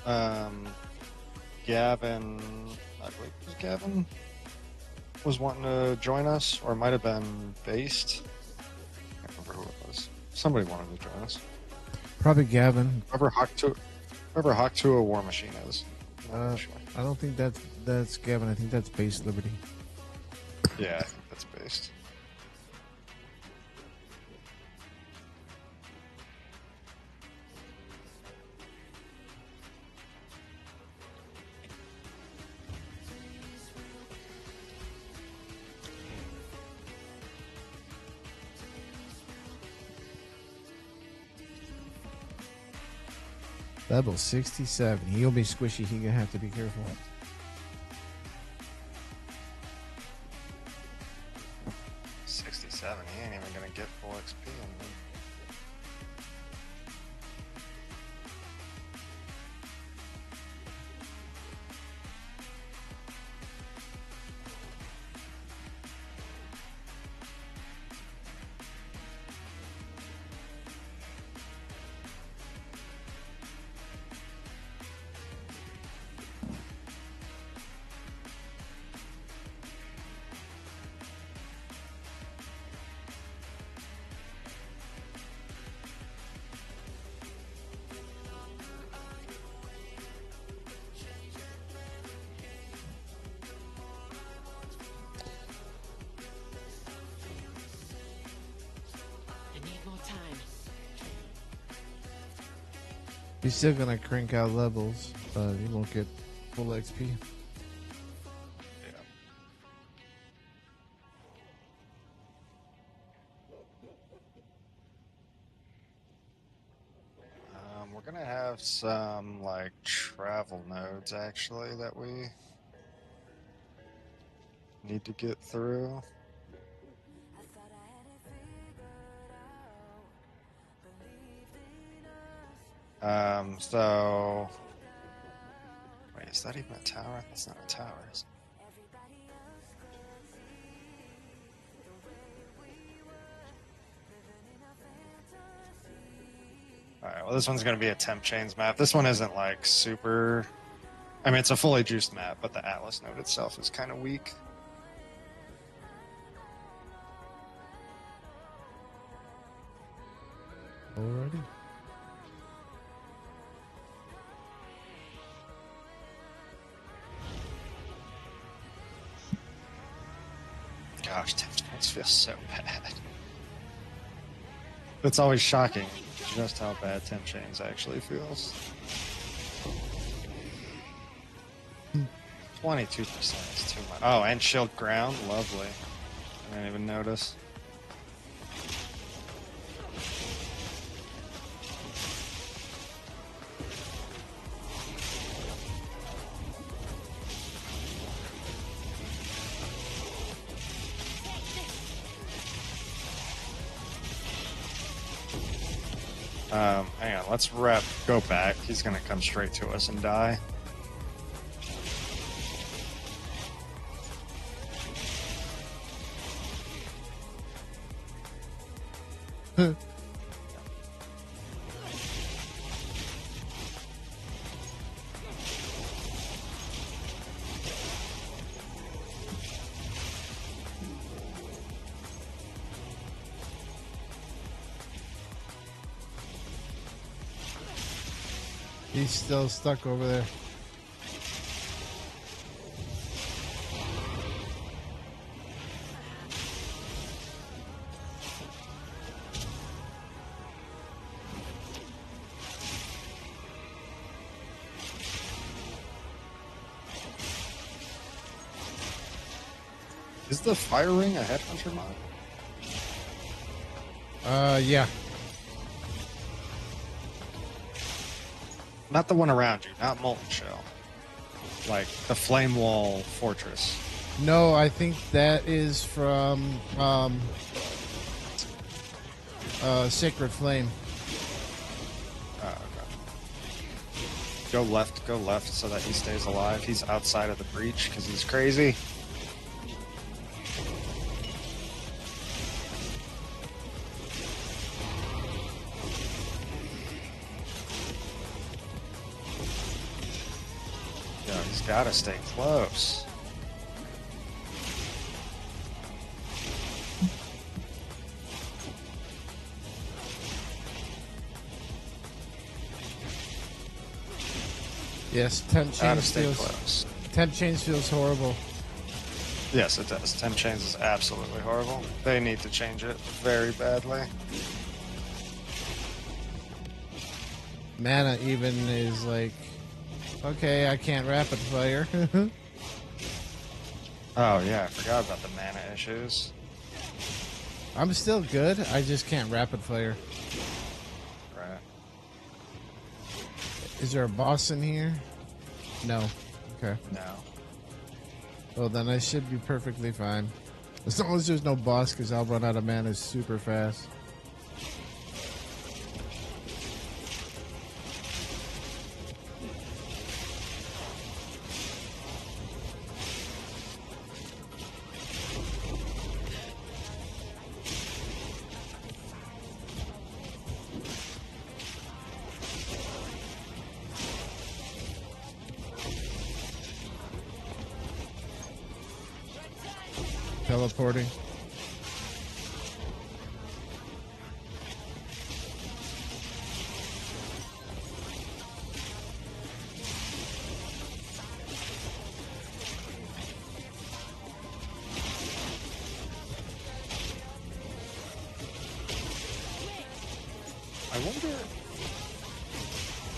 Um, Gavin, I believe it was Gavin, was wanting to join us, or it might have been Based. I can't remember who it was. Somebody wanted to join us. Probably Gavin. Whoever Hawk to a War Machine is. I'm not Uh, really sure. I don't think that's Gavin. I think that's Base Liberty. Yeah, I think that's Based. Level 67. He'll be squishy. He gonna have to be careful. 67. He ain't even gonna get full XP. He's still gonna crank out levels, but he won't get full XP. We're gonna have some like travel nodes actually that we need to get through. So wait, is that even a tower? That's not a tower, is it? Alright, well this one's gonna be a temp chains map. This one isn't like super, I mean it's a fully juiced map, but the Atlas node itself is kind of weak. Alrighty. Gosh, temp chains feel so bad. It's always shocking just how bad temp chains actually feels. 22% is too much. Oh, and shield ground, lovely. I didn't even notice. Hang on, let's go back. He's gonna come straight to us and die. He's still stuck over there. Is the fire ring a headhunter mod? Yeah. Not the one around you, not Molten Shell. Like the Flame Wall Fortress. No, I think that is from Sacred Flame. Oh, okay. Go left so that he stays alive. He's outside of the breach because he's crazy. He's gotta stay close. Yes, temp Gotta change stay feels. close. Temp change feels horrible. Yes, it does. Temp chains is absolutely horrible. They need to change it very badly. Mana even is like, okay, I can't rapid fire. Oh yeah, I forgot about the mana issues. I'm still good. I just can't rapid fire. Right. Is there a boss in here? No. Okay. No. Well, then I should be perfectly fine. As long as there's no boss, because I'll run out of mana super fast. Teleporting.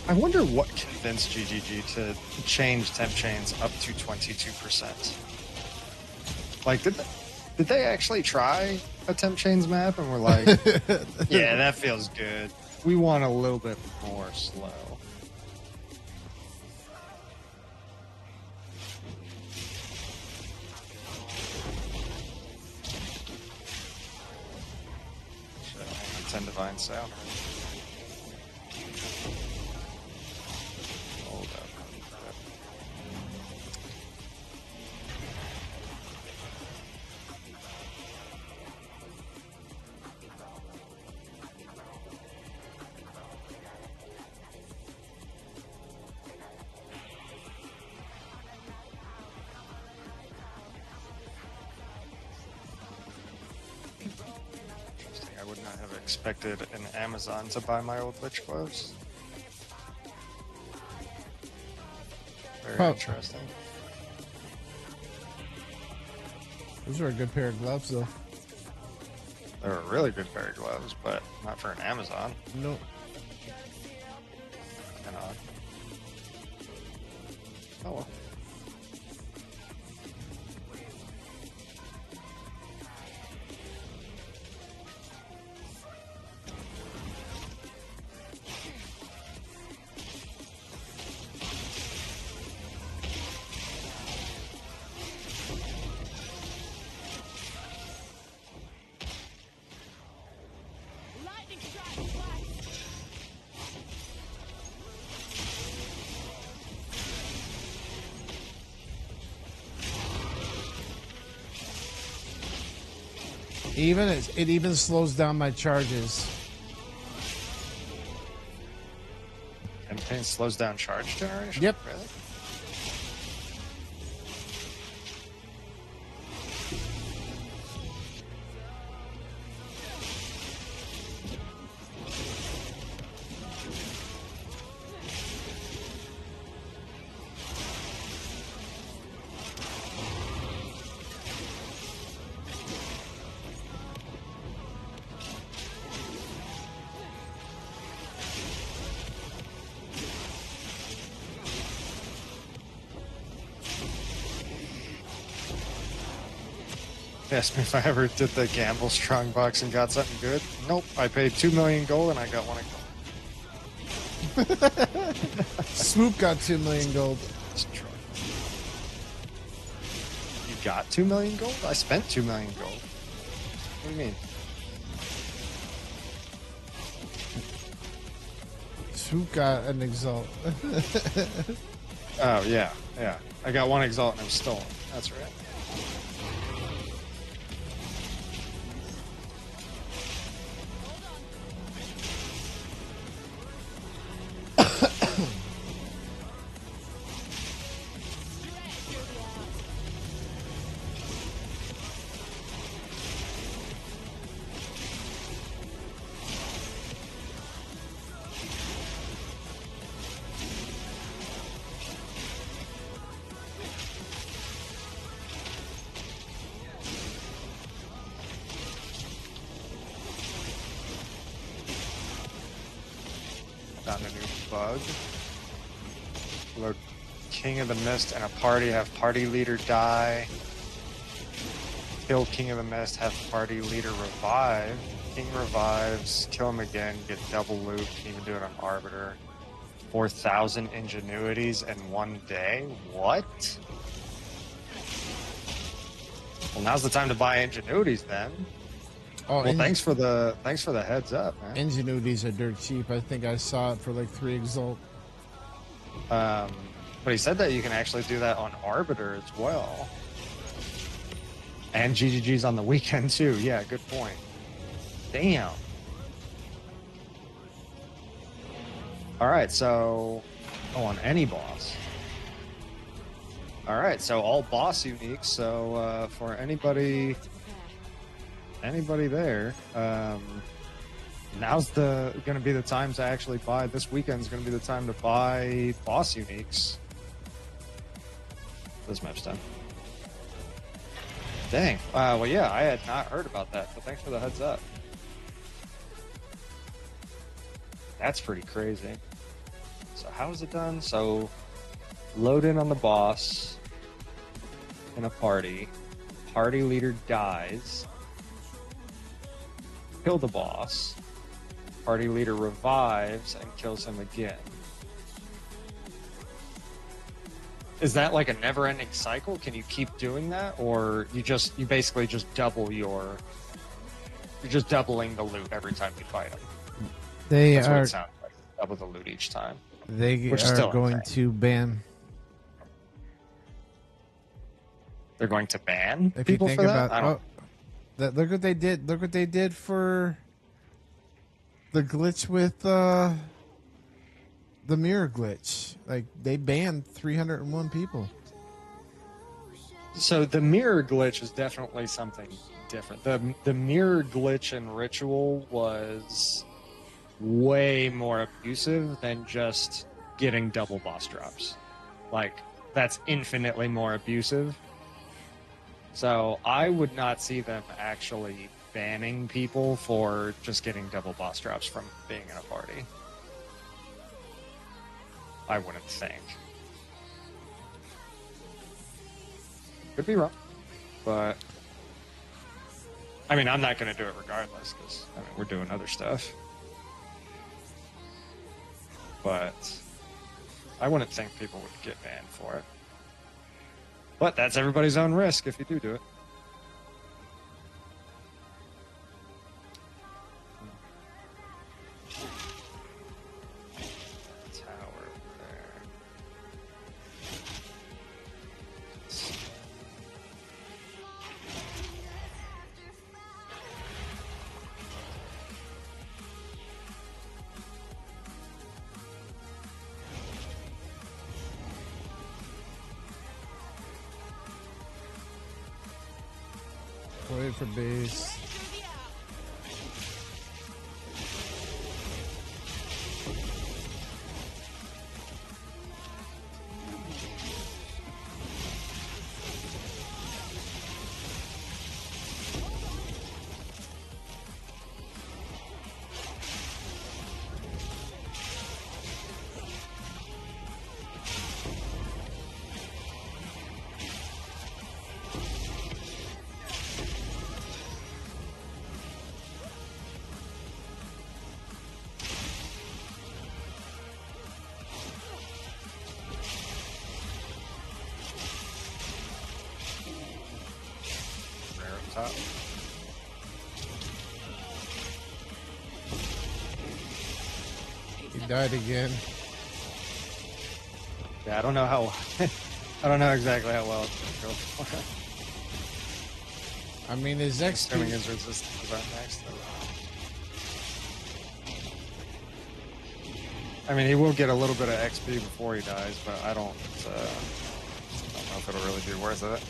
I wonder what convinced GGG to change temp chains up to 22%. Like, did they actually try a temp chains map and were like, yeah, that feels good. We want a little bit more slow. So, 10 Divine Sound. Hold up. Interesting. I would not have expected an Amazon to buy my old witch gloves. Very Huh. interesting. Those are a good pair of gloves, though. They're a really good pair of gloves, but not for an Amazon. No. And, oh well. Lightning strike twice. It even slows down my charges. Campaign slows down charge generation? Yep. Really? Asked me if I ever did the gamble strong box and got something good. Nope. I paid 2 million gold and I got 1 gold. Swoop got 2 million gold. You got 2 million gold? I spent 2 million gold. What do you mean? Swoop got an exalt. Oh, yeah. Yeah. I got 1 exalt and it was stolen. That's right. Found a new bug. Load King of the Mist and a party, have party leader die. Kill King of the Mist, have party leader revive. King revives, kill him again, get double loot, can even do it on Arbiter. 4,000 ingenuities in one day? What? Well, now's the time to buy ingenuities then. Oh, Well, thanks for the heads up, man. ingenuities are dirt cheap. I think I saw it for like 3 exalt. But he said that you can actually do that on Arbiter as well. And GGG's on the weekend too. Yeah, good point. Damn. All right, so on any boss. All right, so all boss unique. So for anybody there, now's going to be the time to actually buy. This weekend's going to be the time to buy boss uniques. This map's done. Dang. Well, yeah, I had not heard about that, but thanks for the heads up. That's pretty crazy. So how is it done? So load in on the boss in a party. Party leader dies. Kill the boss. Party leader revives and kills him again. Is that like a never-ending cycle? Can you keep doing that, or you basically just double you're just doubling the loot every time you fight them? That's what it sounds like. Double the loot each time. They Which is are still going insane. to ban. They're going to ban If people you think for that? about, I don't. look what they did. Look what they did for the glitch with the mirror glitch. Like they banned 301 people. So the mirror glitch is definitely something different. The mirror glitch in Ritual was way more abusive than just getting double boss drops. Like that's infinitely more abusive. So I would not see them actually banning people for just getting double boss drops from being in a party. I wouldn't think. Could be wrong, but I mean, I'm not going to do it regardless because I mean we're doing other stuff. But I wouldn't think people would get banned for it. But that's everybody's own risk if you do it. Tower there. Wait for base. Rare up top. He died again. Yeah, I don't know how. I don't know exactly how well it's going to go for. I mean, his Assuming XP. his resistance are next. I mean, he will get a little bit of XP before he dies, but I don't know if it'll really be worth it.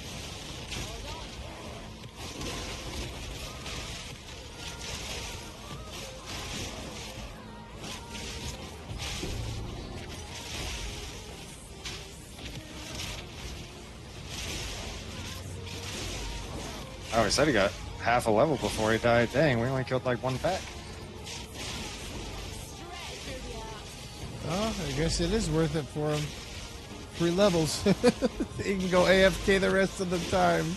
Oh, he said he got half a level before he died. Dang, we only killed like one pack. Oh, I guess it is worth it for him. 3 levels. He can go AFK the rest of the time.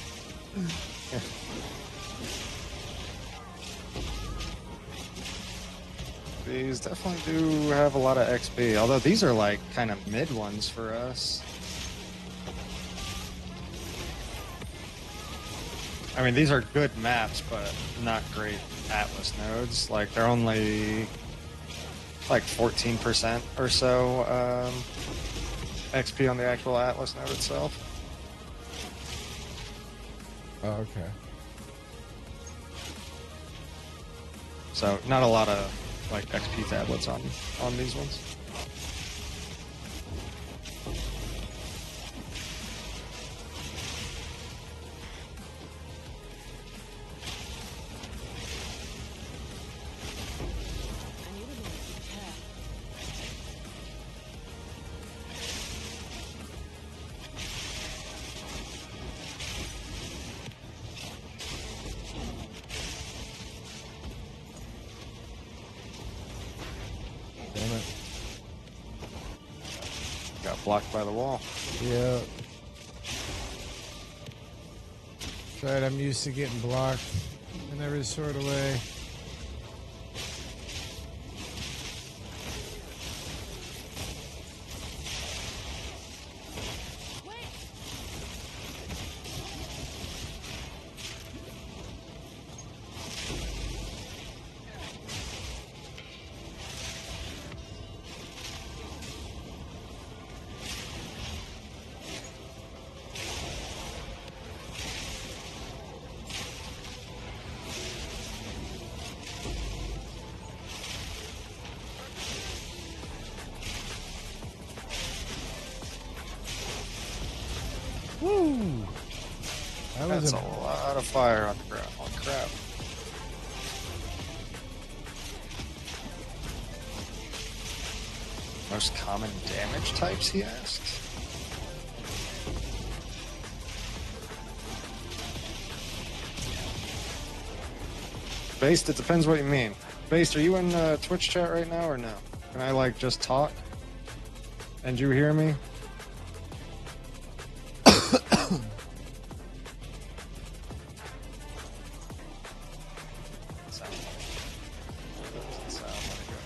These definitely do have a lot of XP, although these are like kind of mid ones for us. I mean, these are good maps, but not great Atlas nodes. Like, they're only like 14% or so XP on the actual Atlas node itself. Oh, okay. So not a lot of like XP tablets on these ones. I need a minute to prepare. Damn it. Got blocked by the wall. Yeah. That's right, I'm used to getting blocked in every sort of way. Wait! Woo! That was That's a lot of fire on the ground. Oh crap. Most common damage types, he asked? Based, it depends what you mean. Based, are you in Twitch chat right now or no? Can I like just talk? And you hear me? Sound like- doesn't sound like it.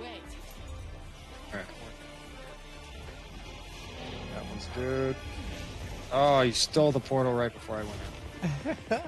Wait! Alright. That one's good. Oh, you stole the portal right before I went in.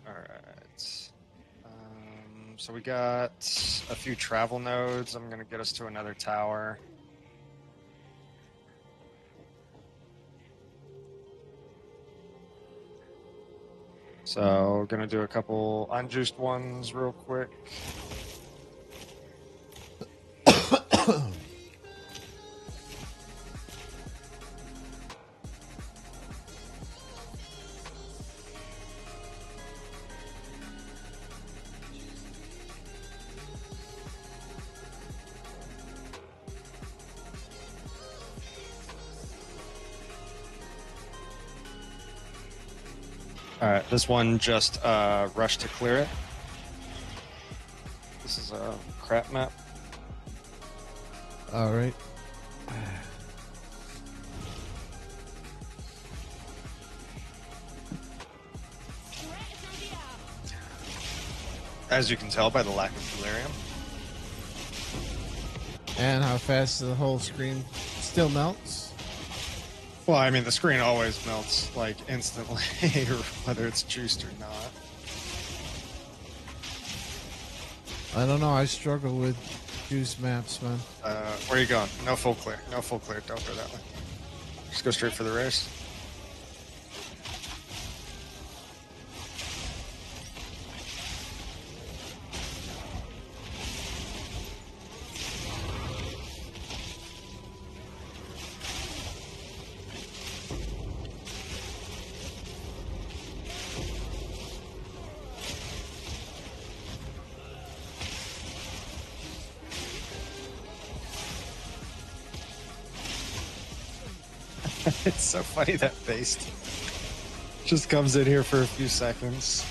Alright. So we got a few travel nodes. I'm gonna get us to another tower. So gonna do a couple unjuiced ones real quick. All right, this one just rushed to clear it. This is a crap map. All right. As you can tell by the lack of delirium. And how fast the whole screen still melts. Well, I mean, the screen always melts like instantly, whether it's juiced or not. I don't know. I struggle with juice maps, man. Where are you going? No full clear. No full clear. Don't go that way. Just go straight for the race. It's so funny that Based just comes in here for a few seconds,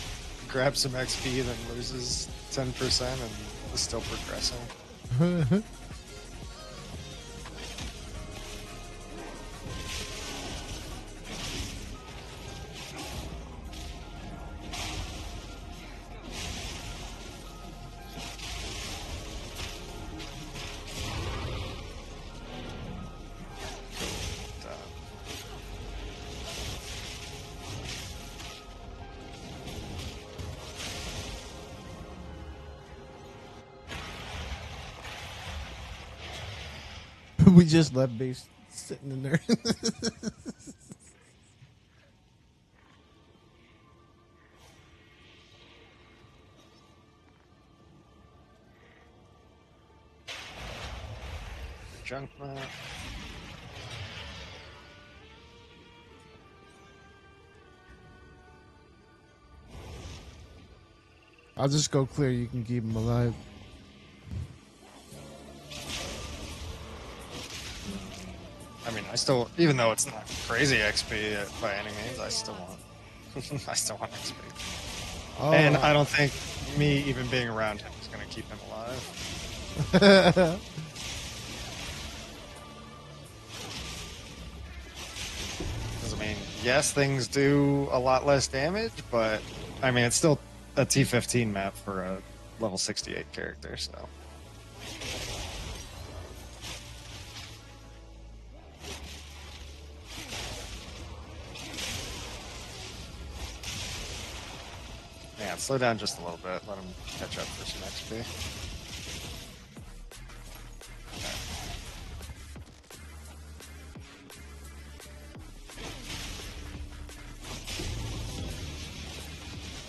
grabs some XP, then loses 10% and is still progressing. We just left base sitting in there. Junk map. I'll just go clear. You can keep him alive. I mean, I still, even though it's not crazy XP by any means, I still want, I still want XP. Oh, And I don't think me even being around him is going to keep him alive. Because I mean, yes, things do a lot less damage, but I mean, it's still a T15 map for a level 68 character, so. Yeah, slow down just a little bit. Let him catch up for some XP.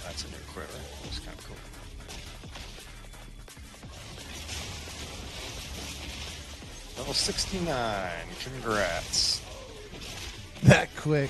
That's a new quiver. It's kind of cool. Level 69. Congrats. that quick.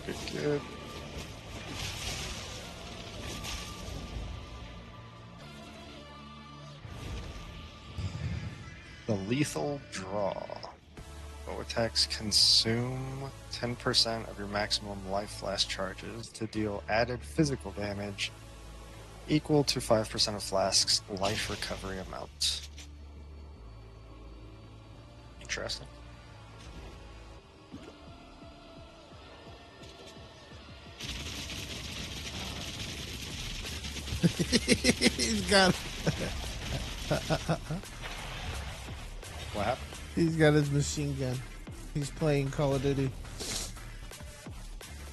Good, good. The lethal draw. Bow attacks consume 10% of your maximum life flask charges to deal added physical damage equal to 5% of flask's life recovery amount. Interesting. He's got. What happened? He's got his machine gun. He's playing Call of Duty.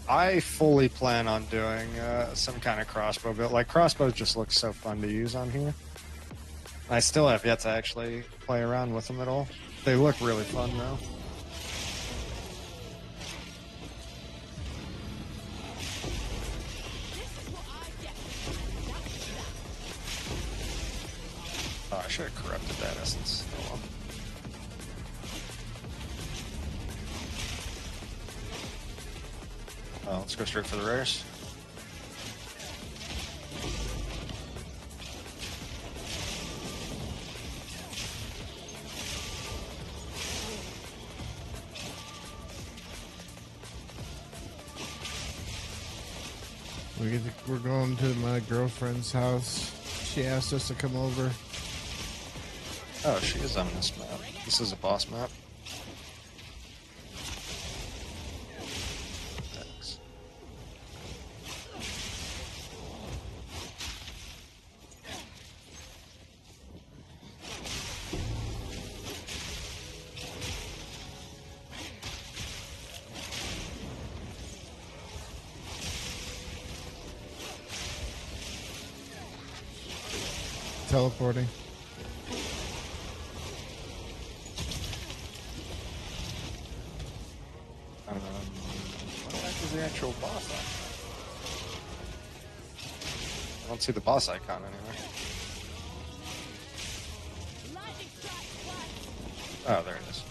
I fully plan on doing some kind of crossbow build. Like, crossbows just look so fun to use on here. I still have yet to actually play around with them at all. They look really fun, though. should have corrupted that essence. Oh well. Oh, let's go straight for the rares. We're going to my girlfriend's house. She asked us to come over. Oh, she is on this map. This is a boss map. Thanks. Teleporting. What the heck is the actual boss icon? I don't see the boss icon anywhere. Oh, there it is.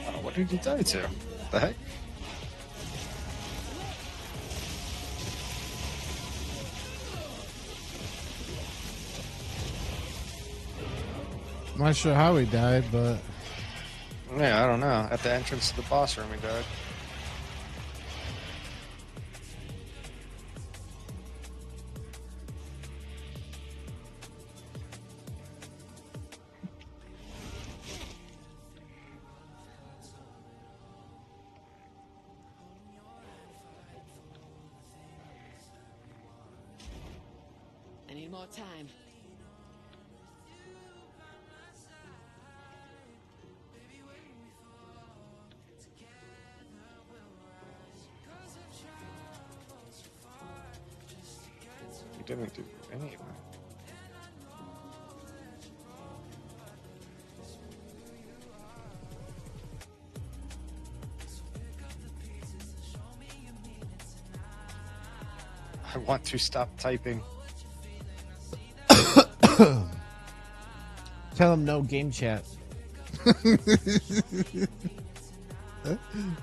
Oh, what did he die to? What the heck? I'm not sure how he died, but Yeah, I don't know. At the entrance to the boss room, he died. I need more time. He didn't do anything. I want to stop typing. tell him no game chat.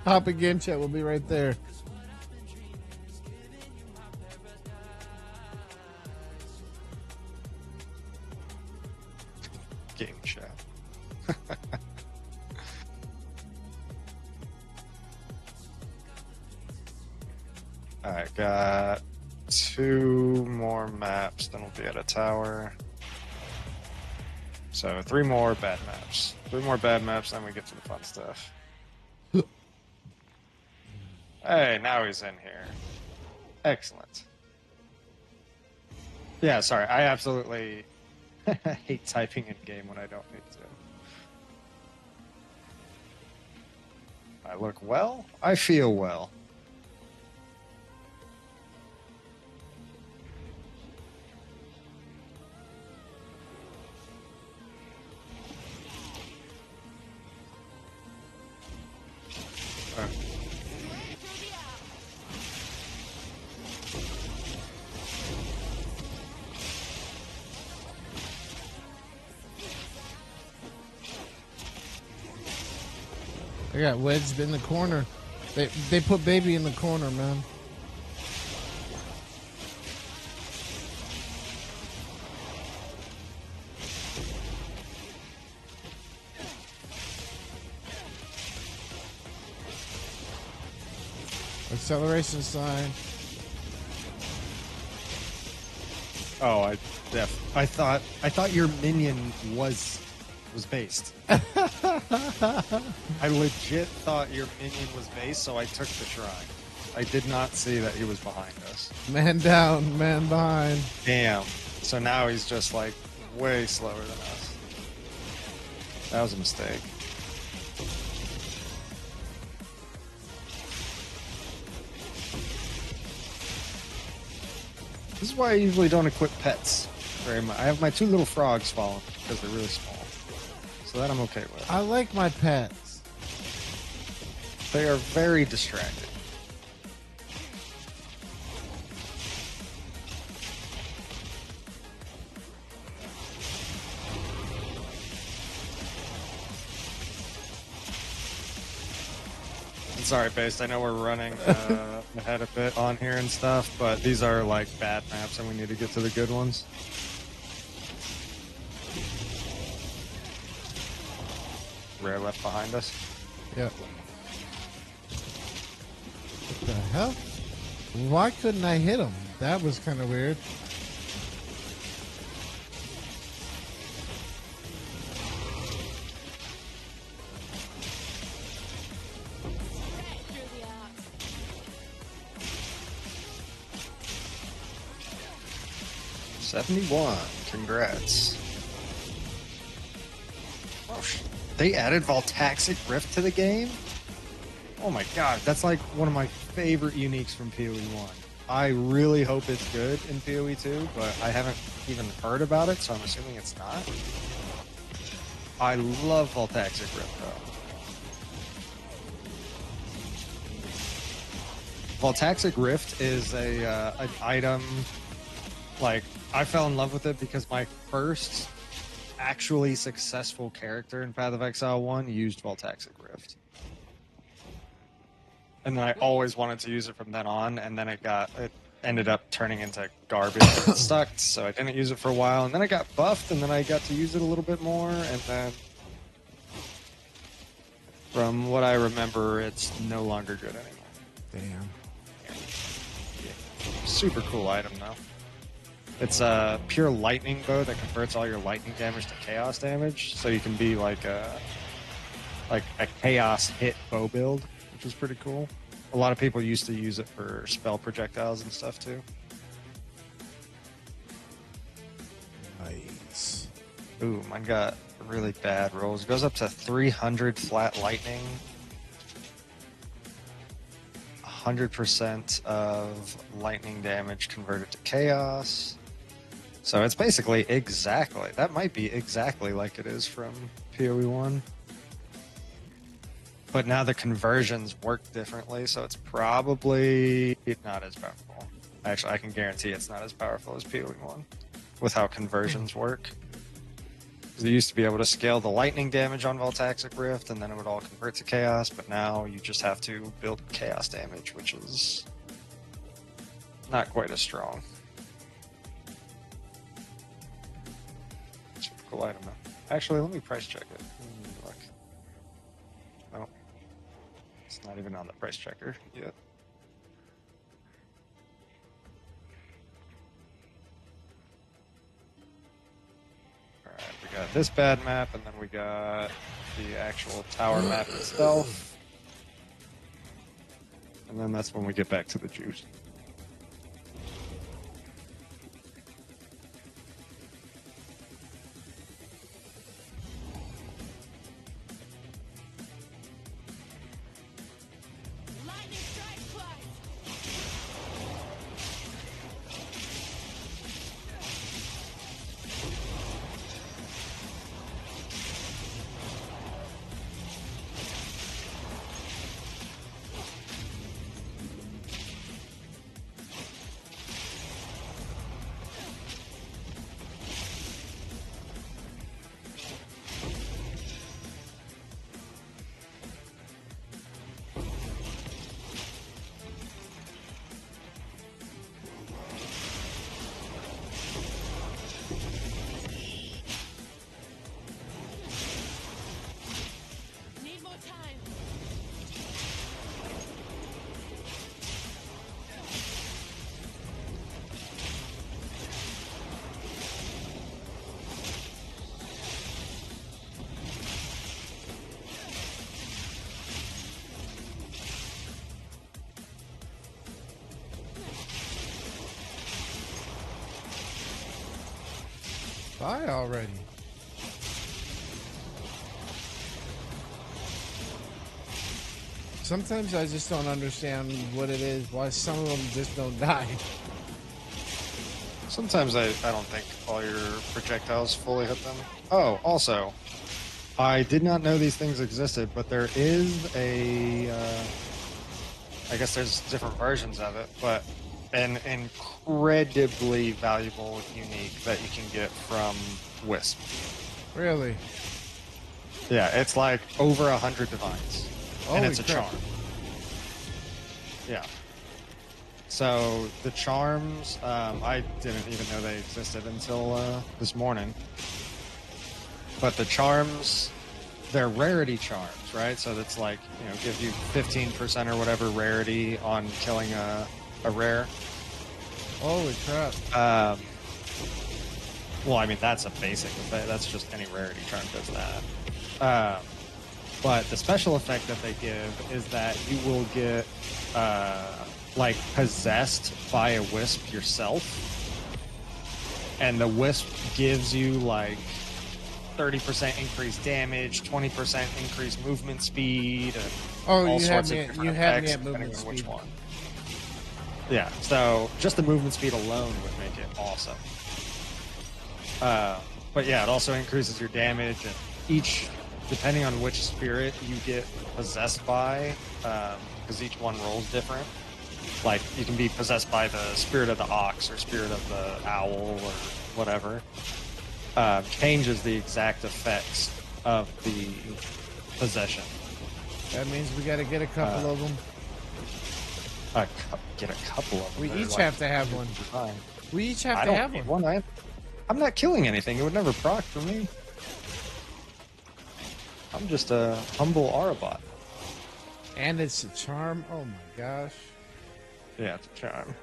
Hop in game chat. We'll be right there. Game chat. Alright, got 2 more maps, then we'll be at a tower. So 3 more bad maps. 3 more bad maps, then we get to the fun stuff. Hey, now he's in here. Excellent. Yeah, sorry, I absolutely hate typing in game when I don't need to. I look well, I feel well. I got wedged in the corner. They put baby in the corner, man. Acceleration sign. Oh, I thought your minion was based. I legit thought your minion was based, so I took the shrine. I did not see that he was behind us. Man down, man behind. Damn. So now he's just like way slower than us. That was a mistake. This is why I usually don't equip pets very much. I have my 2 little frogs following me because they're really small. So that I'm okay with. I like my pets. They are very distracting. Sorry, Based. I know we're running ahead a bit on here and stuff, but these are like bad maps and we need to get to the good ones. Rare left behind us. Yep. What the hell? Why couldn't I hit him? That was kind of weird. Right through the arc. 71. Congrats. Oh, they added Voltaxic Rift to the game? Oh my god, that's like one of my favorite uniques from PoE 1. I really hope it's good in PoE 2, but I haven't even heard about it, so I'm assuming it's not. I love Voltaxic Rift though. Voltaxic Rift is an item, like, I fell in love with it because my first actually successful character in Path of Exile 1 used Voltaxic Rift. And then I always wanted to use it from then on, and then it ended up turning into garbage and it sucked, so I didn't use it for a while, and then I got buffed, and then I got to use it a little bit more, and then from what I remember, it's no longer good anymore. Damn. Super cool item though. It's a pure lightning bow that converts all your lightning damage to chaos damage, so you can be like a chaos hit bow build, which is pretty cool. A lot of people used to use it for spell projectiles and stuff too. Nice. Ooh, mine got really bad rolls. It goes up to 300 flat lightning. 100% of lightning damage converted to chaos. So it's basically exactly, that might be exactly like it is from PoE 1. But now the conversions work differently, so it's probably not as powerful. Actually, I can guarantee it's not as powerful as PoE 1 with how conversions work. They used to be able to scale the lightning damage on Voltaxic Rift, and then it would all convert to chaos, but now you just have to build chaos damage, which is not quite as strong. Super cool item, though. Actually, let me price check it. Look. No. It's not even on the price checker yet. We got this bad map, and then we got the actual tower map itself. And then that's when we get back to the juice. Lightning strike twice. Need more time. Bye already. Sometimes I just don't understand what it is, why some of them just don't die. Sometimes I don't think all your projectiles fully hit them. Oh, also, I did not know these things existed, but there is a. I guess there's different versions of it, but an incredibly valuable unique that you can get from Wisp. Really? Yeah, it's like over 100 divines, and Holy it's a crap. charm. Yeah. So the charms, I didn't even know they existed until this morning. But the charms, they're rarity charms, right? So that's like, gives you 15% or whatever rarity on killing a rare. Holy crap. Well, I mean, that's a basic effect. That's just any rarity charm does that. But the special effect that they give is that you will get, like, possessed by a wisp yourself. And the wisp gives you, like, 30% increased damage, 20% increased movement speed, and Oh, all you sorts have of me. different You have me effects at depending movement on which speed. one. Yeah, so just the movement speed alone would make it awesome. But yeah, it also increases your damage, and each, depending on which spirit you get possessed by, because each one rolls different. Like, you can be possessed by the spirit of the ox or spirit of the owl or whatever. Changes the exact effects of the possession. That means we got to get a couple of them. Get a couple of them. We They're each like have to have one. fine. We each have I to don't have need one. one. I'm not killing anything. It would never proc for me. I'm just a humble Arabot. And it's a charm. Oh my gosh. Yeah, it's a charm.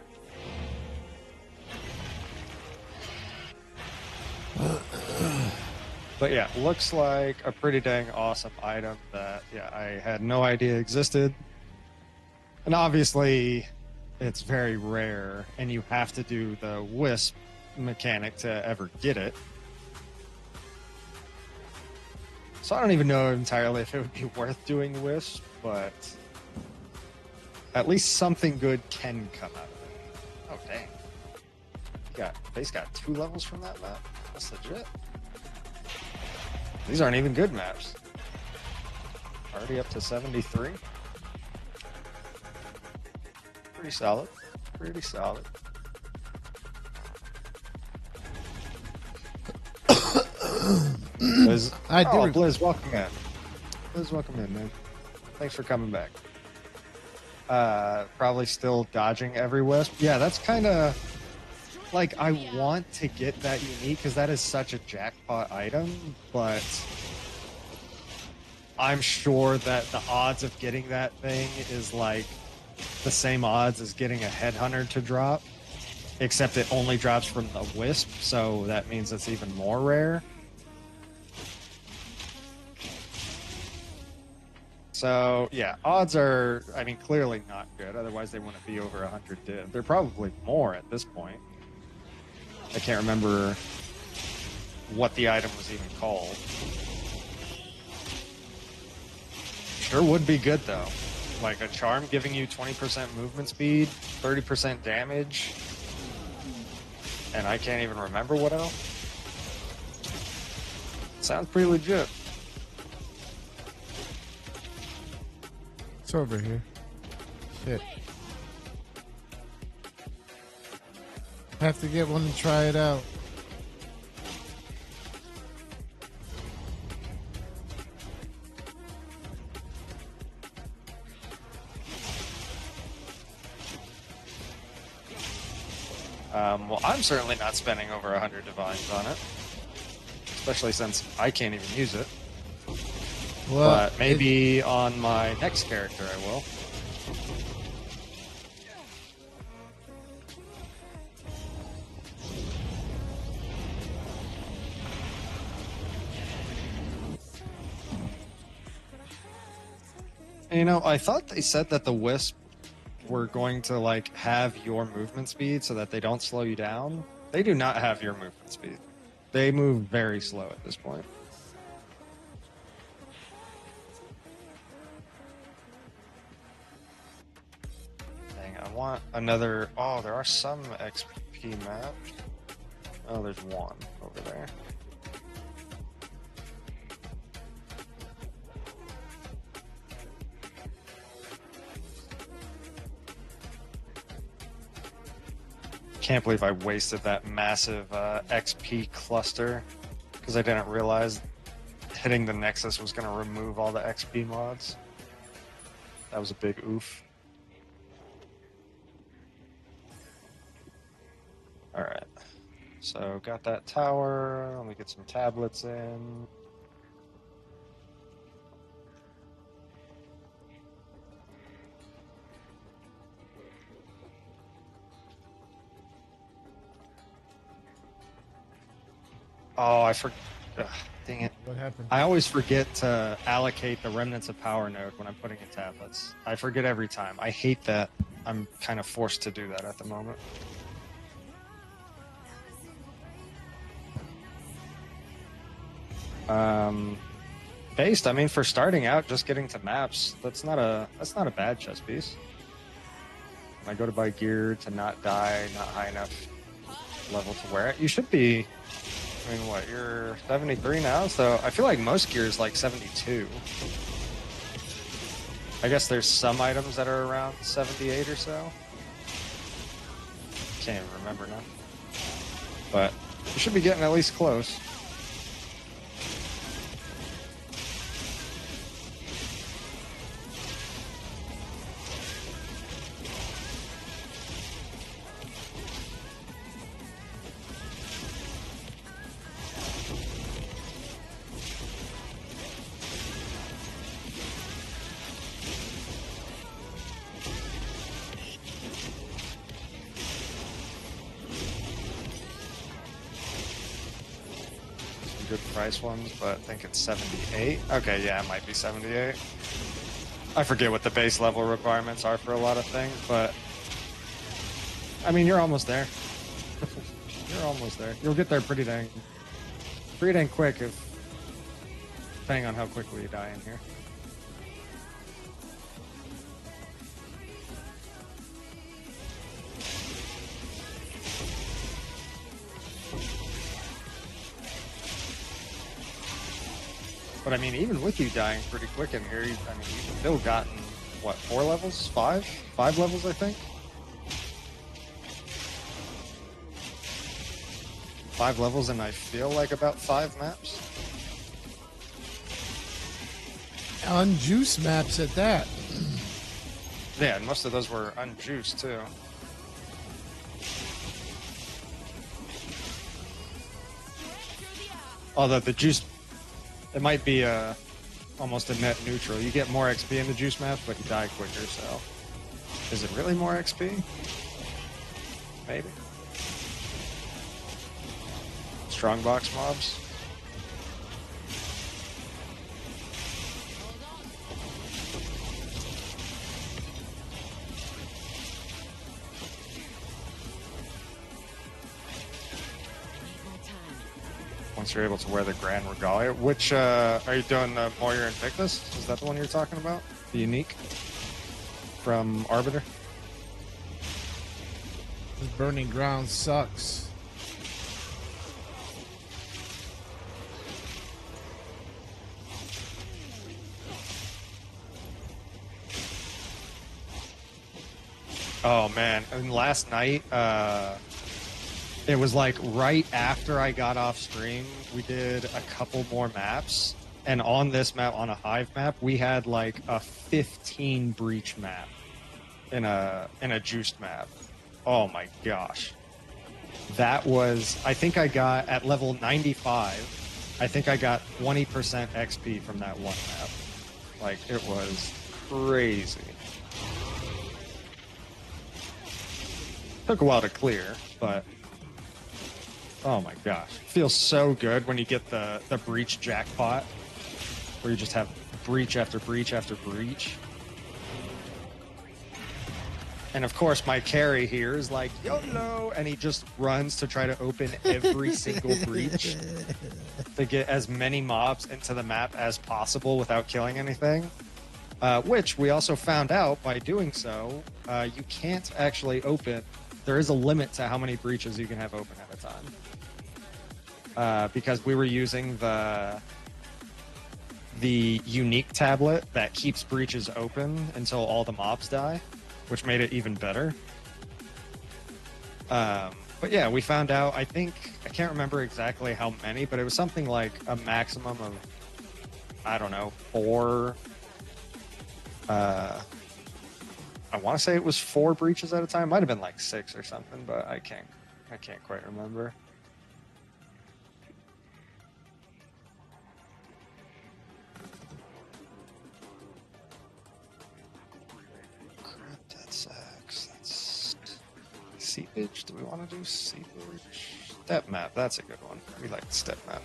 But yeah, looks like a pretty dang awesome item that, yeah, I had no idea existed. And obviously, it's very rare, and you have to do the wisp mechanic to ever get it. So I don't even know entirely if it would be worth doing wisp, but at least something good can come out of it. Oh dang! Base got 2 levels from that map. That's legit. These aren't even good maps. Already up to 73. Pretty solid. Pretty solid. Blizz. I do. Blizz, welcome in. Blizz, welcome in, man. Thanks for coming back. Probably still dodging every wisp. Yeah, that's kind of like, I want to get that unique because that is such a jackpot item, but I'm sure that the odds of getting that thing is like the same odds as getting a headhunter to drop, except it only drops from the wisp, so that means it's even more rare. So yeah, odds are, I mean, clearly not good. Otherwise, they wouldn't be over 100 div. They're probably more at this point. I can't remember what the item was even called. Sure would be good though. Like a charm giving you 20% movement speed, 30% damage, and I can't even remember what else. Sounds pretty legit. It's over here. Shit. Have to get one and try it out. Well, I'm certainly not spending over 100 divines on it, especially since I can't even use it. Well, But maybe on my next character I will. You know, I thought they said that the wisp were going to like have your movement speed so that they don't slow you down. They do not have your movement speed. They move very slow at this point. Dang, I want another. Oh, there are some XP maps. Oh, there's one over there. Can't believe I wasted that massive XP cluster because I didn't realize hitting the Nexus was going to remove all the XP mods. That was a big oof. Alright. So, got that tower. Let me get some tablets in. Oh, I forgot. Dang it. What happened? I always forget to allocate the remnants of power node when I'm putting in tablets. I forget every time. I hate that I'm kind of forced to do that at the moment. Based, I mean, for starting out, just getting to maps, that's not a bad chess piece. When I go to buy gear to not die, not high enough level to wear it, you should be. I mean, what, you're 73 now? So I feel like most gear is like 72. I guess there's some items that are around 78 or so. Can't even remember now. But you should be getting at least close. Good price ones, but I think it's 78. Okay, yeah, it might be 78. I forget what the base level requirements are for a lot of things, but I mean, you're almost there. You're almost there. You'll get there pretty dang quick, depending on how quickly you die in here. But I mean, even with you dying pretty quick in here, I mean, you've still gotten, what, 4 levels? 5? 5 levels, I think? 5 levels, and I feel like about 5 maps. Unjuiced maps at that. Yeah, and most of those were unjuiced, too. Although the juice, it might be almost a net neutral. You get more XP in the juice maps, but you die quicker, so... Is it really more XP? Maybe. Strongbox mobs? Once you're able to wear the Grand Regalia. Which, are you doing Moira Invictus? Is that the one you're talking about? The unique? From Arbiter? This burning ground sucks. Oh, man. And last night, it was like right after I got off stream, we did a couple more maps. And on this map, on a Hive map, we had like a 15 breach map in a juiced map. Oh my gosh. That was, I think I got at level 95, I think I got 20% XP from that one map. Like, it was crazy. Took a while to clear, but oh my gosh. It feels so good when you get the breach jackpot, where you just have breach after breach after breach. And of course, my carry here is like, YOLO! And he just runs to try to open every single breach to get as many mobs into the map as possible without killing anything. Which we also found out by doing so, you can't actually open. There is a limit to how many breaches you can have open at a time. because we were using the unique tablet that keeps breaches open until all the mobs die, which made it even better. But yeah, we found out, I can't remember exactly how many, but it was something like a maximum of, I don't know, 4. I want to say it was 4 breaches at a time. Might have been like 6 or something, but I can't quite remember. Crap, that sucks. That's seepage. Do we want to do seepage? Step map. That's a good one. We like the step map.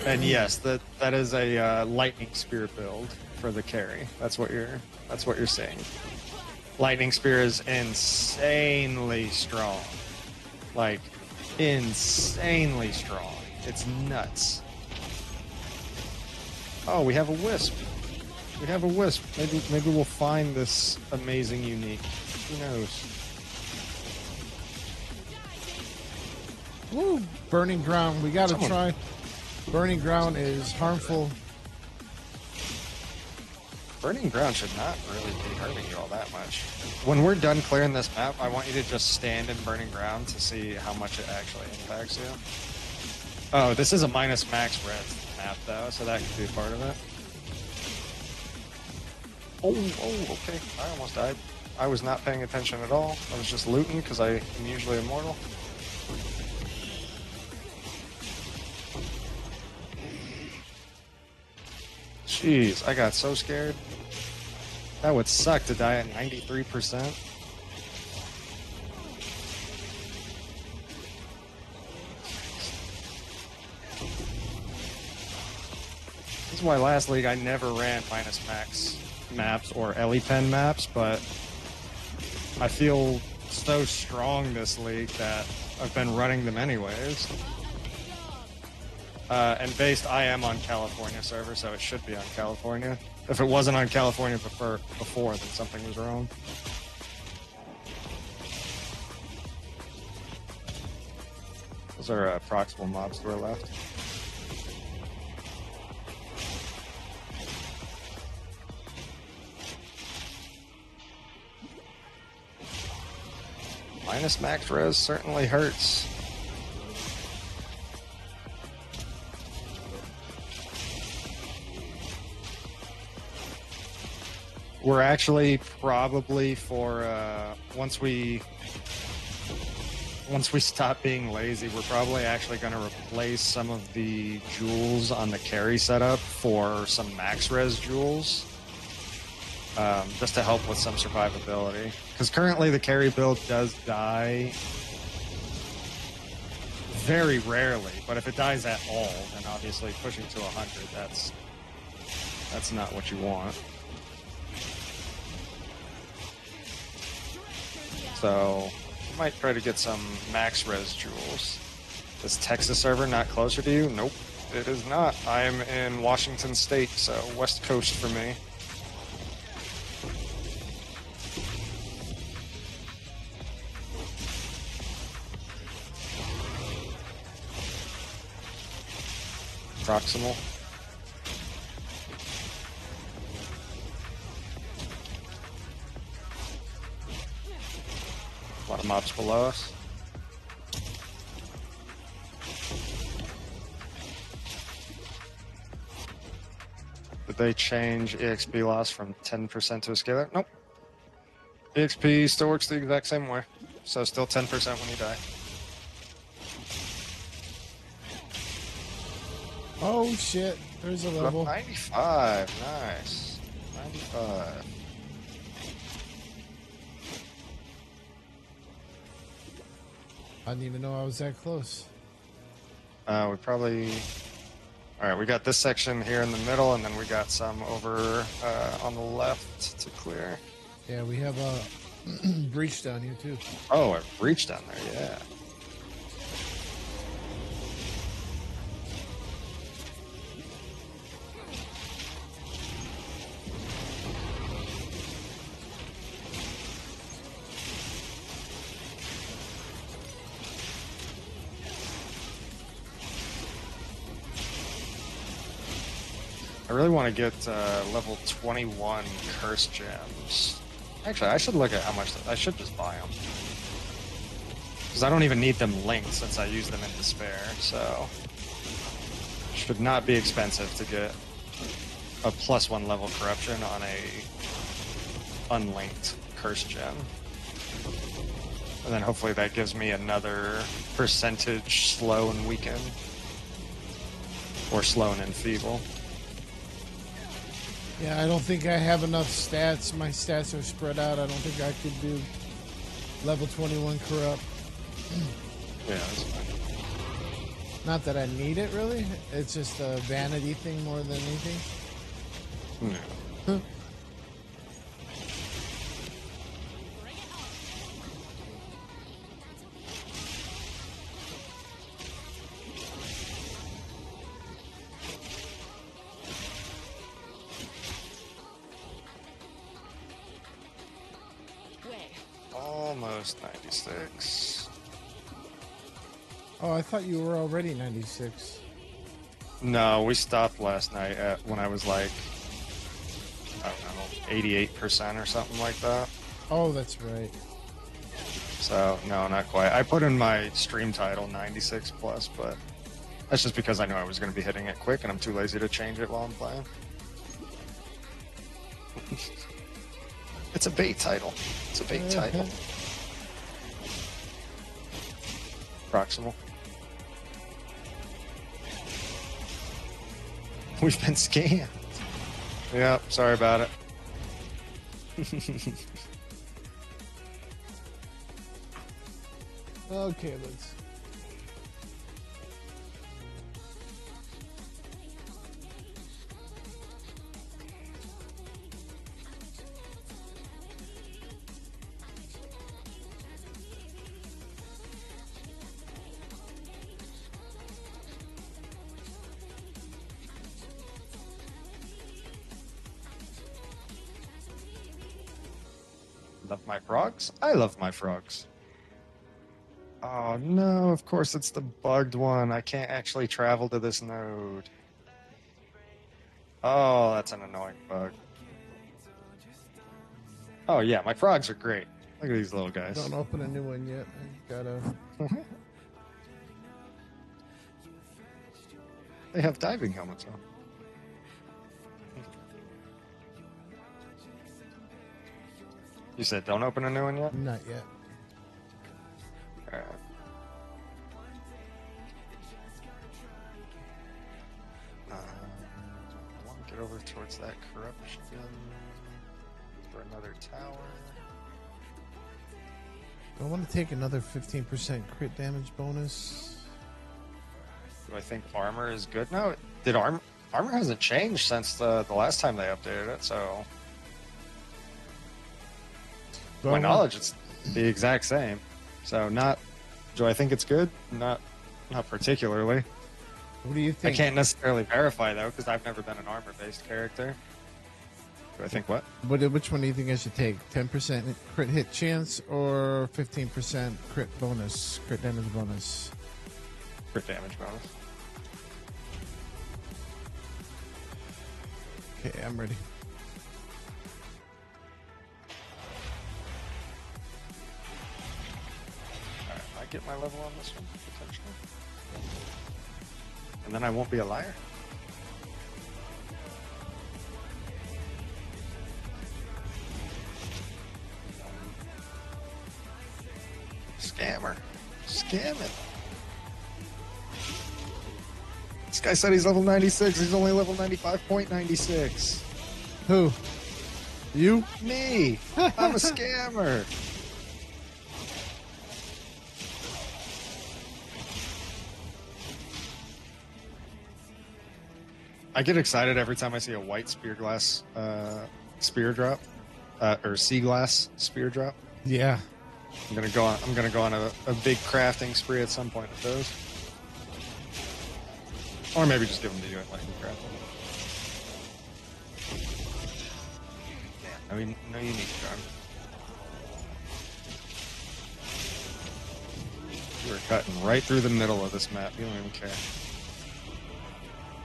And yes, that is a lightning spear build for the carry. That's what you're seeing. Lightning spear is insanely strong, like insanely strong. It's nuts. Oh, we have a wisp. We have a wisp. Maybe we'll find this amazing unique. Who knows? Woo! Burning ground. We gotta Someone- try. Burning ground is harmful. Burning ground should not really be hurting you all that much. When we're done clearing this map, I want you to just stand in burning ground to see how much it actually impacts you. Oh, this is a minus max res map though, so that could be part of it. Oh, okay. I almost died. I was not paying attention at all. I was just looting because I am usually immortal. Jeez, I got so scared. That would suck to die at 93%. This is why last league I never ran minus max maps or Pen maps, but I feel so strong this league that I've been running them anyways. And based, I am on California server, so it should be on California. If it wasn't on California before, then something was wrong. Those are proximal mobs to our left. Minus max res certainly hurts. We're actually probably for once we stop being lazy, we're probably actually going to replace some of the jewels on the carry setup for some max res jewels, just to help with some survivability. Because currently the carry build does die very rarely, but if it dies at all, then obviously pushing to 100, that's not what you want. So, I might try to get some max res jewels. Is Texas server not closer to you? Nope, it is not. I am in Washington State, so West Coast for me. Proximal. A lot of mobs below us. Did they change EXP loss from 10% to a scalar? Nope. EXP still works the exact same way. So still 10% when you die. Oh shit! There's a level. 95. Nice. 95. I didn't even know I was that close. We probably... Alright, we got this section here in the middle, and then we got some over on the left to clear. Yeah, we have a breach down here too. Oh, a breach down there, yeah. I really want to get level 21 curse gems. Actually, I should look at how much. I should just buy them. Because I don't even need them linked since I use them in Despair, so... Should not be expensive to get a +1 level corruption on a unlinked curse gem. And then hopefully that gives me another percentage slow and weaken. Or slow and enfeeble. Yeah, I don't think I have enough stats. My stats are spread out. I don't think I could do level 21 corrupt. Yeah, that's fine. Not that I need it, really. It's just a vanity thing more than anything. Yeah. Wait. Almost 96. Oh, I thought you were already 96. No, we stopped last night at when I was like, I don't know, 88% or something like that. Oh, that's right. So, no, not quite. I put in my stream title 96 plus, but that's just because I knew I was going to be hitting it quick and I'm too lazy to change it while I'm playing. It's a bait title. It's a bait title. Proximal. We've been scammed. Yeah, sorry about it. Okay, let's. Love my frogs? I love my frogs. Oh no, of course it's the bugged one. I can't actually travel to this node. Oh, that's an annoying bug. Oh yeah, my frogs are great. Look at these little guys. Don't open a new one yet. I gotta. They have diving helmets on. You said don't open a new one yet? Not yet. Alright. I want to get over towards that corruption for another tower. I want to take another 15% crit damage bonus. Do I think armor is good now? Did armor hasn't changed since the last time they updated it, so to my knowledge it's the exact same. So not do I think it's good? Not particularly. What do you I think? can't necessarily verify though because I've never been an armor based character. Do I think what? Which one do you think I should take? 10% crit hit chance or 15% crit bonus, crit damage bonus? Crit damage bonus. Okay, I'm ready. Alright, I get my level on this one, potentially. And then I won't be a liar. Scammer. Scamming. This guy said he's level 96. He's only level 95.96. Who? You? Me. I'm a scammer. I get excited every time I see a white spear glass spear drop, or sea glass spear drop. Yeah. I'm gonna go on a big crafting spree at some point with those, or maybe just give them to you and let you craft them. Yeah, no unique charm. You are cutting right through the middle of this map. You don't even care.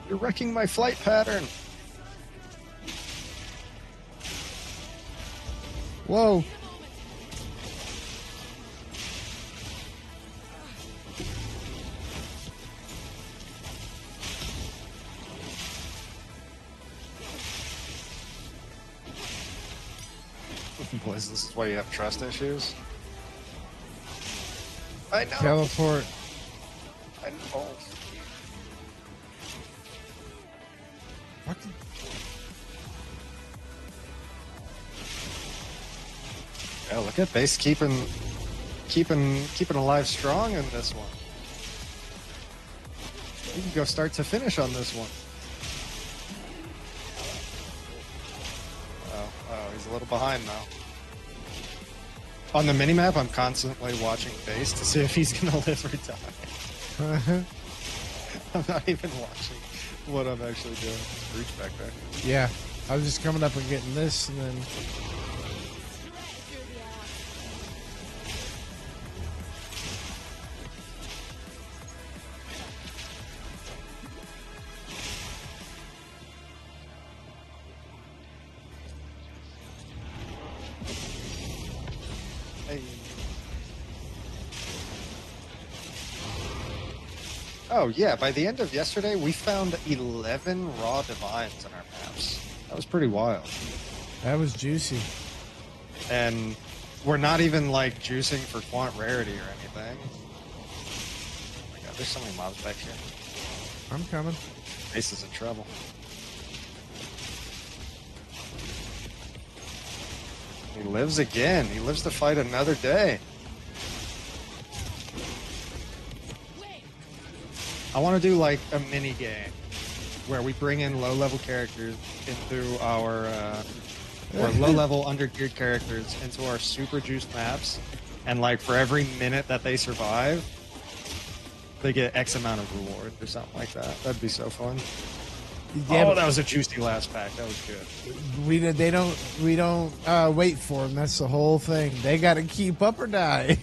You're wrecking my flight pattern. Whoa. Boys, this is why you have trust issues. I know. Teleport. I know. Fucking. Yeah, look at base keeping alive strong in this one. You can go start to finish on this one. Oh, he's a little behind now. On the minimap, I'm constantly watching base to see if he's gonna live or die. I'm not even watching what I'm actually doing. Reach back there. Yeah. I was just coming up and getting this, and then. Through the arc. Hey. Oh yeah, by the end of yesterday, we found 11 raw divines in our maps. That was pretty wild. That was juicy. And we're not even like juicing for quant rarity or anything. Oh my god, there's so many mobs back here. I'm coming. Ace is in trouble. He lives again. He lives to fight another day. Wait. I want to do like a mini game where we bring in low-level characters into our, or low-level undergeared characters into our super juiced maps, and like for every minute that they survive, they get X amount of reward or something like that. That'd be so fun. Yeah, Oh, but that was a juicy last pack. That was good. we don't wait for them. That's the whole thing. They got to keep up or die.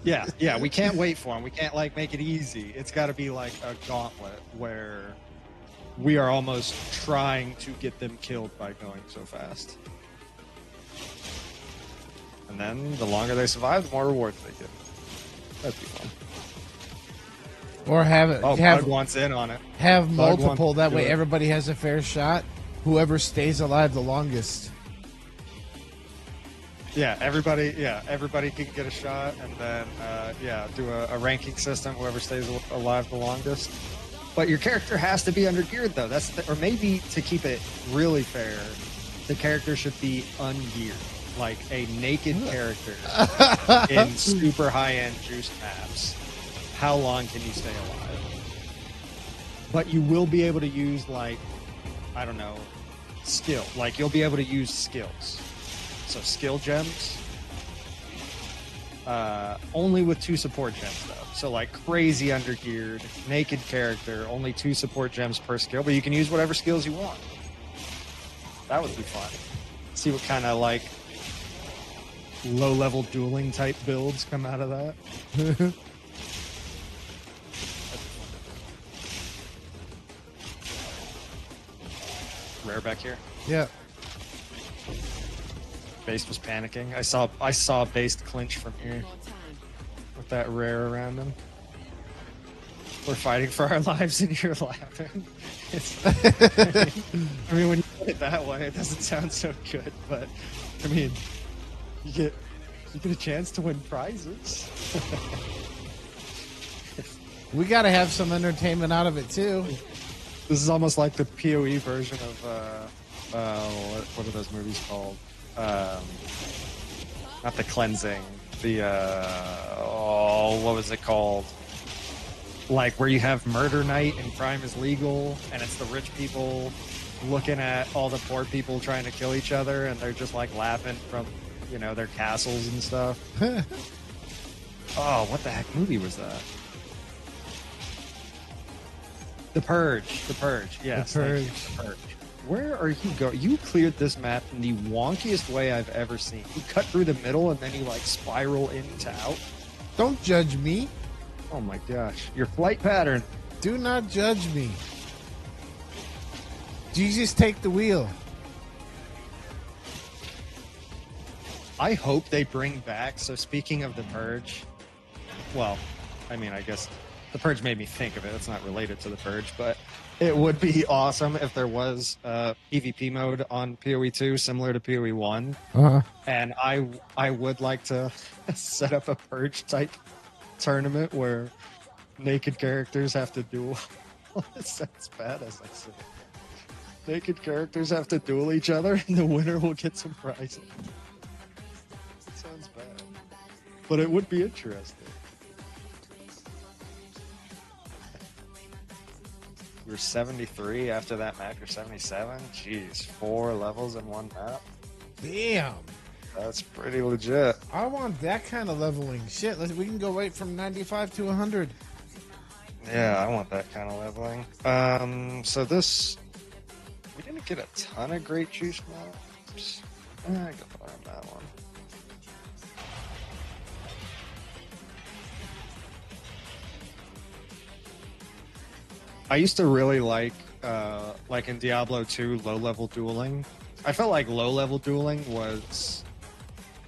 Yeah, we can't wait for them. We can't like make it easy. It's got to be like a gauntlet where we are almost trying to get them killed by going so fast. And then the longer they survive, the more rewards they get. That'd be fun. Or have it Oh, have Bug wants in on it. have Bug multiple. wants That to way, do it. everybody has a fair shot. Whoever stays alive the longest. Yeah, everybody can get a shot, and then do a ranking system. Whoever stays alive the longest. But your character has to be undergeared, though. Or maybe to keep it really fair, the character should be ungeared, like a naked character in super high-end juiced maps. How long can you stay alive? But you will be able to use, like, I don't know, skill. Like, you'll be able to use skills. So skill gems. Only with 2 support gems, though. So, like, crazy undergeared, naked character, only 2 support gems per skill, but you can use whatever skills you want. That would be fun. See what kind of, like, low-level dueling type builds come out of that. Rare back here. Yeah. Based was panicking. I saw Based clinch from here More time. with that rare around him. We're fighting for our lives and you're laughing. I mean, when you put it that way, it doesn't sound so good. But I mean, you get a chance to win prizes. We got to have some entertainment out of it too. This is almost like the PoE version of what are those movies called? Not the Cleansing. The what was it called? Like where you have murder night and crime is legal, and it's the rich people looking at all the poor people trying to kill each other, and they're just like laughing from their castles and stuff. Oh, what the heck movie was that? The Purge. The Purge. Yes. The Purge. The Purge. Where are you going? You cleared this map in the wonkiest way I've ever seen. You cut through the middle and then you like spiral into out. Don't judge me. Oh my gosh. Your flight pattern. Do not judge me. Jesus, take the wheel. I hope they bring back. So speaking of the Purge, well, I mean, I guess the Purge made me think of it. It's not related to the Purge, but it would be awesome if there was a PvP mode on PoE 2 similar to PoE 1. And I would like to set up a Purge type tournament where naked characters have to duel. It sounds bad as I say it. Naked characters have to duel each other, and the winner will get some prizes. It sounds bad, but it would be interesting. We're 73 after that match. We're 77. Jeez, 4 levels in one map. Damn. That's pretty legit. I want that kind of leveling. Shit, we can go right from 95 to 100. Yeah, I want that kind of leveling. So this, we didn't get a ton of great juice maps. I can find that one. I used to really like in Diablo 2, low-level dueling. I felt like low-level dueling was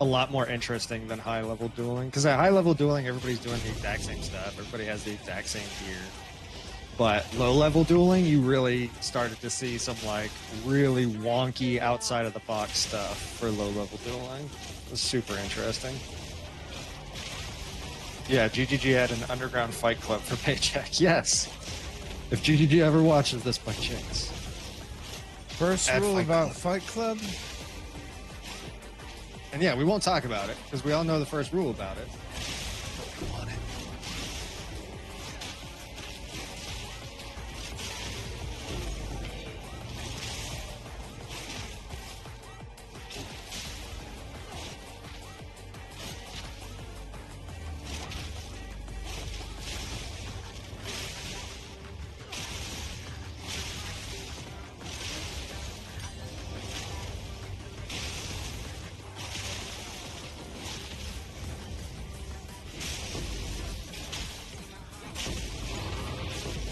a lot more interesting than high-level dueling. Because at high-level dueling, everybody's doing the exact same stuff. Everybody has the exact same gear. But low-level dueling, you really started to see some, like, really wonky outside-of-the-box stuff for low-level dueling. It was super interesting. Yeah, GGG had an underground fight club for paycheck. Yes. If GGG ever watches this by chance. First rule about Fight Club? And yeah, we won't talk about it, because we all know the first rule about it. We want it.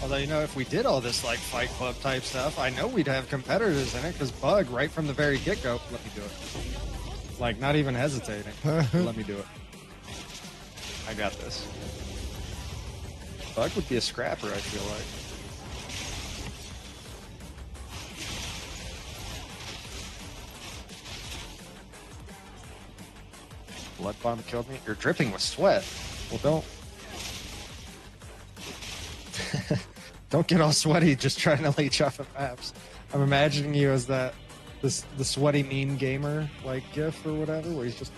Although, you know, if we did all this, like, Fight Club type stuff, I know we'd have competitors in it, because Bug, right from the very get-go, let me do it. Like, not even hesitating. Let me do it. I got this. Bug would be a scrapper, I feel like. Blood bomb killed me? You're dripping with sweat. Well, don't get all sweaty just trying to leech off of maps. I'm imagining you as the sweaty meme gamer, like, gif or whatever, where he's just...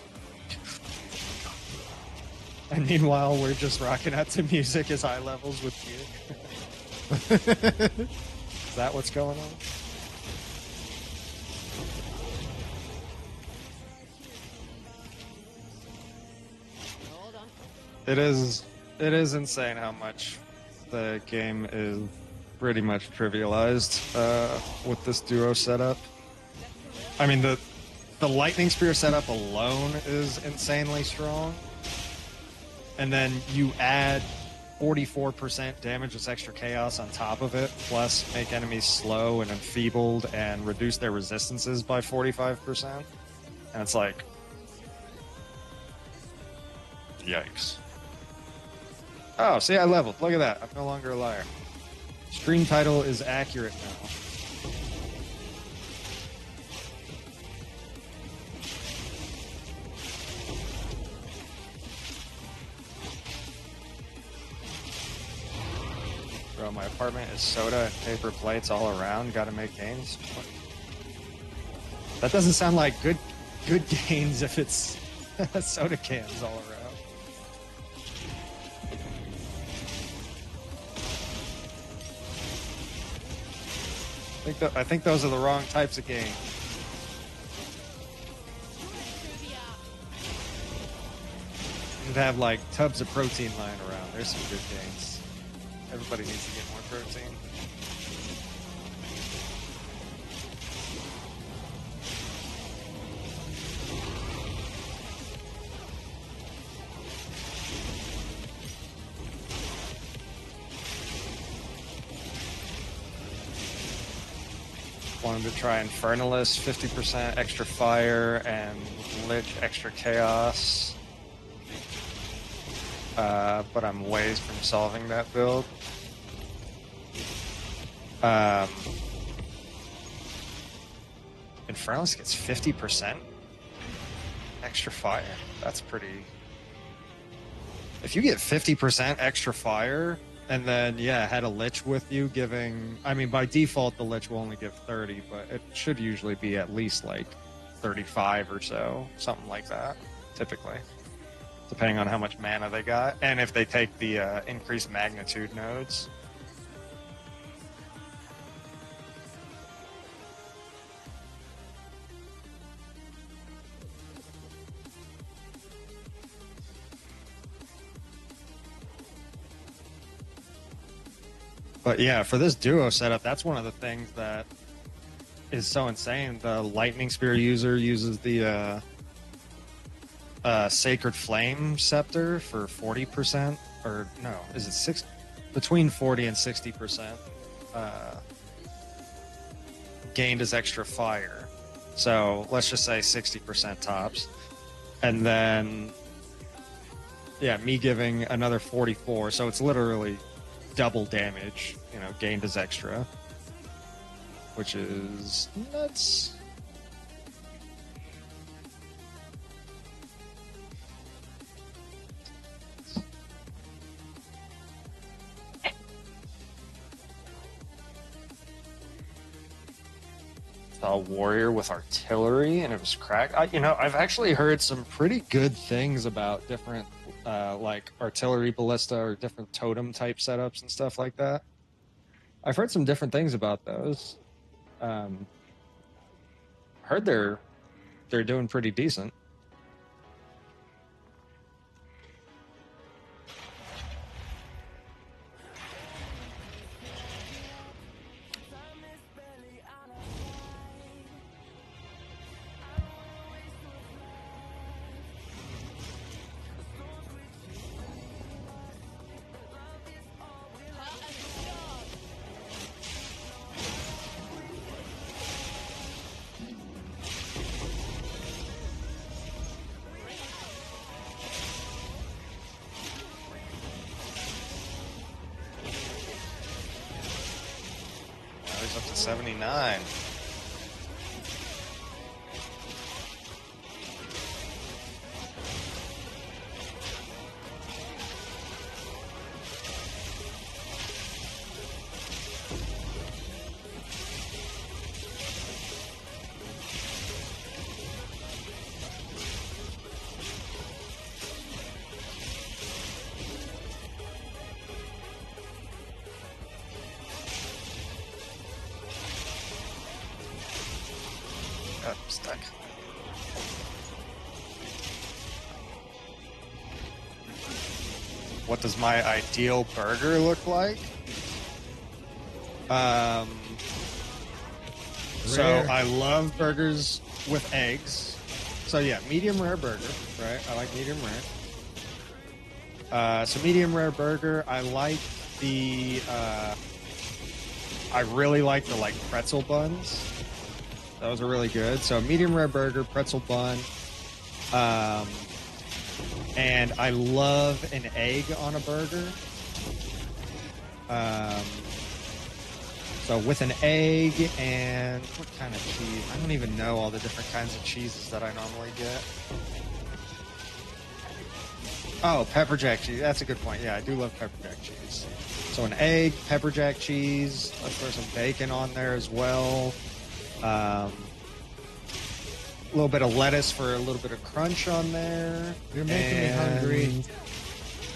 And meanwhile, we're just rocking out to music as high levels with gear. Is that what's going on? It is insane how much the game is pretty much trivialized with this duo setup. I mean, the lightning spear setup alone is insanely strong, and then you add 44% damage with extra chaos on top of it, plus make enemies slow and enfeebled and reduce their resistances by 45%, and it's like, yikes. Oh, see, I leveled. Look at that. I'm no longer a liar. Stream title is accurate now. Bro, my apartment is soda and paper plates all around. Gotta make gains. That doesn't sound like good gains if it's soda cans all around. I think those are the wrong types of games. You'd have like tubs of protein lying around. There's some good gains. Everybody needs to get more protein. wanted to try Infernalist, 50% extra fire, and Lich extra chaos. But I'm ways from solving that build. Infernalist gets 50% extra fire. That's pretty... If you get 50% extra fire, and then, yeah, had a Lich with you giving... I mean, by default, the Lich will only give 30, but it should usually be at least, like, 35 or so. Something like that, typically. Depending on how much mana they got. And if they take the increased magnitude nodes. But yeah, for this duo setup, that's one of the things that is so insane. The Lightning Spear user uses the Sacred Flame Scepter for 40%, or no, is it between 40 and 60% gained as extra fire. So let's just say 60% tops. And then, yeah, me giving another 44, so it's literally double damage, you know, gained as extra, which is nuts. A warrior with artillery, and it was cracked. I've actually heard some pretty good things about different like artillery ballista or different totem type setups and stuff like that. I've heard some different things about those. Heard they're doing pretty decent. He's up to 79. Oh, stuck. What does my ideal burger look like? So Rare. I love burgers with eggs. So yeah, medium rare burger, right? I like medium rare. So medium rare burger. I like the. I really like the pretzel buns. Those are really good. So medium rare burger, pretzel bun. And I love an egg on a burger. So with an egg and what kind of cheese? I don't even know all the different kinds of cheeses that I normally get. Oh, pepper jack cheese. That's a good point. Yeah, I do love pepper jack cheese. So an egg, pepper jack cheese. Let's throw some bacon on there as well. A little bit of lettuce for a little bit of crunch on there. You're making me hungry.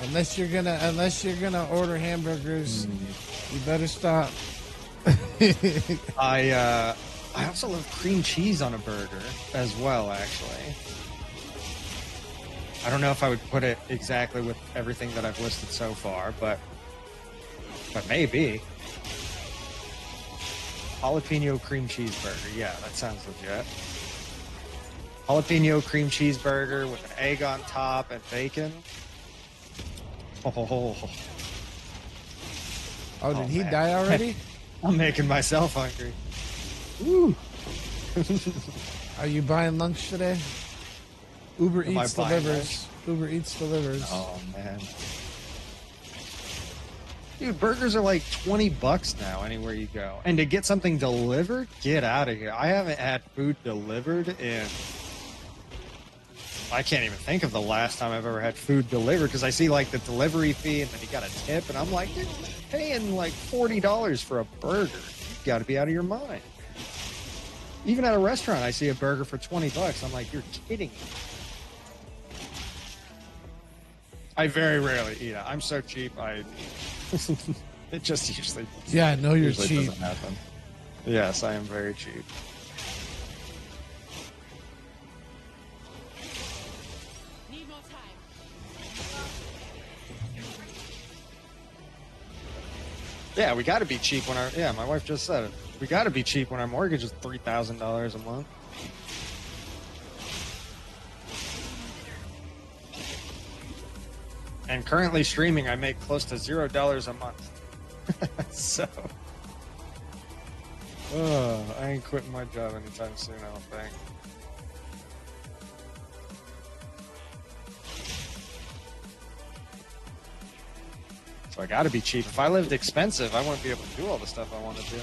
Unless you're gonna order hamburgers, you better stop. I also love cream cheese on a burger as well, actually. I don't know if I would put it exactly with everything that I've listed so far, but maybe. Jalapeno cream cheeseburger. Yeah, that sounds legit. Jalapeno cream cheeseburger with an egg on top and bacon. Oh, Oh, did he man. die already? I'm making myself hungry. Woo. Are you buying lunch today? Uber Am I Eats buying delivers. Uber Eats delivers. Oh man. Dude, burgers are like $20 now anywhere you go. And to get something delivered, get out of here. I haven't had food delivered in I can't even think of the last time I've ever had food delivered because I see like the delivery fee and then you got a tip and I'm like, you're paying like $40 for a burger. You got to be out of your mind. Even at a restaurant, I see a burger for $20. I'm like, you're kidding me. I very rarely eat it. I'm so cheap. It just usually Yeah, I know you're usually cheap. doesn't happen. Yes, I am very cheap. Need more time. Yeah, we got to be cheap when our my wife just said it. We got to be cheap when our mortgage is $3,000 a month. And currently streaming, I make close to $0 a month. So, I ain't quitting my job anytime soon, I don't think. So I got to be cheap. If I lived expensive, I wouldn't be able to do all the stuff I want to do.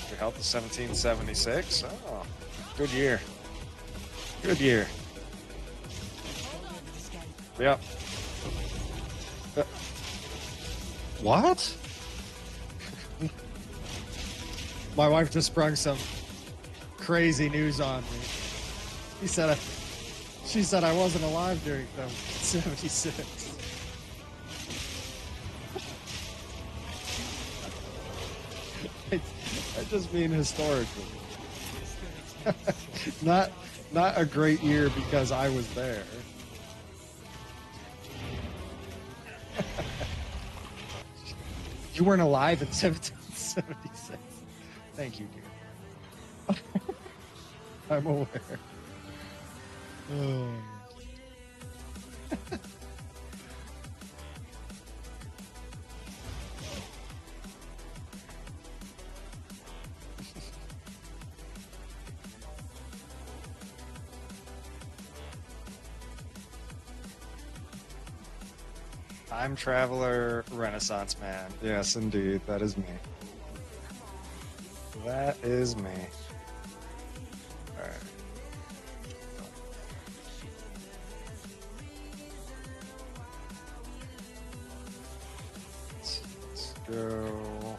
Your health is 1776. Oh, good year. Good year. Yep. What? My wife just sprung some crazy news on me. She said I wasn't alive during them 76. I just mean historically. not a great year because I was there. You weren't alive in 1776. Thank you, dear. I'm aware. Oh. Time Traveler Renaissance Man. Yes, indeed. That is me. That is me. Alright. Let's go.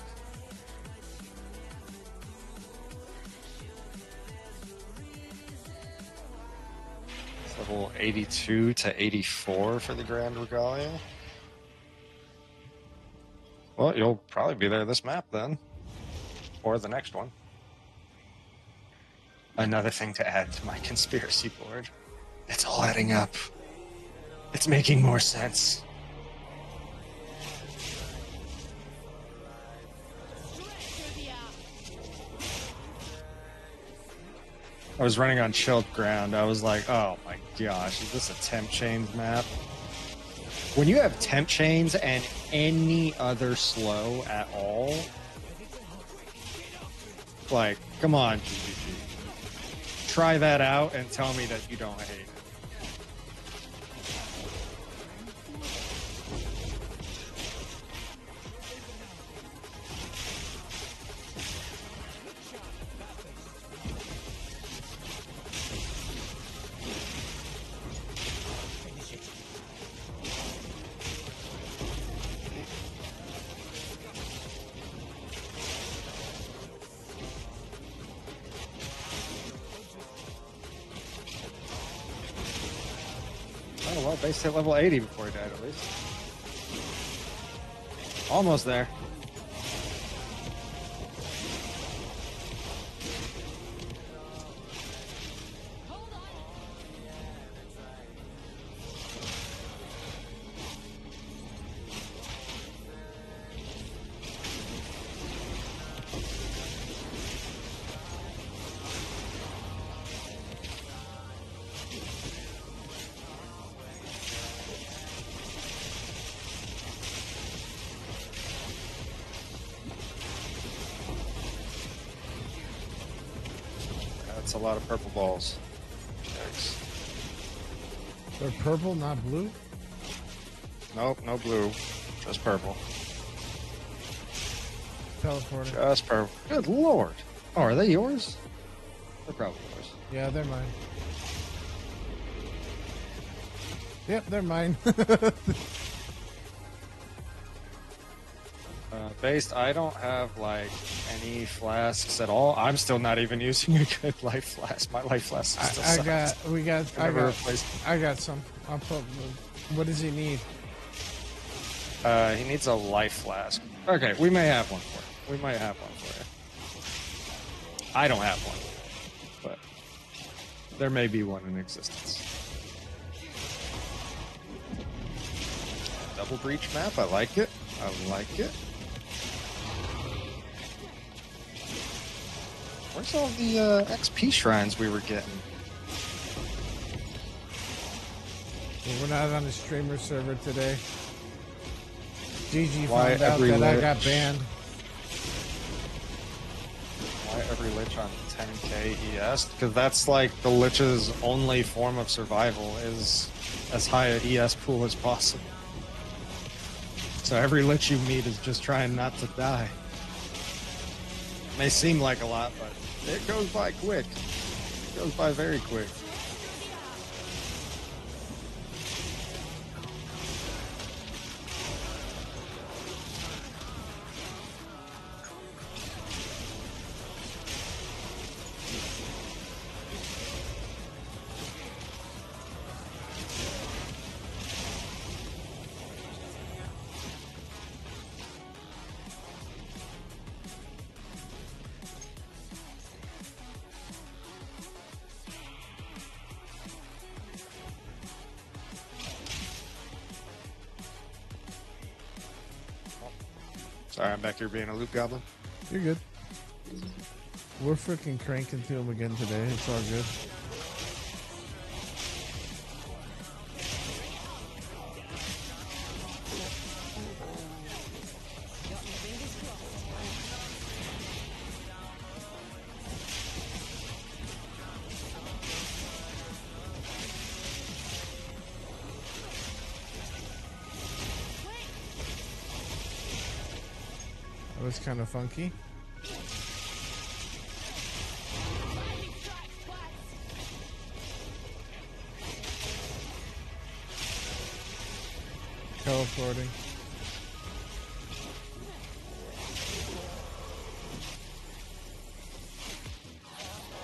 It's level 82 to 84 for the Grand Regalia. Well, you'll probably be there this map then. Or the next one. Another thing to add to my conspiracy board. It's all adding up. It's making more sense. I was running on chilled ground. I was like, oh my gosh, is this a temp chains map? When you have temp chains and any other slow at all, like, come on, GGG. Try that out and tell me that you don't hate it. Oh, well, base hit level 80 before he died, at least. Almost there. That's a lot of purple balls. Yikes. They're purple, not blue. Nope, no blue. Just purple. Teleporting. Just purple. Good lord. Oh, are they yours? They're probably yours. Yeah, they're mine. Yep, they're mine. Based, I don't have like any flasks at all. I'm still not even using a good life flask. My life flask still I sucks. I got some. I'll put. What does he need? He needs a life flask. Okay, we may have one for you. We might have one for you. I don't have one, but there may be one in existence. Double breach map. I like it. I like it. Where's all the XP shrines we were getting? Well, we're not on the streamer server today. GG Why found out every that I lich? got banned. Why every lich on 10k ES? Because that's like the lich's only form of survival is as high an ES pool as possible. So every lich you meet is just trying not to die. May seem like a lot, but it goes by quick. It goes by very quick. Sorry, I'm back here being a loot goblin. You're good. We're freaking cranking to him again today. It's all good. That was kind of funky. Teleporting.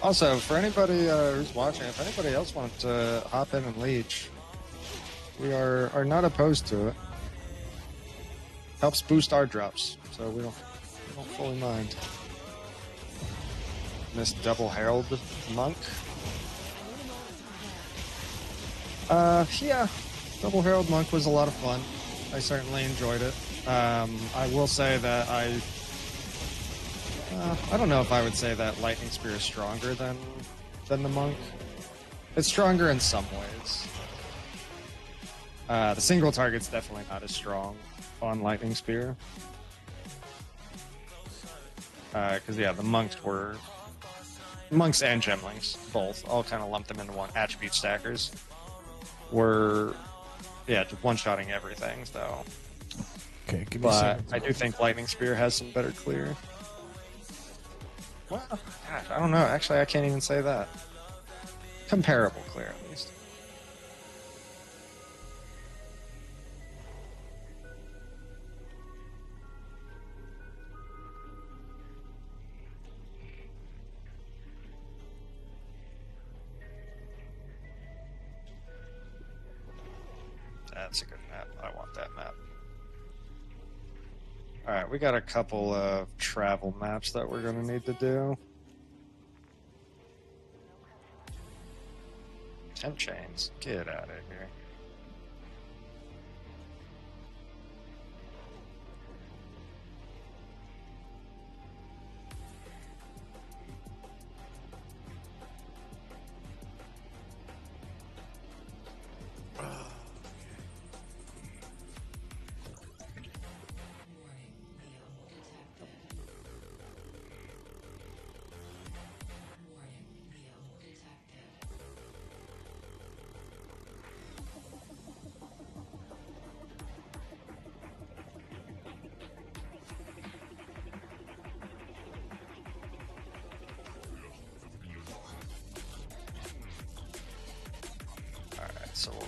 Also, for anybody who's watching, if anybody else wants to hop in and leech, we are not opposed to it. Helps boost our drops, so we don't fully mind. Miss Double Herald Monk. Yeah, Double Herald Monk was a lot of fun. I certainly enjoyed it. I will say that I don't know if I would say that Lightning Spear is stronger than the Monk. It's stronger in some ways. The single target's definitely not as strong on Lightning Spear. Because, yeah, the monks and gemlings, both, all kind of lumped them into one. Attribute stackers were, yeah, just one-shotting everything, so. Okay, give me But a second. I do think Lightning Spear has some better clear. Well, gosh, I don't know. Actually, I can't even say that. Comparable clear, at least. That's a good map. I want that map. Alright, we got a couple of travel maps that we're going to need to do. Temp chains. Get out of here.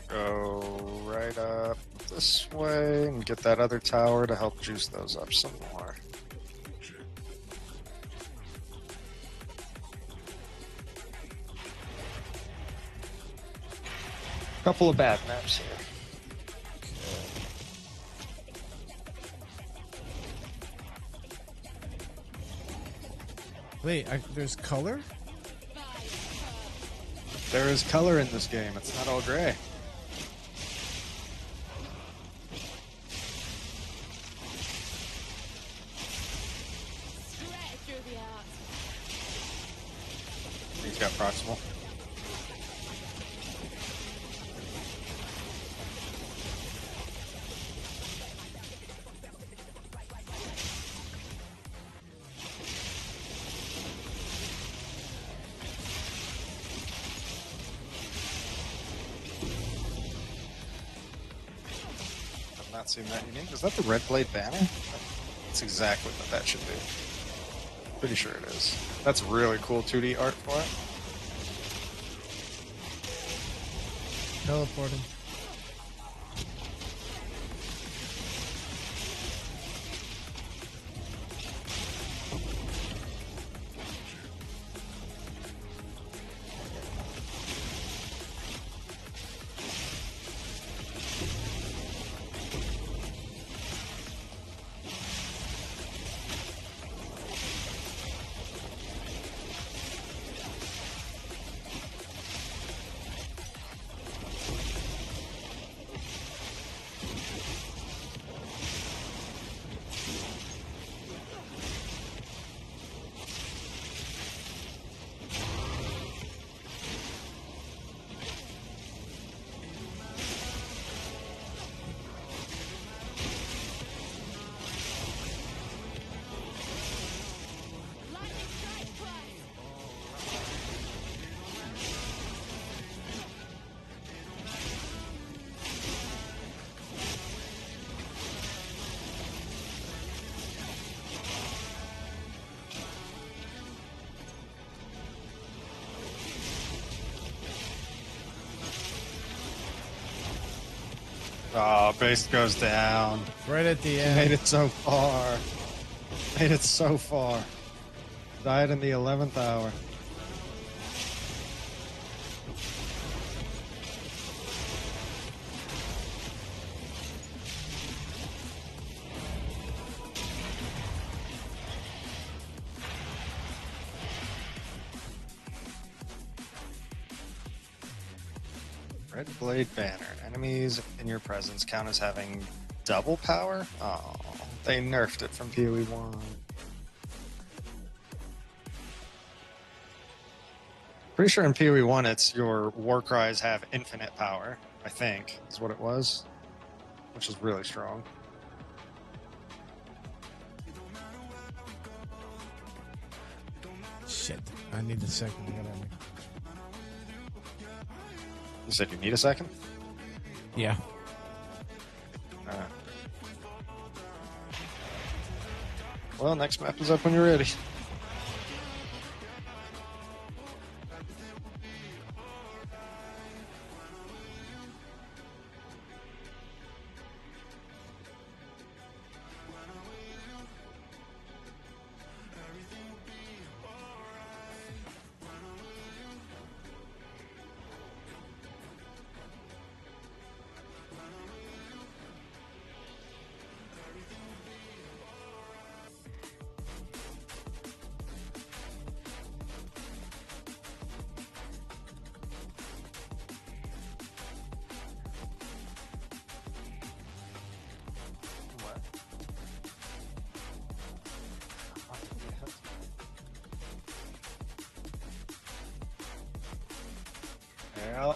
Go right up this way and get that other tower to help juice those up some more. Couple of bad maps here. Wait, there's color? There is color in this game. It's not all gray. Straight through the heart. He's got proximal. I've not seen that unique. Is that the red blade banner? That's exactly what that should be. Pretty sure it is. That's really cool 2D art for it. Teleporting. Lightning strike twice. Oh, base goes down. Right at the Made end. it so far. Made it so far. Died in the 11th hour. Red Blade Banner. Enemies in your presence count as having double power? Oh, they nerfed it from PoE 1. Pretty sure in PoE 1 it's your war cries have infinite power, I think, is what it was. Which is really strong. Shit. I need a second to get on me. You said you need a second? Yeah. Alright. Well, next map is up when you're ready. What? Yeah.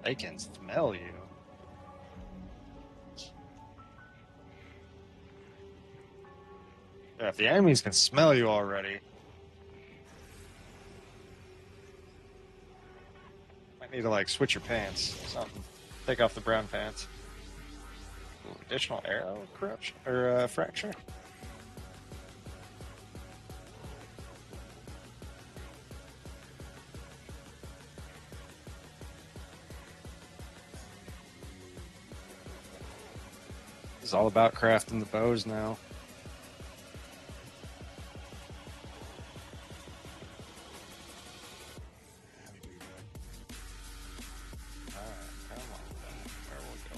They can smell you. Yeah, if the enemies can smell you already. Might need to like switch your pants or something. Take off the brown pants. Ooh, additional arrow corruption or fracture. It's all about crafting the bows now. Alright, come on. Where will we go?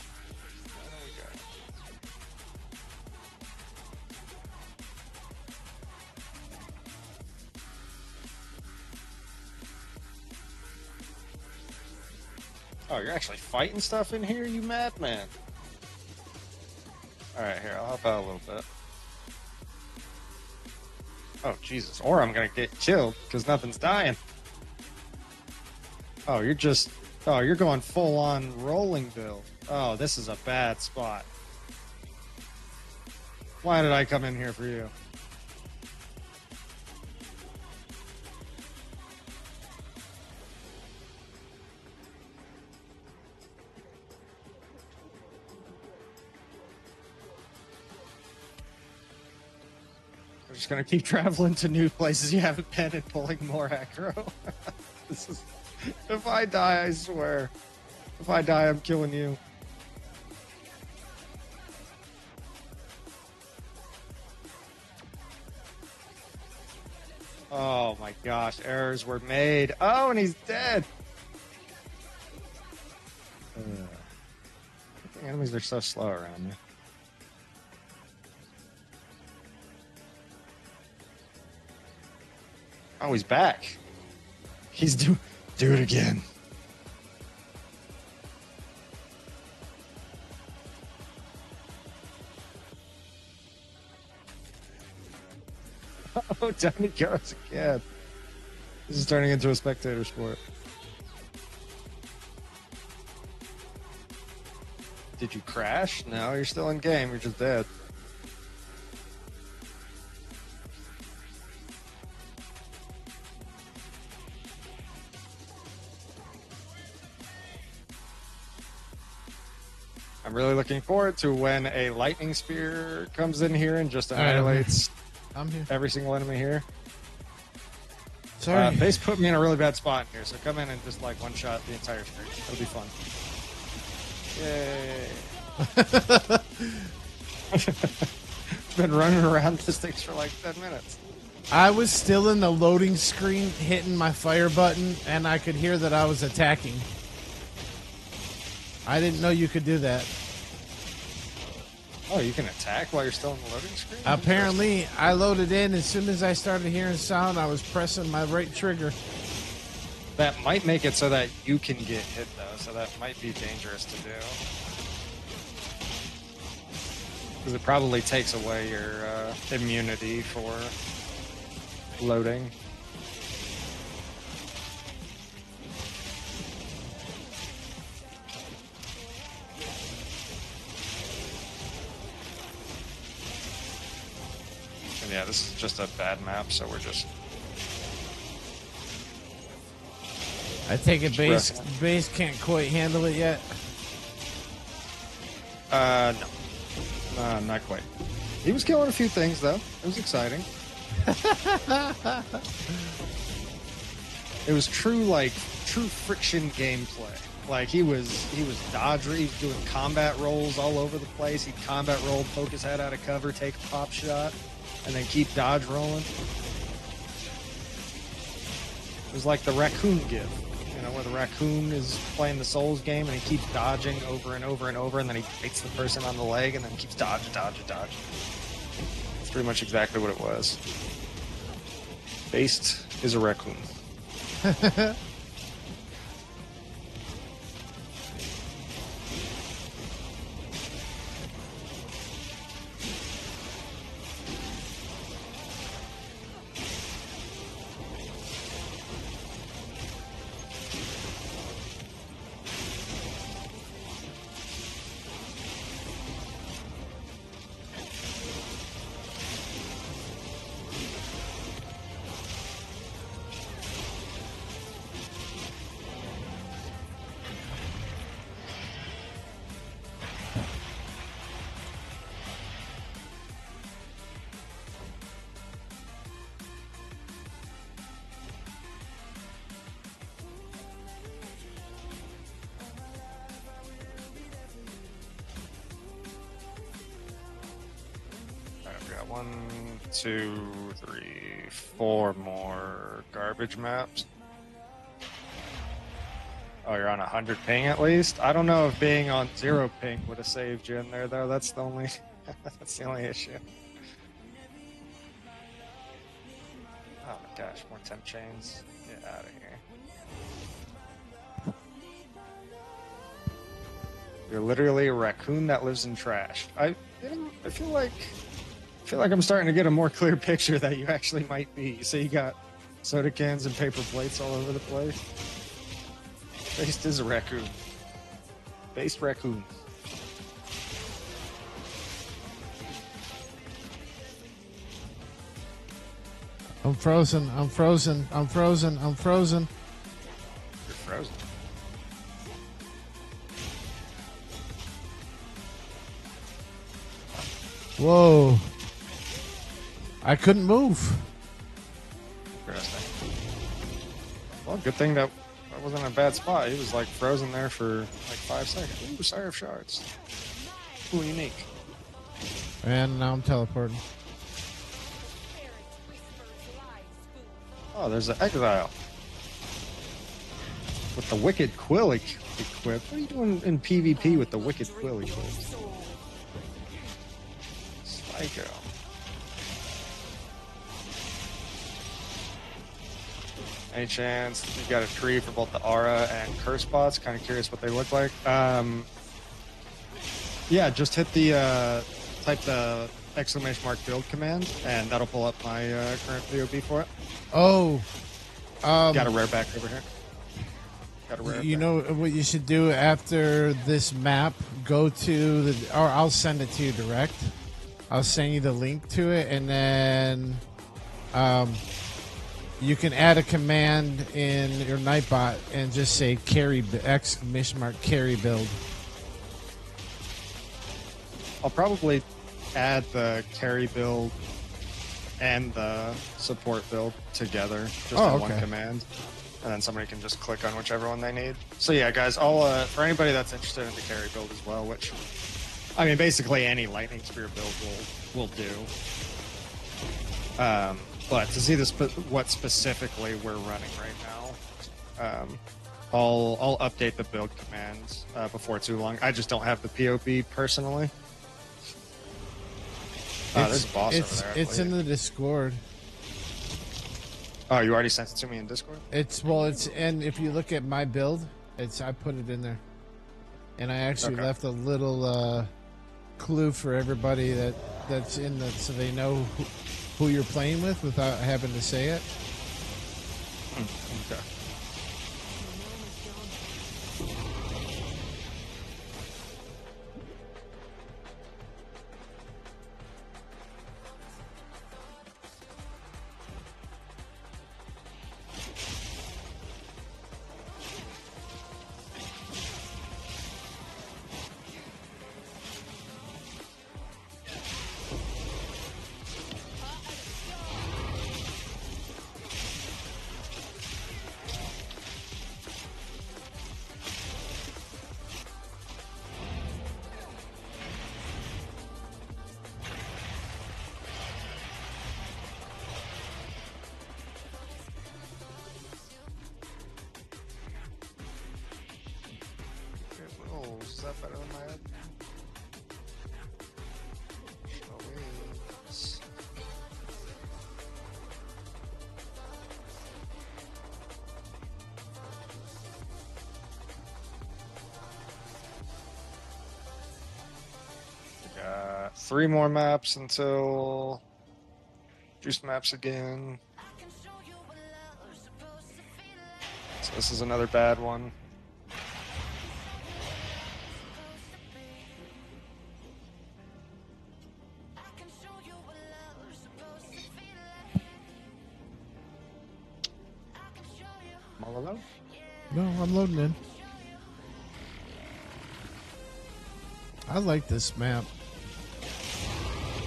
Where will we go? Oh, you're actually fighting stuff in here, you madman. Alright, here, I'll help out a little bit. Oh, Jesus. Or I'm gonna get killed, because nothing's dying. Oh, you're just... Oh, you're going full-on rolling build. Oh, this is a bad spot. Why did I come in here for you? I'm just gonna keep traveling to new places you haven't been and pulling more aggro. This is... If I die, I swear. If I die, I'm killing you. Oh my gosh, errors were made. Oh, and he's dead. The enemies are so slow around me. Oh, he's back. He's do it again. Oh, down he goes again. This is turning into a spectator sport. Did you crash? No, you're still in game. You're just dead. I'm really looking forward to when a lightning spear comes in here and just annihilates I'm here. every single enemy here. Sorry. Base put me in a really bad spot here, so come in and just like one shot the entire screen. It'll be fun. Yay! Been running around this thing for like 10 minutes. I was still in the loading screen hitting my fire button, and I could hear that I was attacking. I didn't know you could do that. Oh, you can attack while you're still in the loading screen? Apparently, I loaded in. As soon as I started hearing sound, I was pressing my right trigger. That might make it so that you can get hit, though, so that might be dangerous to do. Because it probably takes away your immunity for loading. And yeah, this is just a bad map, so we're just... I take it base can't quite handle it yet. No. Not quite. He was killing a few things, though. It was exciting. It was true friction gameplay. Like he was dodging, he was doing combat rolls all over the place. He'd combat roll, poke his head out of cover, take a pop shot, and then keep dodge rolling. It was like the raccoon gif, you know, where the raccoon is playing the Souls game and he keeps dodging over and over and over, and then he bites the person on the leg and then keeps dodging. It's pretty much exactly what it was. Based is a raccoon. 1, 2, 3, 4 more garbage maps. Oh, you're on 100 ping at least? I don't know if being on 0 ping would have saved you in there, though. That's the only, that's the only issue. Oh my gosh, more temp chains. Get out of here. You're literally a raccoon that lives in trash. I feel like I'm starting to get a more clear picture that you actually might be. So you got soda cans and paper plates all over the place. Based is a raccoon. Based raccoon. I'm frozen. I'm frozen. I'm frozen. I'm frozen. You're frozen. Whoa. I couldn't move. Interesting. Well, good thing that wasn't in a bad spot. He was like frozen there for like 5 seconds. Ooh, Sire of Shards. Ooh, unique. And now I'm teleporting. Oh, there's an exile. With the Wicked Quill equipped. What are you doing in PvP with the Wicked Quill equipped? Psycho. Any chance you got a tree for both the aura and curse bots? Kind of curious what they look like. Yeah, just hit the type the !mark build command, and that'll pull up my current VOB for it. Oh. Got a rare back over here. Got a rare. You back. know what you should do after this map? Go to the, or I'll send it to you direct. I'll send you the link to it, and then you can add a command in your Nightbot and just say carry !mark carry build. I'll probably add the carry build and the support build together just in one okay. command, and then somebody can just click on whichever one they need. So yeah, guys, I'll for anybody that's interested in the carry build as well, which I mean basically any lightning spear build will do. But to see this what specifically we're running right now, I'll update the build commands before too long. I just don't have the POB personally. There's a boss over there. It's in the Discord. Oh, you already sent it to me in Discord? It's and if you look at my build, I put it in there, and I actually Okay. left a little clue for everybody that's in the so they know who you're playing with without having to say it. Okay. Is that better than my head? Shall we got 3 more maps until juice maps again. So this is another bad one. All alone? No, I'm loading in. I like this map.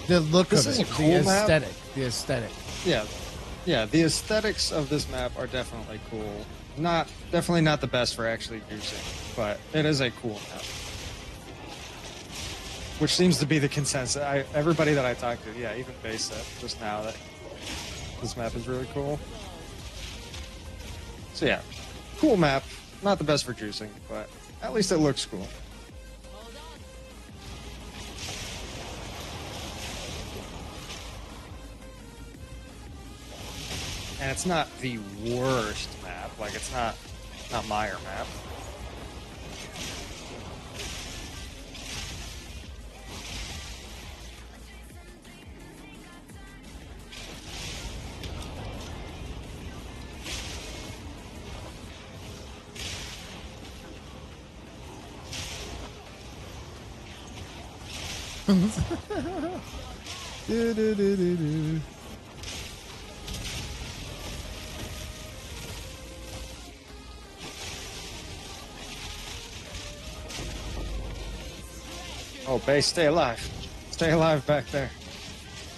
The look This of is it, a cool map. the aesthetic. Yeah, the aesthetics of this map are definitely cool. Definitely not the best for actually juicing, but it is a cool map. which seems to be the consensus. Everybody that I talked to, yeah, even Base said just now that this map is really cool. So yeah, cool map. Not the best for juicing, but at least it looks cool. And it's not the worst map. Like, it's not Meyer map. Do, do, do, do, do. Oh, Base, stay alive. Stay alive back there.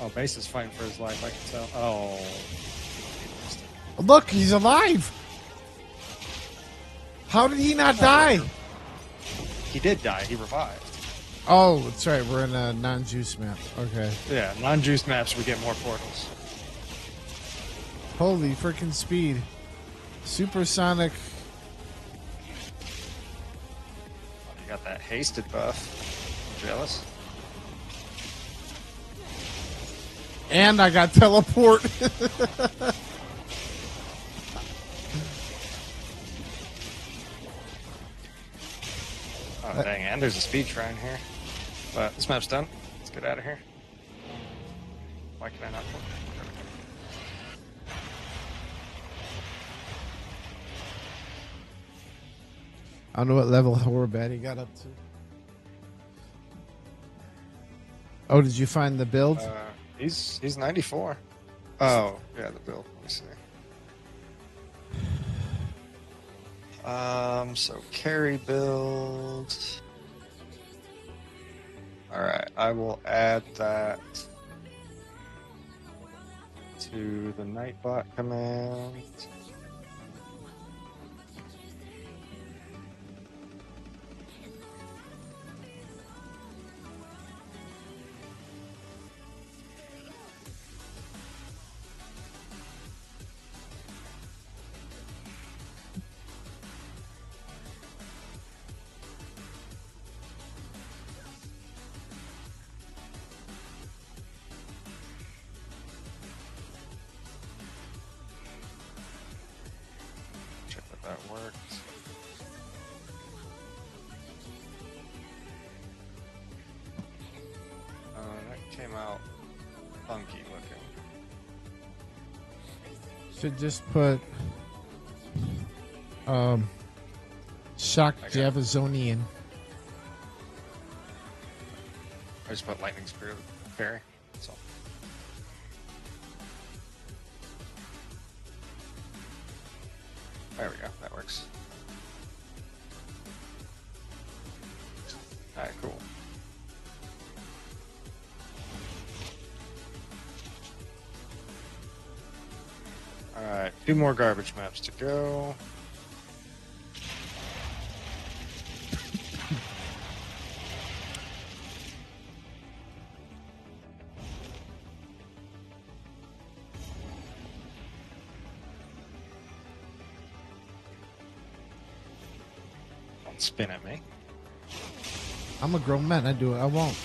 Oh, Base is fighting for his life, I can tell. Oh. Look, he's alive. How did he not die? He did die. He revived. Oh, that's right. We're in a non-juice map. Okay. Yeah, non-juiced maps, we get more portals. Holy freaking speed. Supersonic. Oh, you got that hasted buff. Jealous? And I got teleport. Oh, dang, and there's a speed shrine here. But this map's done. Let's get out of here. Why can I not come? I don't know what level horror bat he got up to. Oh, did you find the build? He's 94. Oh, yeah, the build. Let me see. So carry build. Alright, I will add that to the Nightbot command. Check that worked. That came out funky looking. Should just put Shock JavaZonian. I just put Lightning Spear Fairy. That's all. There we go. That works. Alright, cool. Alright, 2 more garbage maps to go. Don't spin at me. I'm a grown man. I do it. I won't.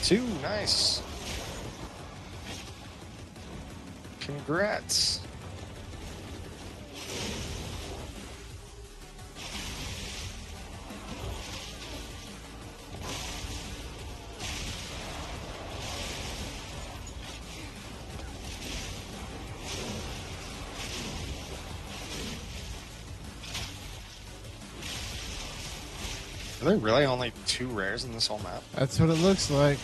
Two, nice. Congrats. Are there really only 2 rares in this whole map? That's what it looks like.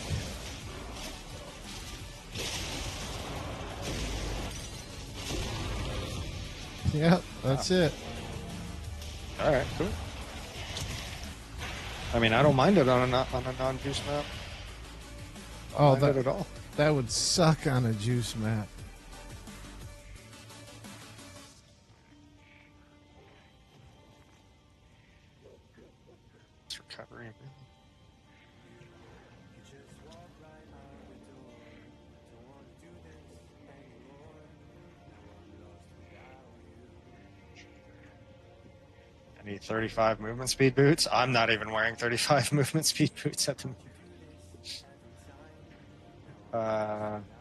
Yep, that's it. All right, cool. I mean, I don't mind it on a non-juice map. Oh, Mind it at all. that would suck on a juice map. It's recovery. I need 35 movement speed boots. I'm not even wearing 35 movement speed boots at the moment.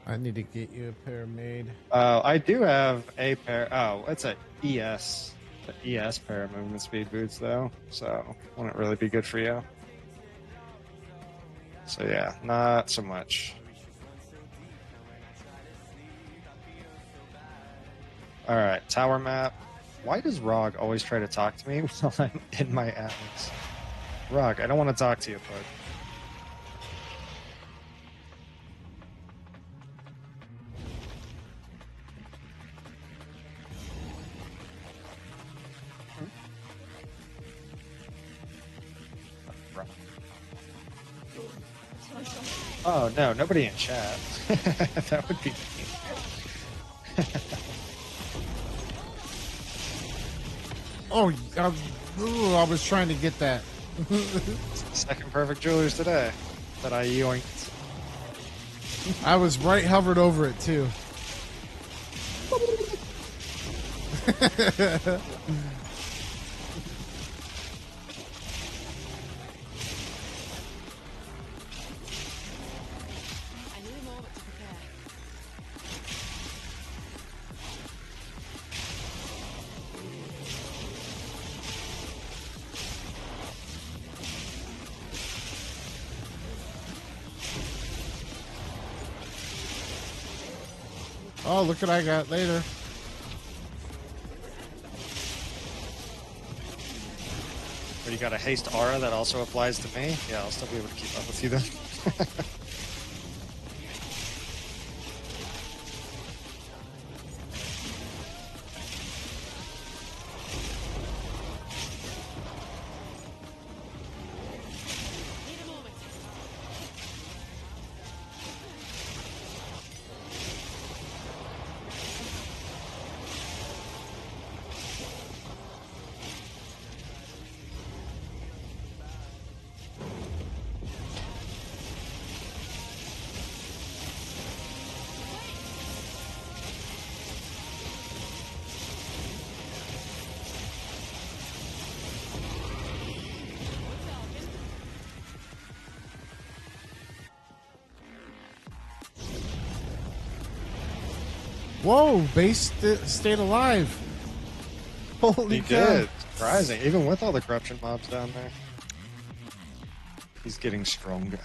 I need to get you a pair made. I do have a pair. Oh, it's a ES. The ES pair of movement speed boots, though. So, wouldn't really be good for you. So, yeah, not so much. All right, tower map. Why does Rog always try to talk to me while I'm in my atlas? Rog, I don't want to talk to you, bud. Oh, no, nobody in chat. That would be mean. Oh, I was trying to get that. Second perfect jewelers today that I yoinked. I was right hovered over it too. I need a moment to prepare. Oh, look what I got later. But you got a haste aura that also applies to me? Yeah, I'll still be able to keep up with you then. Need a moment. Whoa, base stayed alive. Holy He cow. did. Surprising. Even with all the corruption mobs down there. He's getting stronger.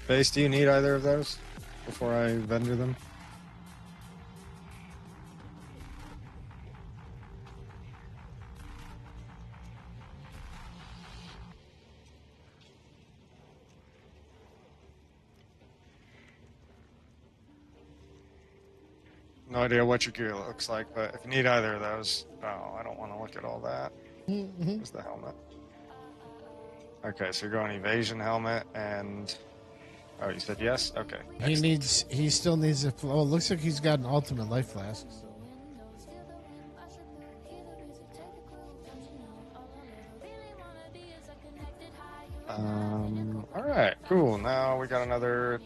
Base, do you need either of those before I vendor them? No idea what your gear looks like, but if you need either of those, oh, I don't want to look at all that. Where's the helmet? Okay, so you're going evasion helmet and oh, you said yes? Okay. He still needs a, oh, it looks like he's got an ultimate life flask. Alright, cool. Now we got another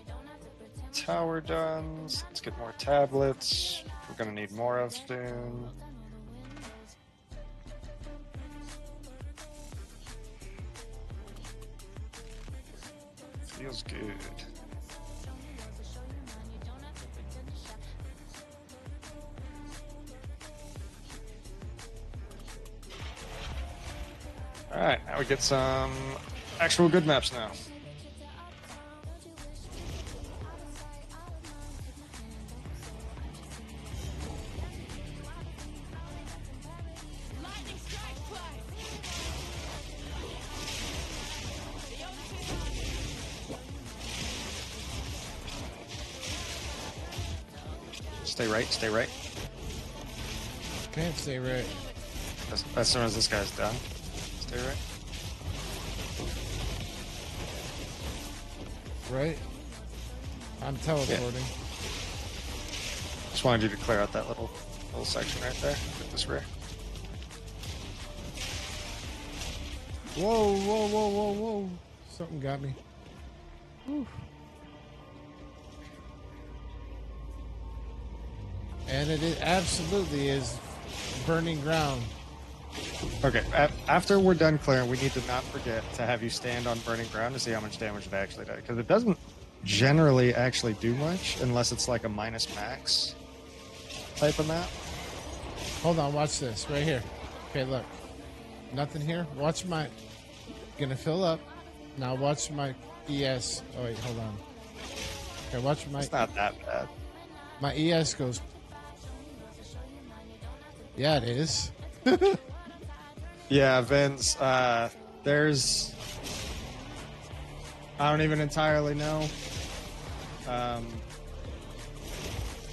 tower done. Let's get more tablets. We're gonna need more of soon. Feels good. All right, now we get some actual good maps now. Lightning strikes twice. Stay right, stay right. Can't stay right. As soon as this guy's done, stay right. Right? I'm teleporting. Just wanted you to clear out that little section right there with this rear. Whoa, whoa, whoa, whoa, whoa. Something got me. Whew. And it absolutely is burning ground. Okay, after we're done clearing, we need to not forget to have you stand on burning ground to see how much damage it actually does. Because it doesn't generally actually do much unless it's like a minus max type of map. Hold on, watch this right here. Okay, look. Nothing here. Watch my. Gonna fill up. Now watch my ES. Oh wait, hold on. Okay, watch my. It's not that bad. My ES goes. Yeah, it is. Yeah, Vince, there's... I don't even entirely know.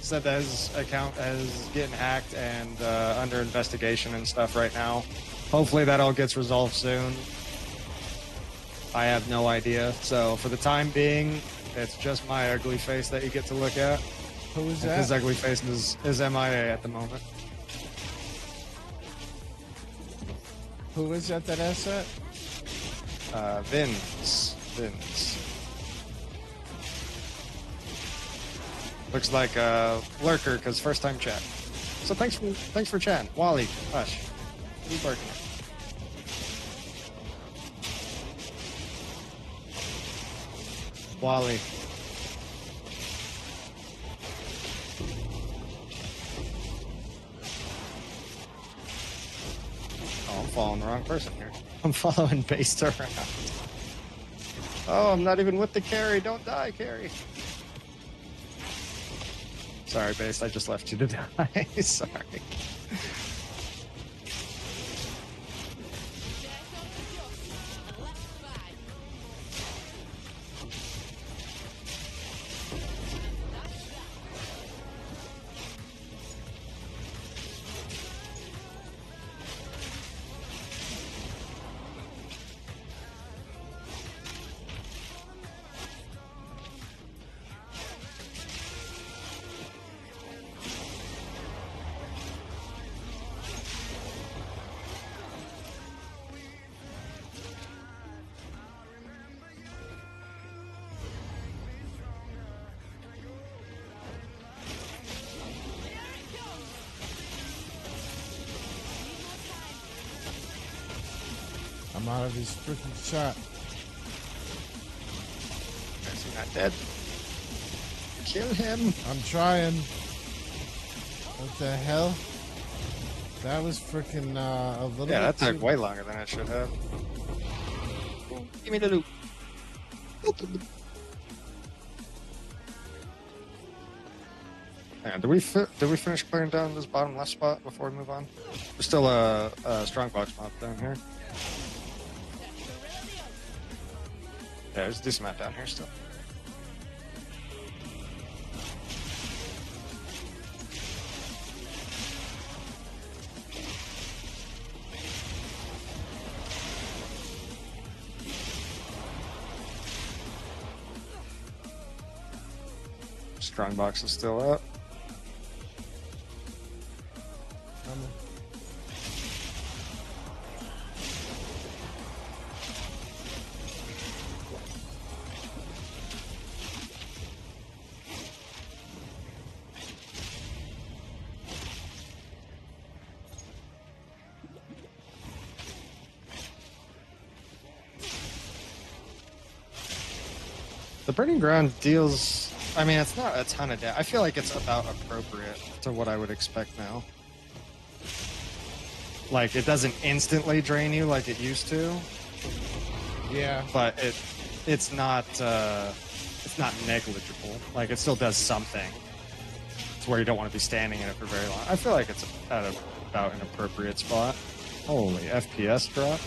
Said that his account is getting hacked and under investigation and stuff right now. Hopefully that all gets resolved soon. I have no idea. So for the time being, it's just my ugly face that you get to look at. Who is And his that? ugly face is MIA at the moment. Who is that asset? Vince. Looks like a lurker because first time chat. So thanks for chatting. Wally, hush. Keep lurking. Wally. Oh, I'm following the wrong person here. I'm following based around. Oh, I'm not even with the carry. Don't die, carry. Sorry, base. I just left you to die. Sorry. I'm out of his freaking shot. Is he not dead? Kill him. I'm trying. What the hell? That was freaking a little Yeah, bit that took too- way longer than it should have. Give me the loot. Yeah, did we finish clearing down this bottom left spot before we move on? There's still a strong box mob down here. Yeah, there's a decent map down here still. Strong box is still up. I'm- The Burning Ground deals... I mean, it's not a ton of damage. I feel like it's about appropriate to what I would expect now. Like, it doesn't instantly drain you like it used to, Yeah. but it's not negligible. Like, it still does something. It's where you don't want to be standing in it for very long. I feel like it's at about an appropriate spot. Holy FPS drop.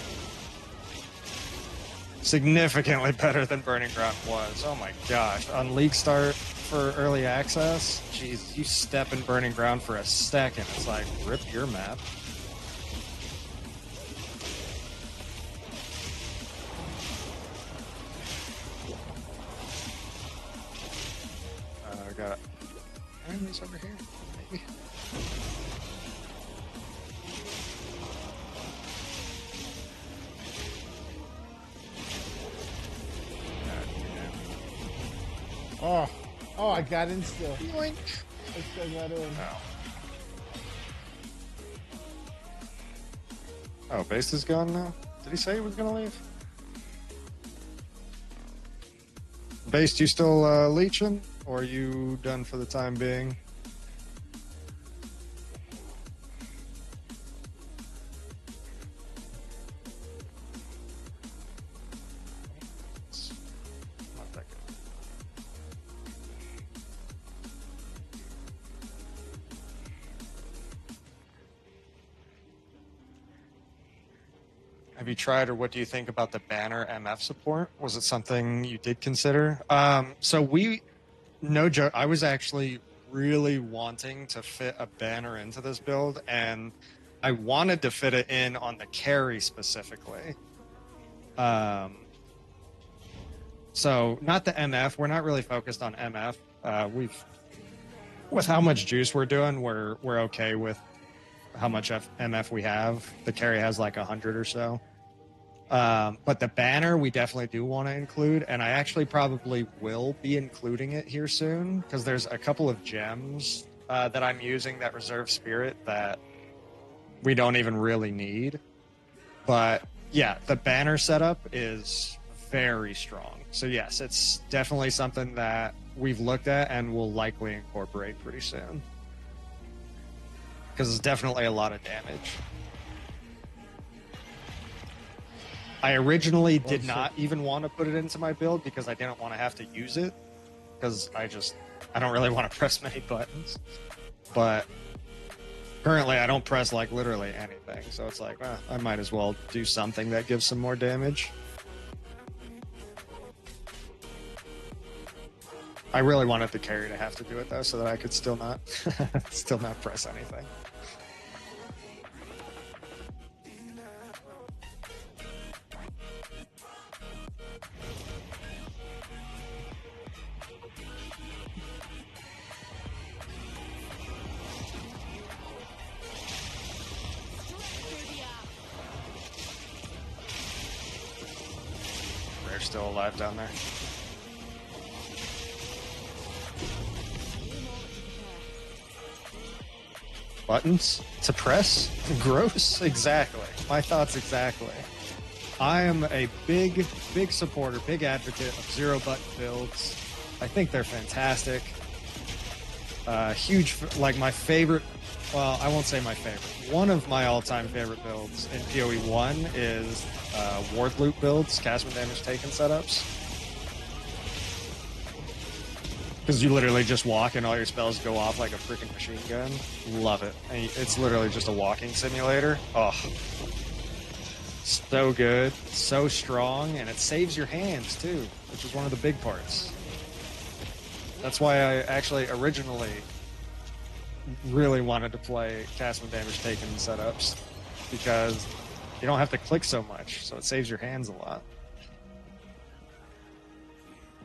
Significantly better than Burning Ground was. Oh my gosh. On League Start for early access, jeez, you step in Burning Ground for a second, it's like, rip your map. I got enemies over here, maybe. Oh, I got in still. Yoink. I still got in. Oh, base is gone now? Did he say he was gonna leave? Base, you still leeching? Or are you done for the time being? It's not that good. Have you tried, or what do you think about the banner MF support? Was it something you did consider? No joke, I was actually really wanting to fit a banner into this build, and I wanted to fit it in on the carry specifically. So not the MF. We're not really focused on MF. With how much juice we're doing, we're okay with how much MF we have. The carry has like 100 or so. But the banner we definitely do want to include, and I actually probably will be including it here soon because there's a couple of gems that I'm using that reserve spirit that we don't even really need. But yeah, the banner setup is very strong. So yes, it's definitely something that we've looked at and will likely incorporate pretty soon because it's definitely a lot of damage. I originally did not even want to put it into my build because I didn't want to have to use it because I don't really want to press many buttons. But currently I don't press like literally anything, so it's like, I might as well do something that gives some more damage. I really wanted the carry to have to do it though, so that I could still not press anything. They're still alive down there. Buttons to press? Gross? Exactly. My thoughts exactly. I am a big supporter, big advocate of zero button builds. I think they're fantastic. Huge, like my favorite, well, I won't say my favorite. One of my all-time favorite builds in PoE 1 is ward loop builds, cast damage taken setups. Because you literally just walk and all your spells go off like a freaking machine gun. Love it. It's literally just a walking simulator. Oh, so good, so strong, and it saves your hands too, which is one of the big parts. That's why I actually originally really wanted to play cast when damage taken setups, because you don't have to click so much, so it saves your hands a lot.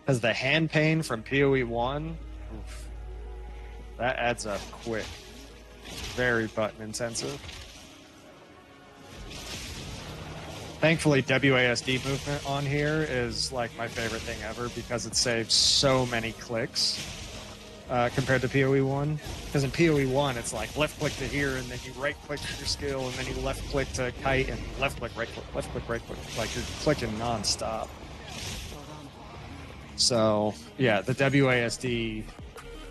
Because the hand pain from PoE 1, oof, that adds up quick. Very button intensive. Thankfully, WASD movement on here is like my favorite thing ever because it saves so many clicks compared to PoE 1. Because in PoE 1, it's like left click to here, and then you right click to your skill, and then you left click to kite, and left click, right click, left click, right click. Like you're clicking non-stop. So yeah, the WASD,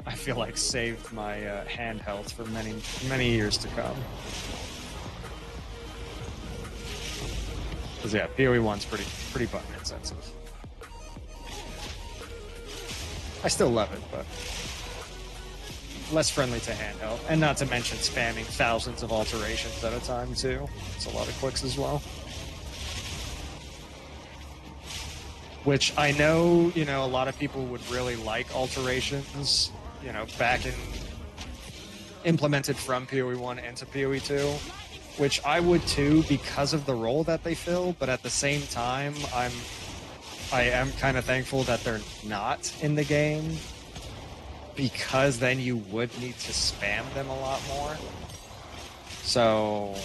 I feel like saved my hand health for many years to come. Because yeah, PoE1's pretty button insensitive. I still love it, but less friendly to handheld. And not to mention spamming thousands of alterations at a time too. It's a lot of clicks as well. Which I know, you know, a lot of people would really like alterations, you know, back in implemented from PoE1 into PoE2, which I would too because of the role that they fill, but at the same time, I am kind of thankful that they're not in the game, because then you would need to spam them a lot more. So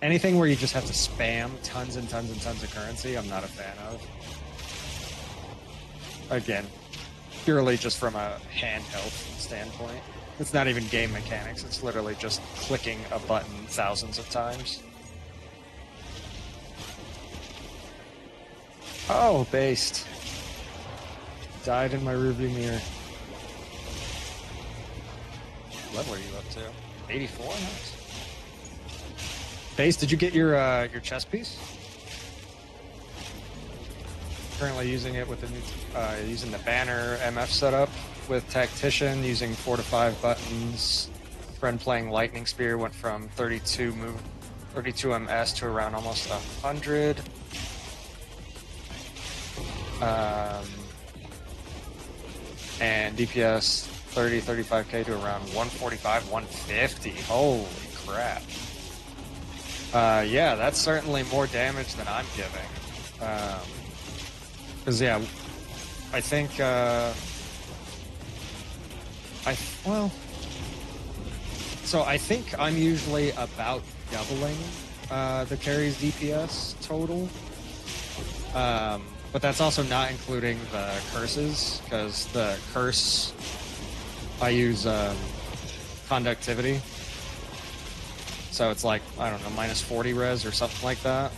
anything where you just have to spam tons and tons and tons of currency, I'm not a fan of. Again, purely just from a handheld standpoint. It's not even game mechanics, it's literally just clicking a button thousands of times. Oh, based. Died in my rearview mirror. What level are you up to? 84? Nice. Base, did you get your chess piece? Currently using it with the new, using the banner MF setup with Tactician, using 4 to 5 buttons. Friend playing Lightning Spear went from 32 MS to around almost 100. And DPS 35k to around 145, 150. Holy crap. Yeah, that's certainly more damage than I'm giving. Because, yeah, I think, so I think I'm usually about doubling the carry's DPS total. But that's also not including the curses, because the curse, I use conductivity. So it's like, I don't know, minus 40 res or something like that.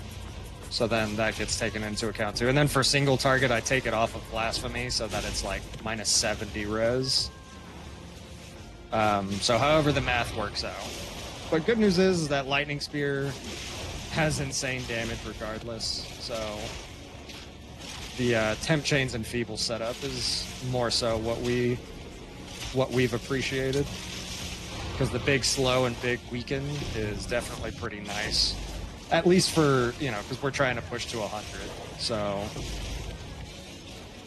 So then that gets taken into account too. And then for single target, I take it off of Blasphemy so that it's like minus 70 res. So however the math works out. But good news is that Lightning Spear has insane damage regardless. So the Temp Chains and Feeble setup is more so what we've appreciated. Because the big slow and big weaken is definitely pretty nice. At least for, you know, because we're trying to push to 100. So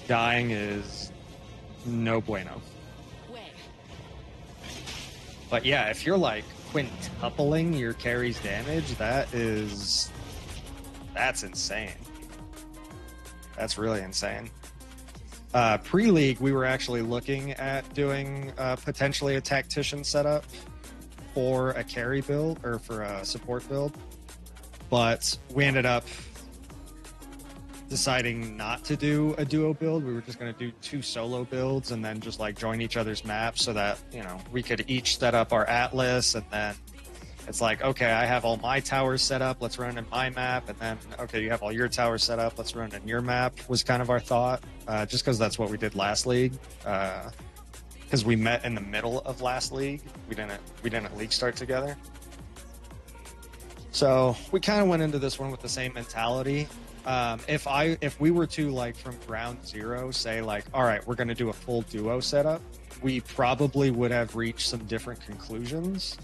dying is no bueno. But yeah, if you're like quintupling your carry's damage, that's insane. That's really insane. Pre-league, we were actually looking at doing potentially a tactician setup for a carry build, or for a support build. But we ended up deciding not to do a duo build. We were just going to do 2 solo builds and then just like join each other's maps so that, you know, we could each set up our Atlas, and then it's like, okay, I have all my towers set up, let's run in my map, and then, okay, you have all your towers set up, let's run in your map, was kind of our thought, just because that's what we did last league. Because we met in the middle of last league. We didn't league start together. So we kind of went into this one with the same mentality. If we were to, like, from ground zero say like, all right, we're going to do a full duo setup, we probably would have reached some different conclusions.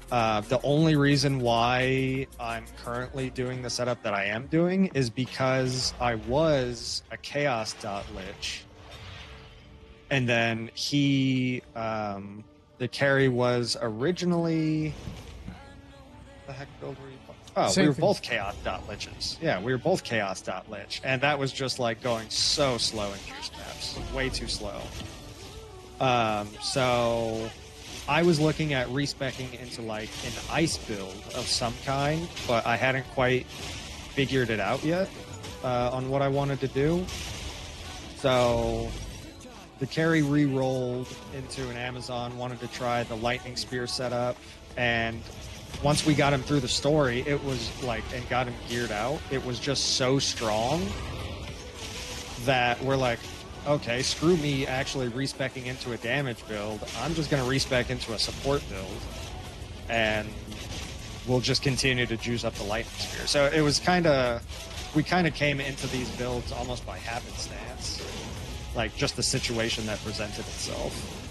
The only reason why I'm currently doing the setup that I am doing is because I was a Chaos.lich, and then the carry was originally, the heck build were you? Oh, we were both Chaos.liches. Yeah, we were both Chaos.lich, and that was just like going so slow in juice maps, way too slow. So I was looking at respecking into like an ice build of some kind, but I hadn't quite figured it out yet on what I wanted to do. So the carry re-rolled into an Amazon, wanted to try the Lightning Spear setup, and once we got him through the story, it was like, and got him geared out, it was just so strong that we're like, okay, screw me actually respecking into a damage build. I'm just going to respec into a support build. And will just continue to juice up the lightning spear. So it was we kind of came into these builds almost by happenstance, like just the situation that presented itself.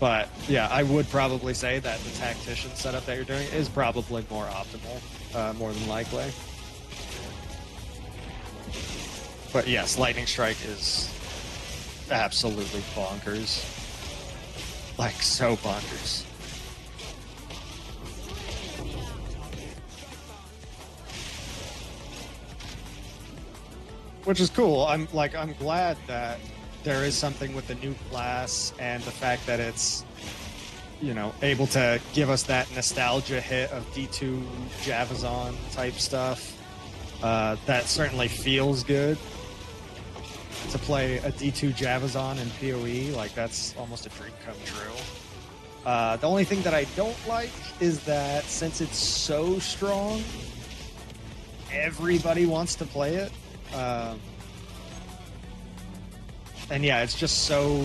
But yeah, I would probably say that the tactician setup that you're doing is probably more optimal, more than likely. But yes, lightning strike is absolutely bonkers. Like, so bonkers. Which is cool. I'm glad that there is something with the new class and the fact that it's, you know, able to give us that nostalgia hit of D2 JavaZon type stuff. That certainly feels good. To play a D2 JavaZon in PoE, like, that's almost a dream come true. The only thing that I don't like is that since it's so strong, everybody wants to play it. And yeah, it's just so...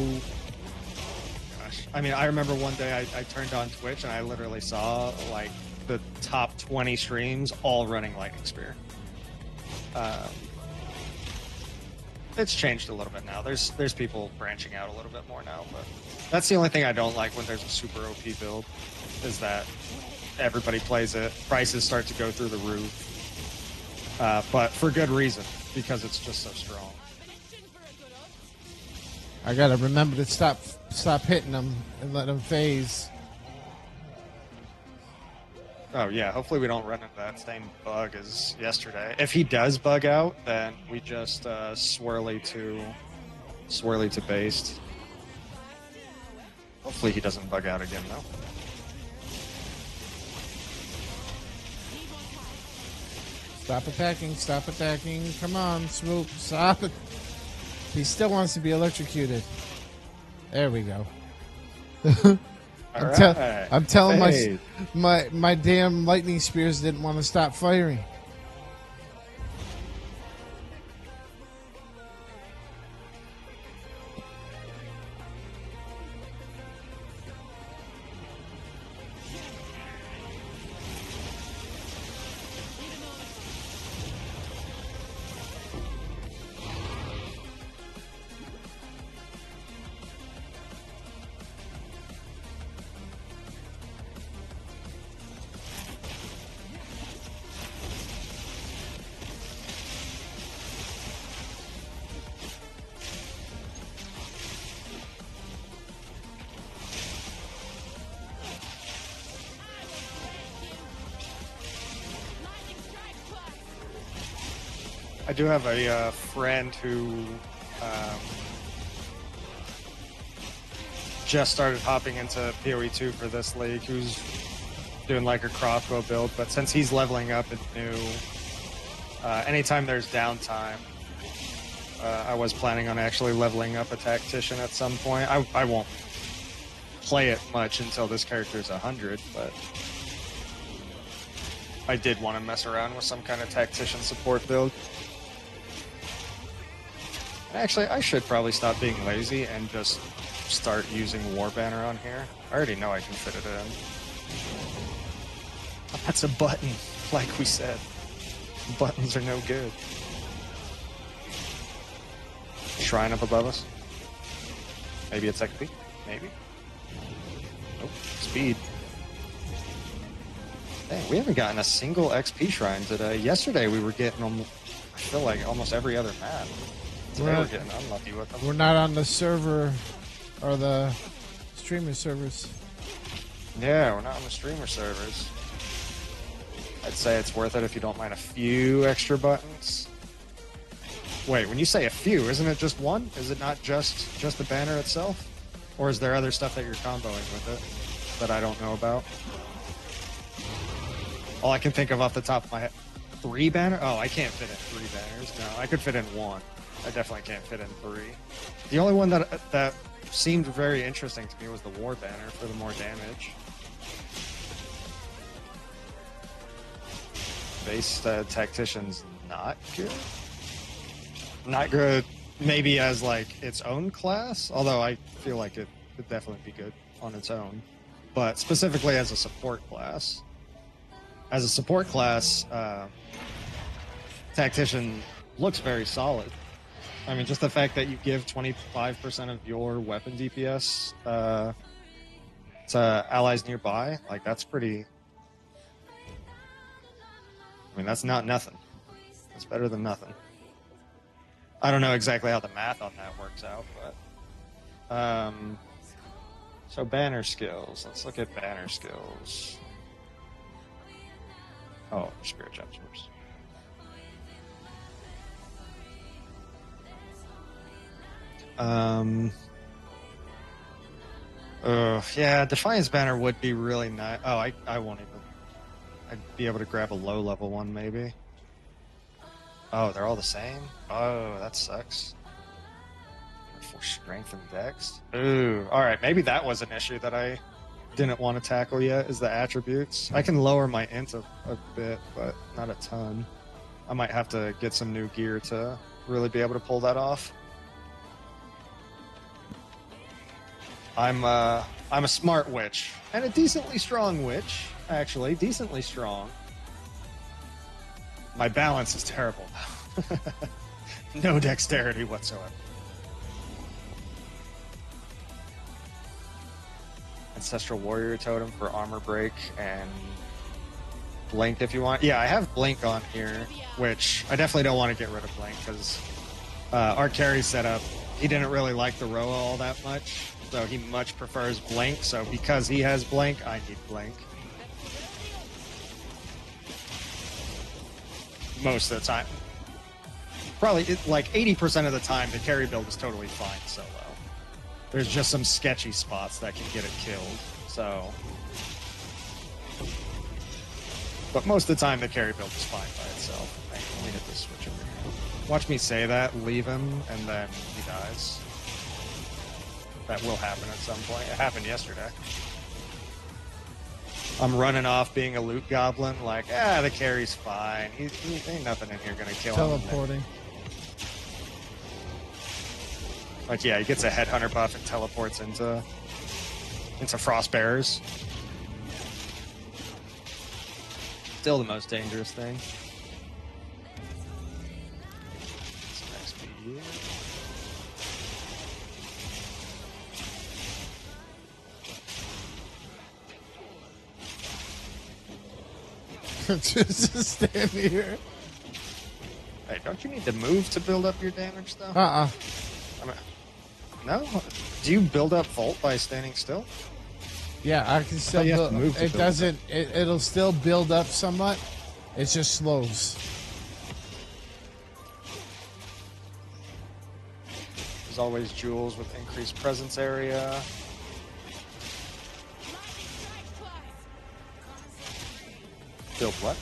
Gosh. I mean, I remember one day I turned on Twitch and I literally saw, like, the top 20 streams all running Lightning Spear. It's changed a little bit now. There's people branching out a little bit more now, but that's the only thing I don't like when there's a super OP build, is that everybody plays it, prices start to go through the roof, but for good reason, because it's just so strong. I gotta remember to stop hitting them and let them phase. Oh yeah, hopefully we don't run into that same bug as yesterday. If he does bug out, then we just swirly to based. Hopefully he doesn't bug out again though. Stop attacking, come on, Swoop, stop it. He still wants to be electrocuted. There we go. I'm telling my damn lightning spears didn't want to stop firing. I do have a friend who just started hopping into PoE2 for this league, who's doing like a crossbow build, but since he's leveling up and new, anytime there's downtime, I was planning on actually leveling up a tactician at some point. I won't play it much until this character is 100, but I did want to mess around with some kind of tactician support build. Actually, I should probably stop being lazy and just start using War Banner on here. I already know I can fit it in. That's a button, like we said. Buttons are no good. Shrine up above us. Maybe it's XP? Maybe. Nope. Speed. Dang, we haven't gotten a single XP shrine today. Yesterday we were getting them, I feel like, almost every other map. Today we're getting unlucky with them. We're not on the server or the streamer servers. Yeah, we're not on the streamer servers. I'd say it's worth it if you don't mind a few extra buttons. Wait, when you say a few, isn't it just one? Is it not just the banner itself? Or is there other stuff that you're comboing with it that I don't know about? All I can think of off the top of my head. 3 banner? Oh, I can't fit in 3 banners. No, I could fit in 1. I definitely can't fit in 3. The only one that seemed very interesting to me was the War Banner for the more damage. Base Tactician's not good. Not good, maybe as like its own class, although I feel like it could definitely be good on its own. But specifically as a support class, as a support class, Tactician looks very solid. I mean, just the fact that you give 25% of your weapon DPS to allies nearby, like that's pretty. I mean, that's not nothing. It's better than nothing. I don't know exactly how the math on that works out, but so banner skills. Let's look at banner skills. Oh, spirit gems first. Yeah, Defiance banner would be really nice. Oh, I won't even. I'd be able to grab a low level one maybe. Oh, they're all the same? Oh, that sucks. For strength and dex? Ooh, alright, maybe that was an issue that I didn't want to tackle yet, is the attributes. I can lower my int a bit, but not a ton. I might have to get some new gear to really be able to pull that off. I'm a smart witch, and a decently strong witch, actually, decently strong. My balance is terrible. No dexterity whatsoever. Ancestral Warrior Totem for armor break and blink if you want. Yeah, I have blink on here, which I definitely don't want to get rid of blink because our carry setup, he didn't really like the Roa all that much, so he much prefers blink. So because he has blink, I need blink. Most of the time. Probably like 80% of the time, the carry build is totally fine solo. There's just some sketchy spots that can get it killed, so. But most of the time, the carry build is fine by itself. Let me hit this switch over here. Watch me say that, leave him, and then he dies. That will happen at some point. It happened yesterday. I'm running off being a loot goblin, like, the carry's fine. He ain't nothing in here gonna kill him. Teleporting. Like, yeah, he gets a headhunter buff and teleports into Frostbearers. Still the most dangerous thing. Some XP. Just stand here. Hey, don't you need to move to build up your damage, though? I mean, no? Do you build up Volt by standing still? Yeah, I can still you have to build. move to It build doesn't. It'll still build up somewhat. It just slows. There's always jewels with increased presence area. Build what?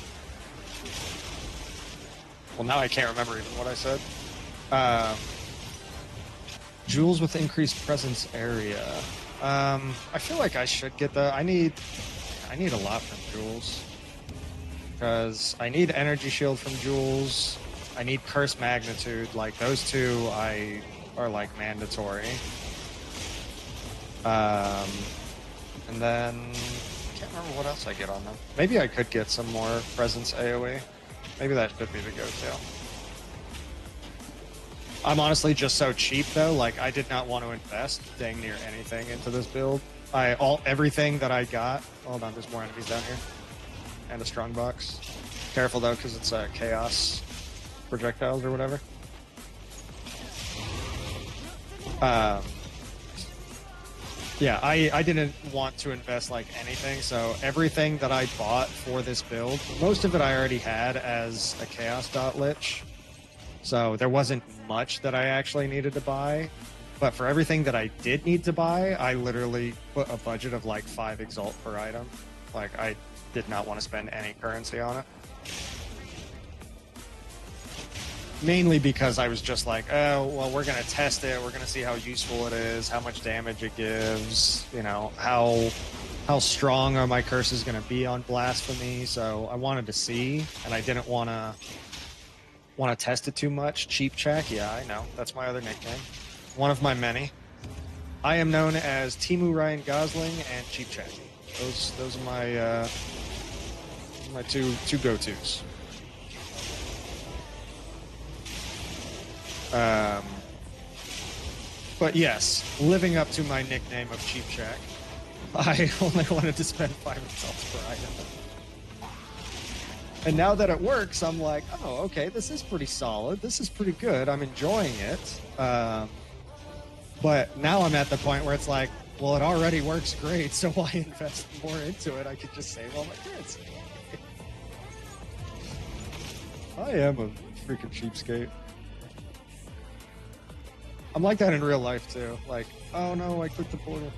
Well, now I can't remember even what I said. Jewels with increased presence area. I feel like I should get that. I need a lot from jewels. Because I need energy shield from jewels. I need curse magnitude. Like those two are like mandatory. And then I can't remember what else I get on them. Maybe I could get some more presence AoE. Maybe that should be the go-to. I'm honestly just so cheap though, like I did not want to invest dang near anything into this build. Everything that I got. Hold on, there's more enemies down here. And a strong box. Careful though, because it's chaos projectiles or whatever. Yeah, I didn't want to invest like anything, so everything that I bought for this build, most of it I already had as a Chaos Dot Lich. So there wasn't much that I actually needed to buy. But for everything that I did need to buy, I literally put a budget of like 5 Exalt per item. Like, I did not want to spend any currency on it. Mainly because I was just like, oh, well, we're going to test it. We're going to see how useful it is, how much damage it gives, you know, how strong are my curses going to be on Blasphemy. So I wanted to see, and I didn't want to test it too much. Cheap Check, yeah, I know. That's my other nickname. One of my many. I am known as Timu Ryan Gosling and Cheap Check. Those are My two go-tos. But yes, living up to my nickname of Cheap Shack, I only wanted to spend 5 insults per item. And now that it works, I'm like, oh, okay, this is pretty solid. This is pretty good. I'm enjoying it. But now I'm at the point where it's like, well, it already works great, so why invest more into it? I could just save all my kids. I am a freaking cheapskate. I'm like that in real life too. Like, oh no, I clicked the portal.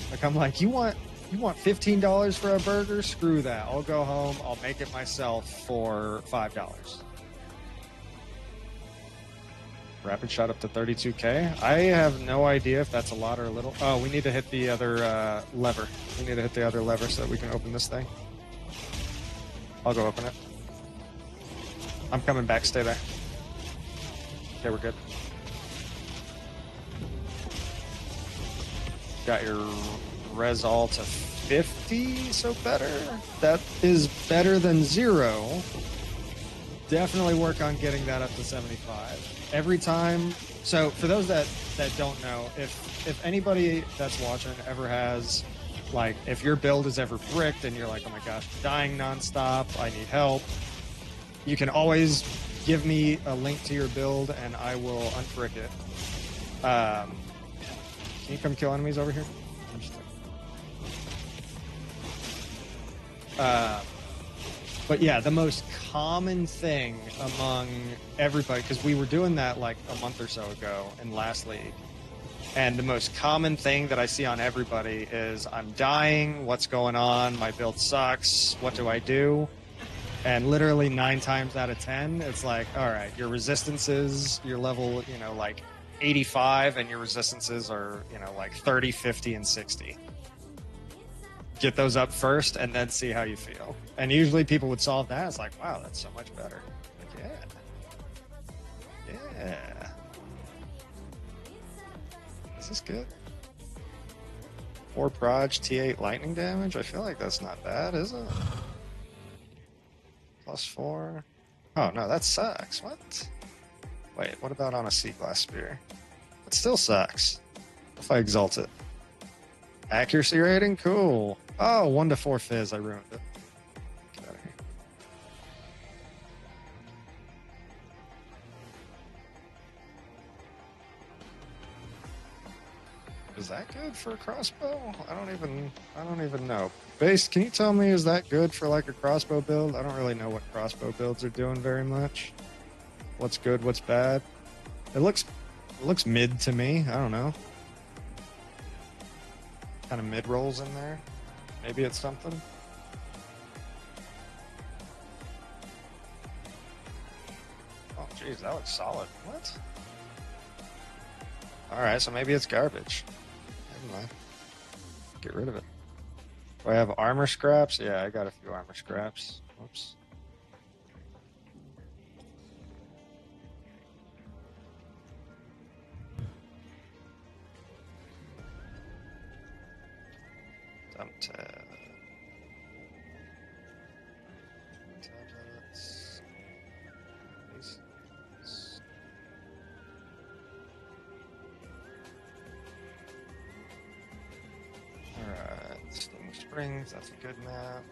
Like I'm like, you want $15 for a burger? Screw that. I'll go home. I'll make it myself for $5. Rapid shot up to 32K. I have no idea if that's a lot or a little. Oh, we need to hit the other lever. We need to hit the other lever so that we can open this thing. I'll go open it. I'm coming back. Stay there. Okay, we're good. Got your res all to 50, so better. That is better than 0. Definitely work on getting that up to 75. Every time. So for those that don't know, if anybody that's watching ever has, like, if your build is ever bricked and you're like, oh my gosh, I'm dying nonstop, I need help, you can always give me a link to your build and I will unbrick it. Can you come kill enemies over here? But yeah, the most common thing among everybody, because we were doing that like a month or so ago in last league, and the most common thing that I see on everybody is, I'm dying, what's going on, my build sucks, what do I do? And literally 9 times out of 10, it's like, all right, your resistances, your level, like 85, and your resistances are, like 30, 50, and 60. Get those up first and then see how you feel. And usually people would solve that. It's like, wow, that's so much better. Like, yeah. This is good. 4 proj, T8 lightning damage. I feel like that's not bad, is it? +4. Oh, no, that sucks. What? Wait, what about on a sea glass spear? It still sucks. If I exalt it. Accuracy rating? Cool. Oh, 1 to 4 fizz. I ruined it. Get out of here. Is that good for a crossbow? I don't even know. Base, can you tell me, is that good for like a crossbow build? I don't really know what crossbow builds are doing very much. What's good, what's bad? It looks mid to me. I don't know. Kind of mid rolls in there. Maybe it's something. Oh, geez, that looks solid. What? All right, so maybe it's garbage. Never mind. Get rid of it. Do I have armor scraps? Yeah, I got a few armor scraps. Whoops. Dump tab. Tablets. Bases. Alright, Steam Springs, that's a good map.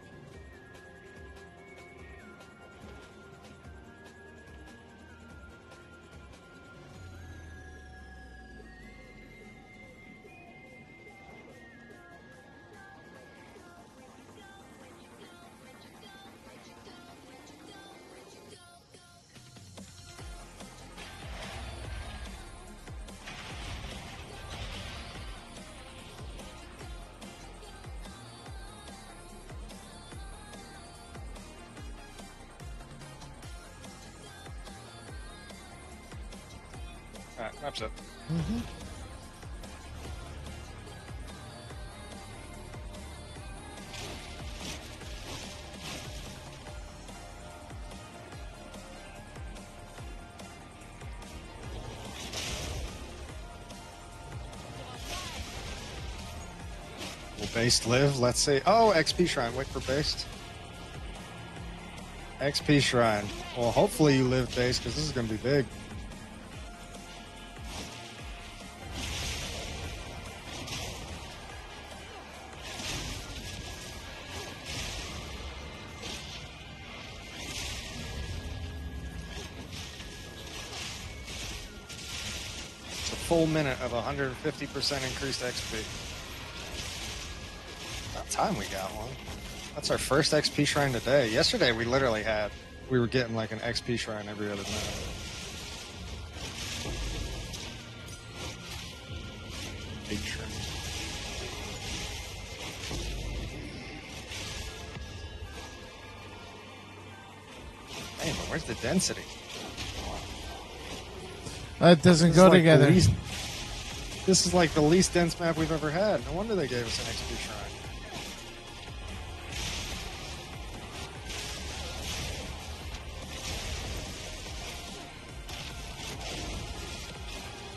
Alright, that's it. Mm-hmm. We'll Based live. Let's see. Oh, XP Shrine. Wait for Based. XP Shrine. Well, hopefully you live Based because this is going to be big. It's a full minute of 150% increased XP. About time we got one. That's our first XP Shrine today. Yesterday we literally we were getting like an XP Shrine every other minute. Big Shrine. Man, but where's the density? That doesn't This is go like the together. This is like the least dense map we've ever had. No wonder they gave us an XP Shrine.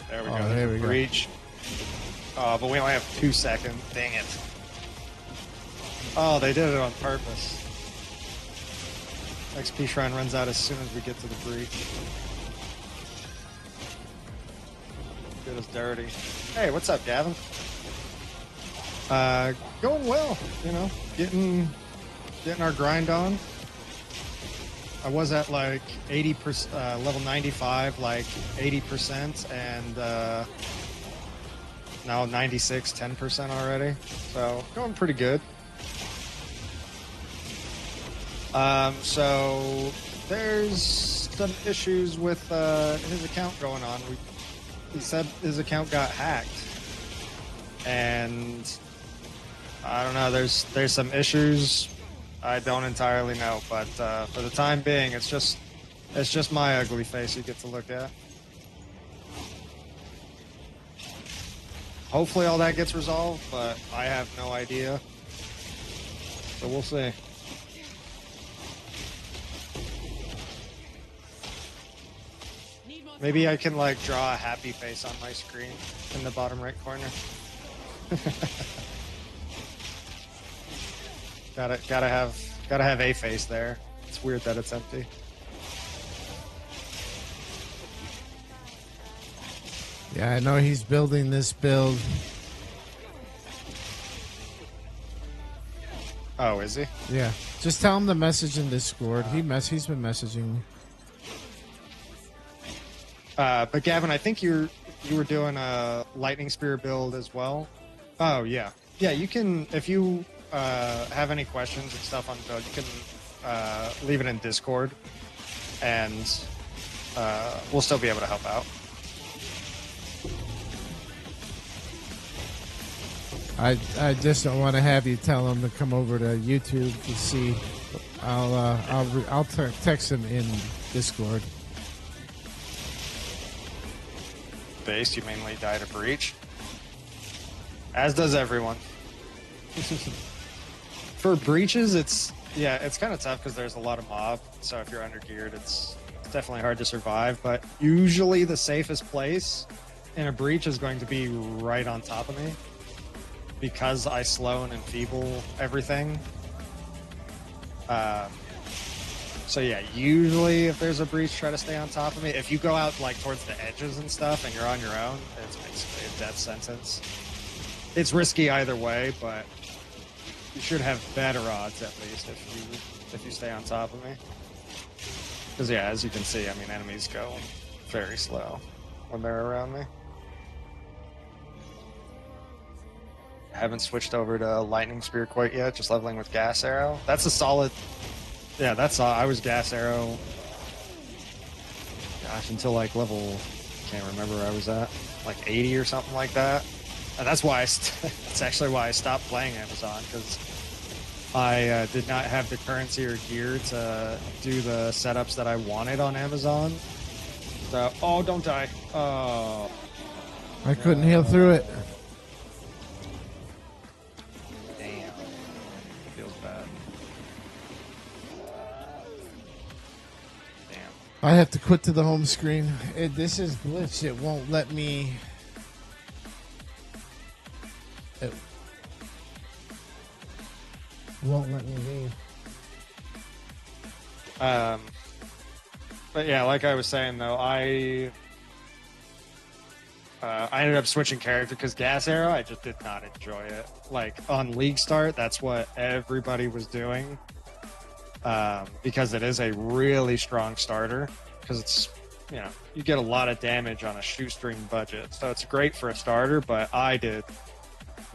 There we Oh, go. there There's we a go. breach. Oh, but we only have 2 seconds. Dang it. Oh, they did it on purpose. XP Shrine runs out as soon as we get to the breach. Get us dirty. Hey, what's up, Gavin? Going well, you know, getting our grind on. I was at like 80%, level 95, like 80%, and now 96, 10% already. So going pretty good. So there's some issues with his account going on. He said his account got hacked, and I don't know. There's some issues. I don't entirely know, but for the time being, it's just my ugly face you get to look at. Hopefully, all that gets resolved, but I have no idea. So we'll see. Need more Maybe time. I can like draw a happy face on my screen in the bottom right corner. gotta have a face there. It's weird that it's empty. Yeah, I know he's building this build. Oh, is he? Yeah, just tell him the message in Discord. He's been messaging me. But Gavin, I think you were doing a lightning spear build as well. Oh yeah, yeah. You can, if you have any questions and stuff on the build, you can leave it in Discord, and we'll still be able to help out. I just don't want to have you tell him to come over to YouTube to see. I'll text him in Discord. Based, you mainly die to breach, as does everyone. For breaches, it's kind of tough because there's a lot of mob. So if you're under geared, it's definitely hard to survive. But usually, the safest place in a breach is going to be right on top of me, because I slow and enfeeble everything. So yeah, usually if there's a breach, try to stay on top of me. If you go out like towards the edges and stuff and you're on your own, it's basically a death sentence. It's risky either way, but you should have better odds at least if you stay on top of me. Because yeah, as you can see, I mean, enemies go very slow when they're around me. I haven't switched over to lightning spear quite yet, just leveling with gas arrow. That's a solid. Yeah, I was gas arrow. Gosh, until like level, can't remember where I was at, like 80 or something like that. And that's why that's actually why I stopped playing Amazon, because I did not have the currency or gear to do the setups that I wanted on Amazon. So, oh, don't die. Oh, I couldn't heal through it. damn. Feels bad. Damn. I have to quit to the home screen. This is glitched. It won't let me. Won't let me leave. But yeah, like I was saying though, I ended up switching character because Gas Arrow, I just did not enjoy it. Like on League Start, that's what everybody was doing, because it is a really strong starter. Because it's, you get a lot of damage on a shoestring budget, so it's great for a starter. But I did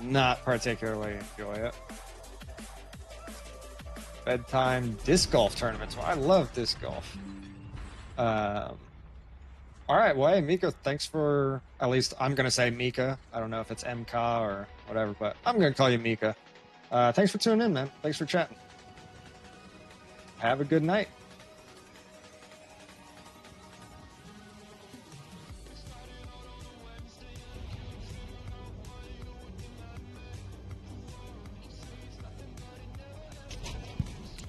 not particularly enjoy it. Bedtime disc golf tournaments. Well, I love disc golf. All right, well, hey, Mika, thanks for, at least I'm going to say Mika. I don't know if it's MK or whatever, but I'm going to call you Mika. Thanks for tuning in, man. Thanks for chatting. Have a good night.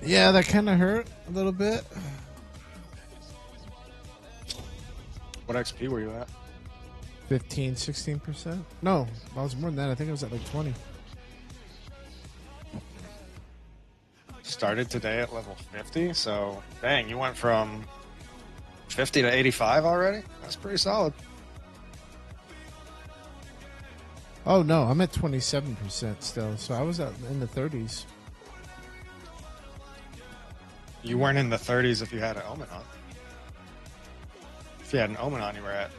Yeah, that kind of hurt a little bit. What XP were you at? 15, 16%? No, I was more than that. I think I was at like 20. Started today at level 50, so dang, you went from 50 to 85 already? That's pretty solid. Oh, no, I'm at 27% still. So I was in the 30s. You weren't in the 30s if you had an Omen on. If you had an Omen on, you were at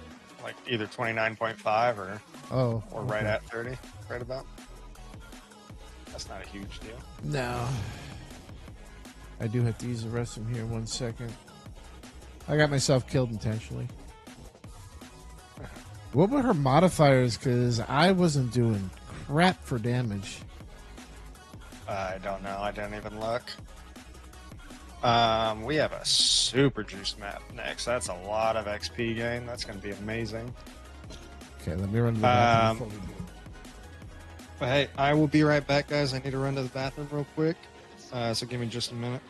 like either 29.5 or right okay. at 30, right about. That's not a huge deal. No. I do have to use the restroom here 1 second. I got myself killed intentionally. What were her modifiers? Because I wasn't doing crap for damage. I don't know. I didn't even look. We have a super juice map next. That's a lot of XP gain. That's going to be amazing. Okay, let me run to the bathroom before we do. But hey, I will be right back, guys. I need to run to the bathroom real quick. So give me just a minute.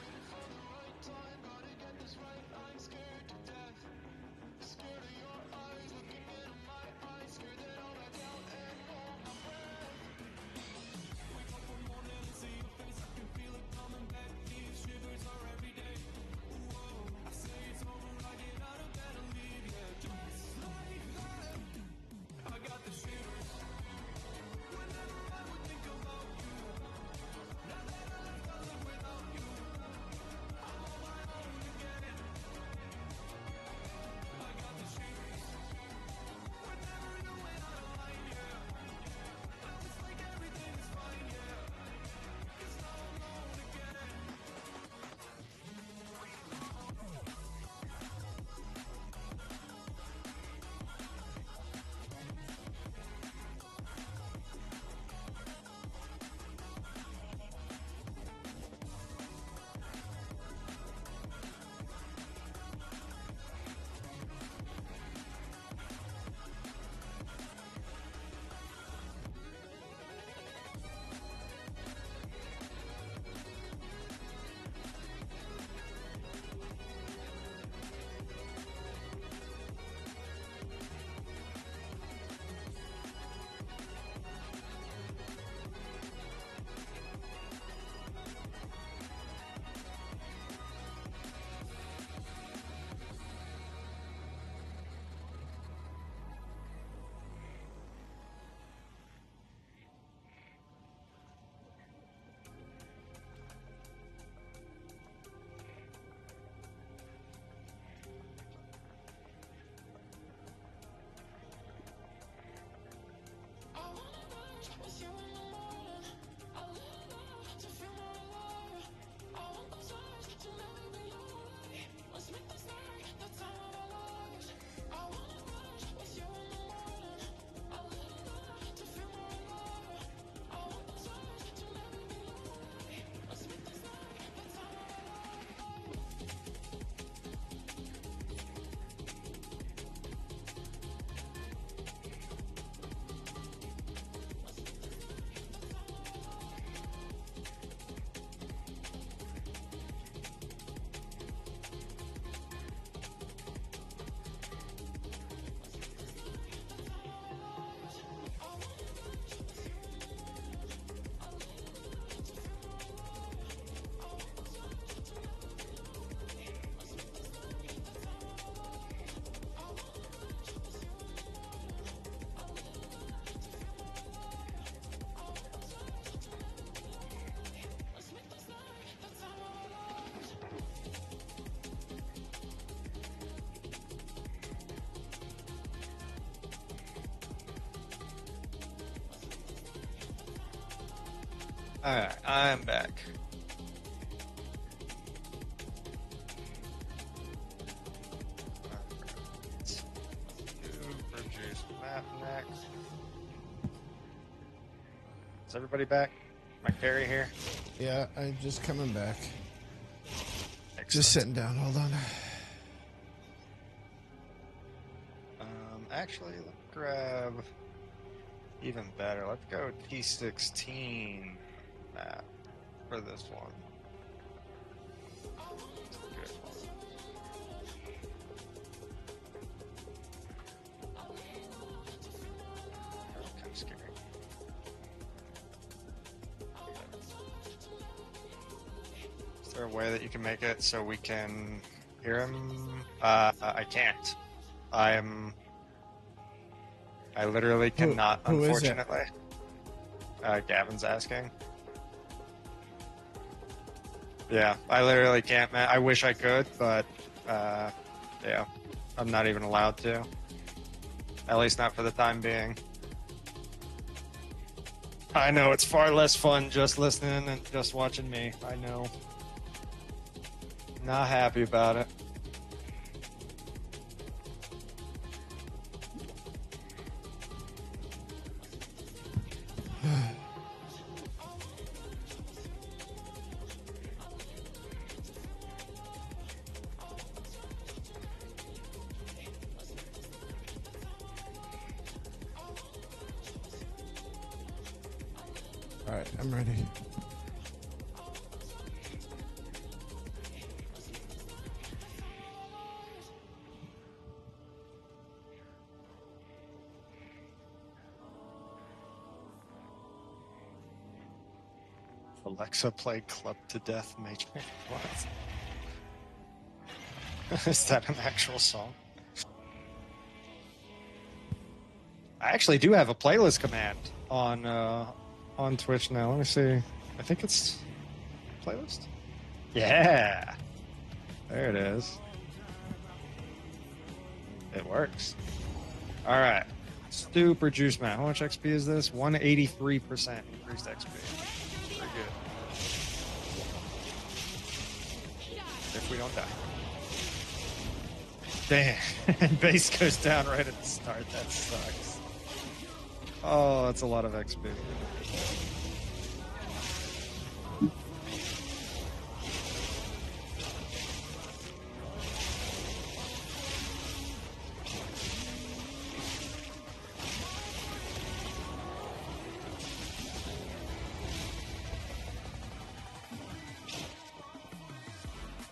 Alright, I'm back. Produce map next. Is everybody back? My carry here? Yeah, I'm just coming back. Excellent. Just sitting down. Hold on. Actually, let's grab even better. Let's go T16 map for this one. It's a good one. Kind of scary. Is there a way that you can make it so we can hear him? I can't. I literally cannot, who is it? unfortunately. Gavin's asking. Yeah, I literally can't, man. I wish I could, but yeah, I'm not even allowed to. At least not for the time being. I know it's far less fun just listening and just watching me. I know. Not happy about it. All right, I'm ready. Alexa, play Club to Death Major. What? Is that an actual song? I actually do have a playlist command on Twitch now. Let me see. I think it's playlist. Yeah, there it is. It works. All right. Super juice man. How much XP is this? 183% increased XP. Very good. If we don't die. Damn. Base goes down right at the start. That sucks. Oh, that's a lot of XP.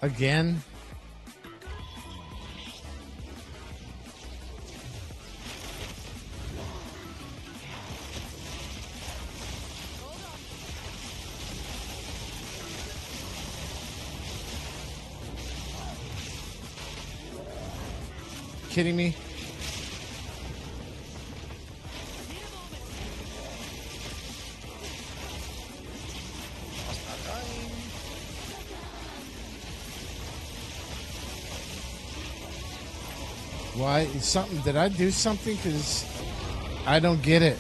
Again? Kidding me? Why? Something? Did I do something? Because I don't get it.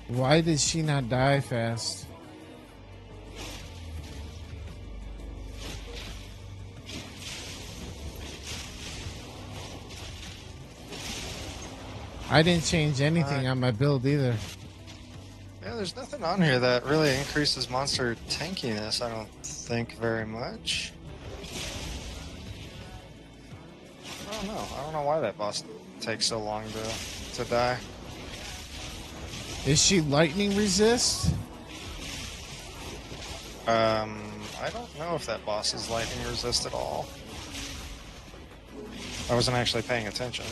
Why did she not die fast? I didn't change anything on my build either. Yeah, there's nothing on here that really increases monster tankiness, I don't think, very much. I don't know. I don't know why that boss takes so long to die. Is she lightning resist? I don't know if that boss is lightning resist at all. I wasn't actually paying attention.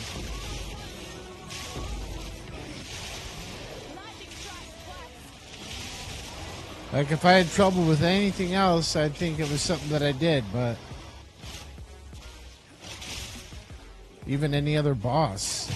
Like, if I had trouble with anything else, I'd think it was something that I did, but... Even any other boss.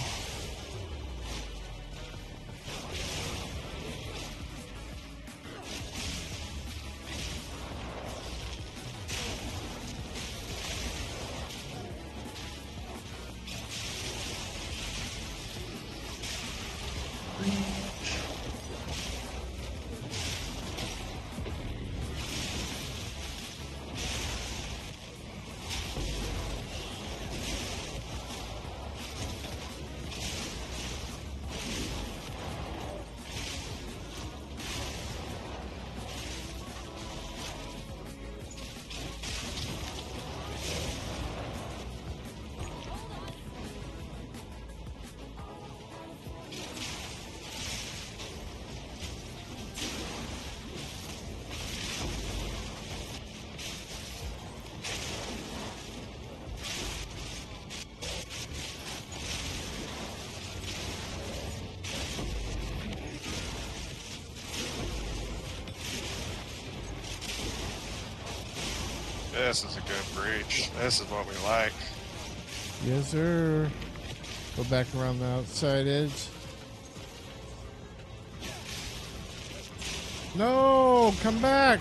This is a good breach. This is what we like. Yes, sir. Go back around the outside edge. No, come back.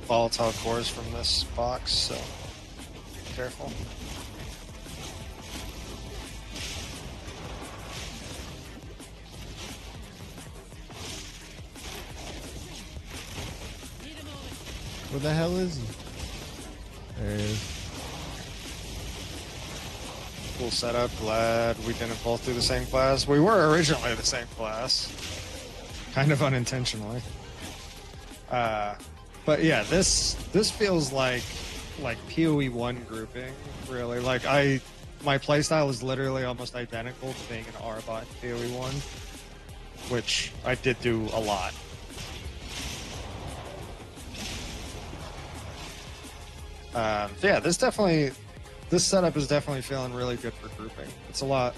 Volatile cores from this box, so be careful. Need a moment. Where the hell is he? There he is. Cool setup. Glad we didn't both do the same class. We were originally the same class, kind of unintentionally. But yeah, this feels like PoE 1 grouping, really. Like my playstyle is literally almost identical to being an Arbot in PoE 1, which I did do a lot. So yeah, this setup is definitely feeling really good for grouping. It's a lot.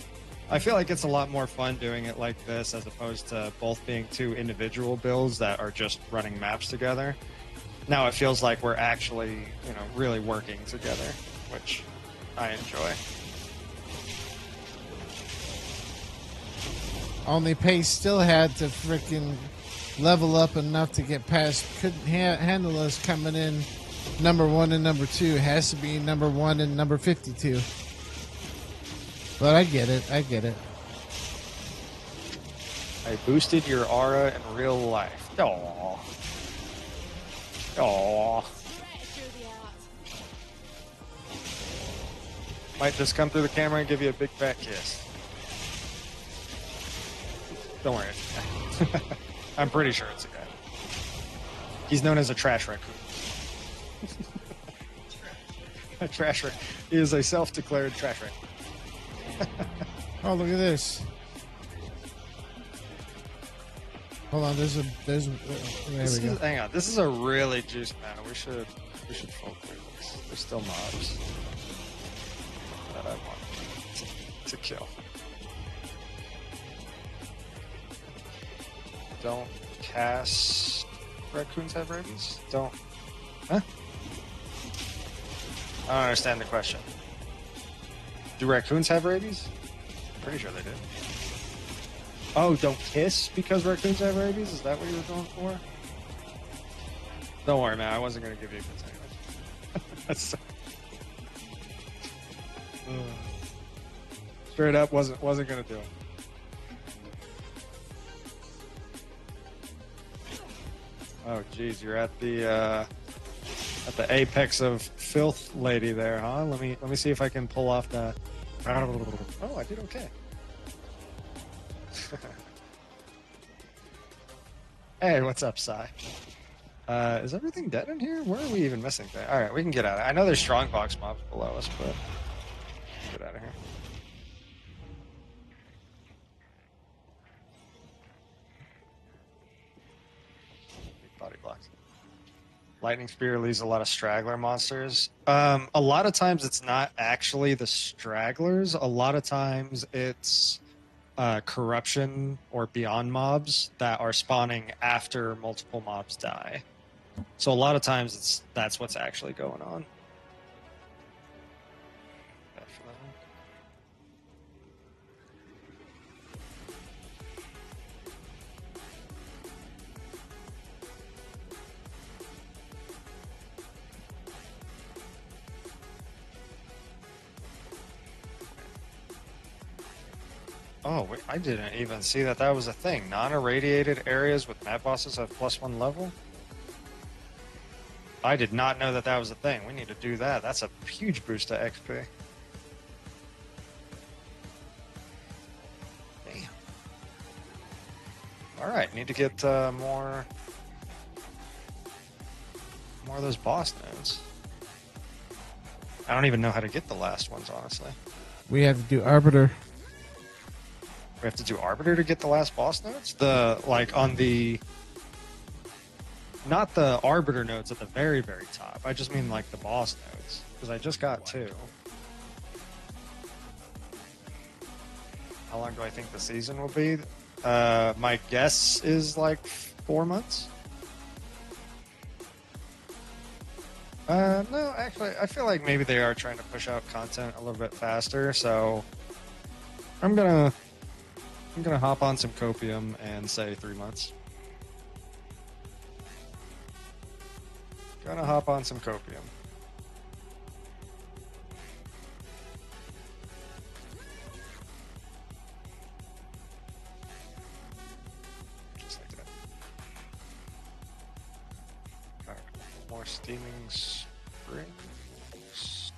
I feel like it's a lot more fun doing it like this as opposed to both being two individual builds that are just running maps together. Now it feels like we're actually, really working together, which I enjoy. Only Pace still had to freaking level up enough to get past. Couldn't handle us coming in number 1 and number 2. Has to be number 1 and number 52. But I get it. I boosted your aura in real life. Aww. Aww. Right through the art. Might just come through the camera and give you a big fat kiss. Don't worry. I'm pretty sure it's a guy. He's known as a trash raccoon. A trash raccoon. He is a self-declared trash raccoon. Oh, look at this. Hold on, there we go. Hang on, this is a really juicy map. We should folk through this. There's still mobs that I want to kill. Don't cast raccoons have rabies? Don't. Huh? I don't understand the question. Do raccoons have rabies? Pretty sure they do. Oh, don't kiss because raccoons have rabies? Is that what you were going for? Don't worry, man. I wasn't going to give you a kiss anyway. That's straight up wasn't going to do it. Oh, geez, you're at the apex of filth, lady. There, huh? Let me see if I can pull off the. Oh, I did okay. Hey, what's up, Sai? Is everything dead in here? Where are we even missing things? All right, we can get out of it. I know there's strongbox mobs below us, but get out of here. Body blocks. Lightning Spear leaves a lot of straggler monsters. A lot of times it's not actually the stragglers. A lot of times it's corruption or beyond mobs that are spawning after multiple mobs die. So a lot of times that's what's actually going on. Definitely. Oh, wait, I didn't even see that was a thing. Non-irradiated areas with map bosses have +1 level? I did not know that was a thing. We need to do that. That's a huge boost to XP. Damn. Alright, need to get more of those boss nodes. I don't even know how to get the last ones, honestly. We have to do Arbiter. We have to do Arbiter to get the last boss nodes? Not the Arbiter nodes at the very, very top. I just mean like the boss nodes. Because I just got 2. how long do I think the season will be? My guess is like 4 months. No, actually, I feel like maybe they are trying to push out content a little bit faster. So I'm gonna hop on some copium and say 3 months. Gonna hop on some copium. Just like that. Alright, more steaming springs.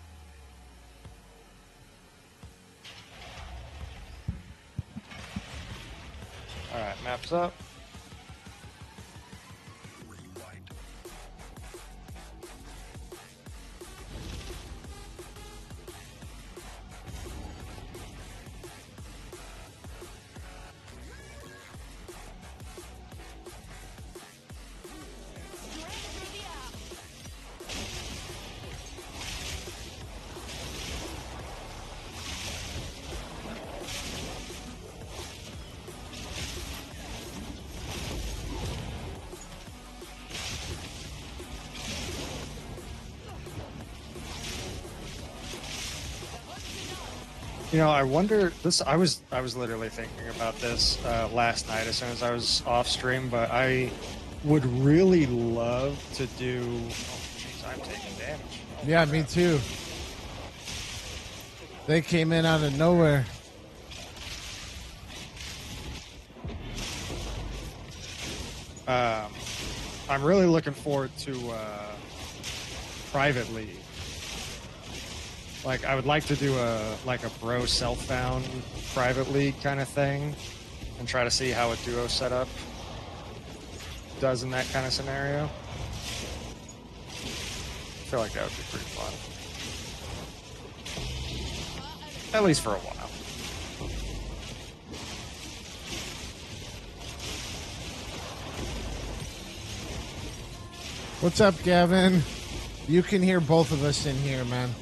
Alright, maps up. You know, I wonder this. I was literally thinking about this last night as soon as I was off stream, but I would really love to do. Oh, jeez, I'm taking damage. Oh, Yeah, me too. They came in out of nowhere. I'm really looking forward to Private League. Like, I would like to do a bro self-found Private League kind of thing, and try to see how a duo setup does in that kind of scenario. I feel like that would be pretty fun. At least for a while. What's up, Gavin? You can hear both of us in here, man.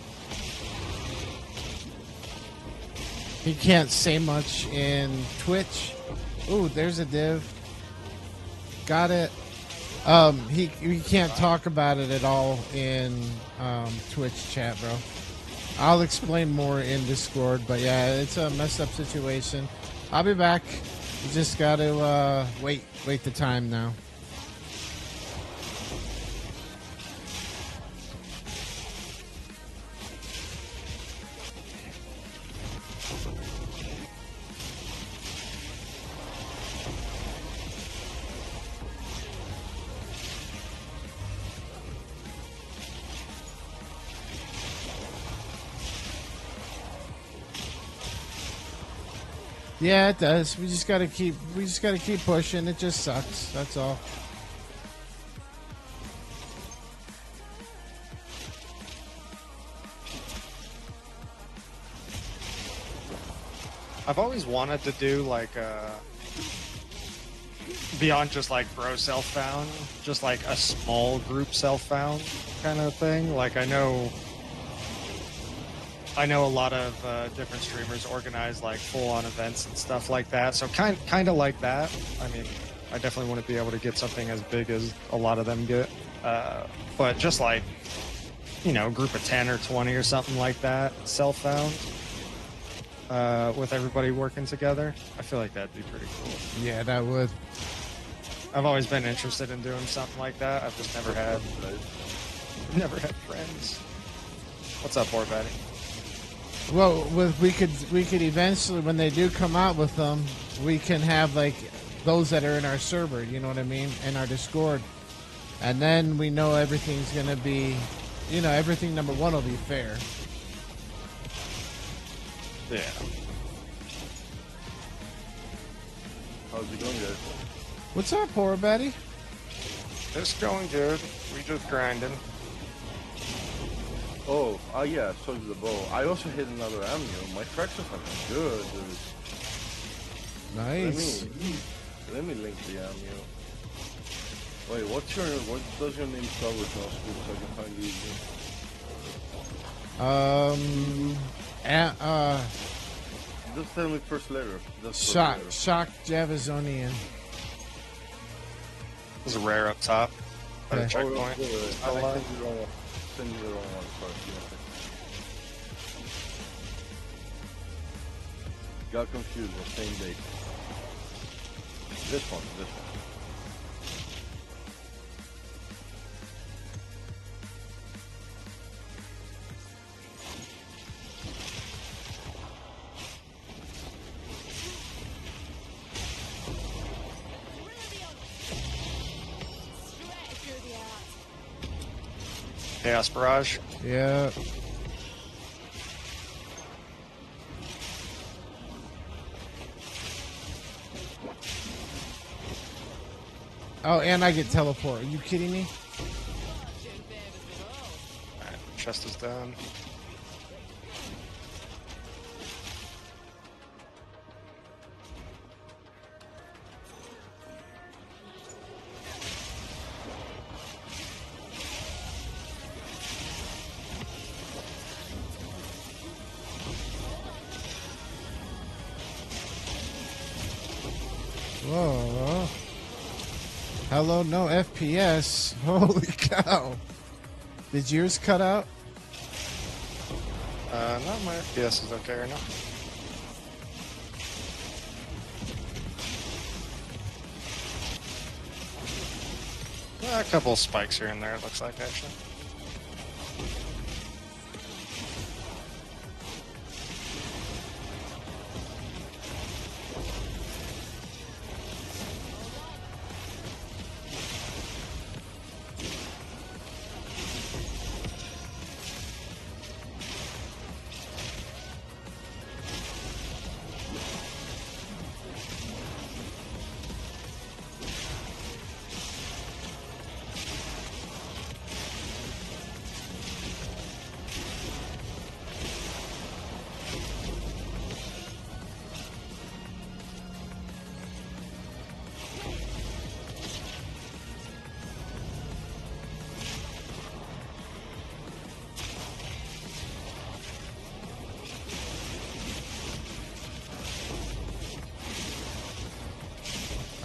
He can't say much in Twitch. Ooh, there's a div. Got it. He can't talk about it at all in Twitch chat, bro. I'll explain more in Discord, but yeah, it's a messed up situation. I'll be back. You just got to wait the time now. Yeah, it does. We just gotta keep pushing. It just sucks. That's all. I've always wanted to do like beyond just like bro self-found, just like a small group self-found kind of thing. Like I know a lot of different streamers organize like full-on events and stuff like that. So kind of like that. I mean, I definitely want to be able to get something as big as a lot of them get. But just like, you know, a group of 10 or 20 or something like that, self-found, with everybody working together. I feel like that'd be pretty cool. Yeah, that would. I've always been interested in doing something like that. I've just never had friends. What's up, poor Betty? Well, we could eventually, when they do come out with them, we can have like those that are in our server. You know what I mean? In our Discord, and then we know everything's gonna be, you know, everything number one will be fair. Yeah. How's it going, guys? What's up, poor Betty? It's going good. We just grinding. Oh, yeah, so did the bow. I also hit another ammo. My tracks are fucking good, dude. Nice. Let me link the ammo. Wait, what does your name start with now, Scoop, so I can find you easy? Just tell me first letter. Just first Shock, letter. shock Javazonian. There's a rare up top. At a Okay. checkpoint. Wait. Oh, I sent you the wrong one. Send you the wrong one. Sorry. Give me a second. Got confused. The same date. This one. Straight through the arts. Chaos Barrage. Yeah. Oh, and I get teleport. Are you kidding me? Alright, chest is down. Whoa. Hello, no FPS. Holy cow. Did yours cut out? No, my FPS is okay right now. A couple of spikes here and there, it looks like, actually.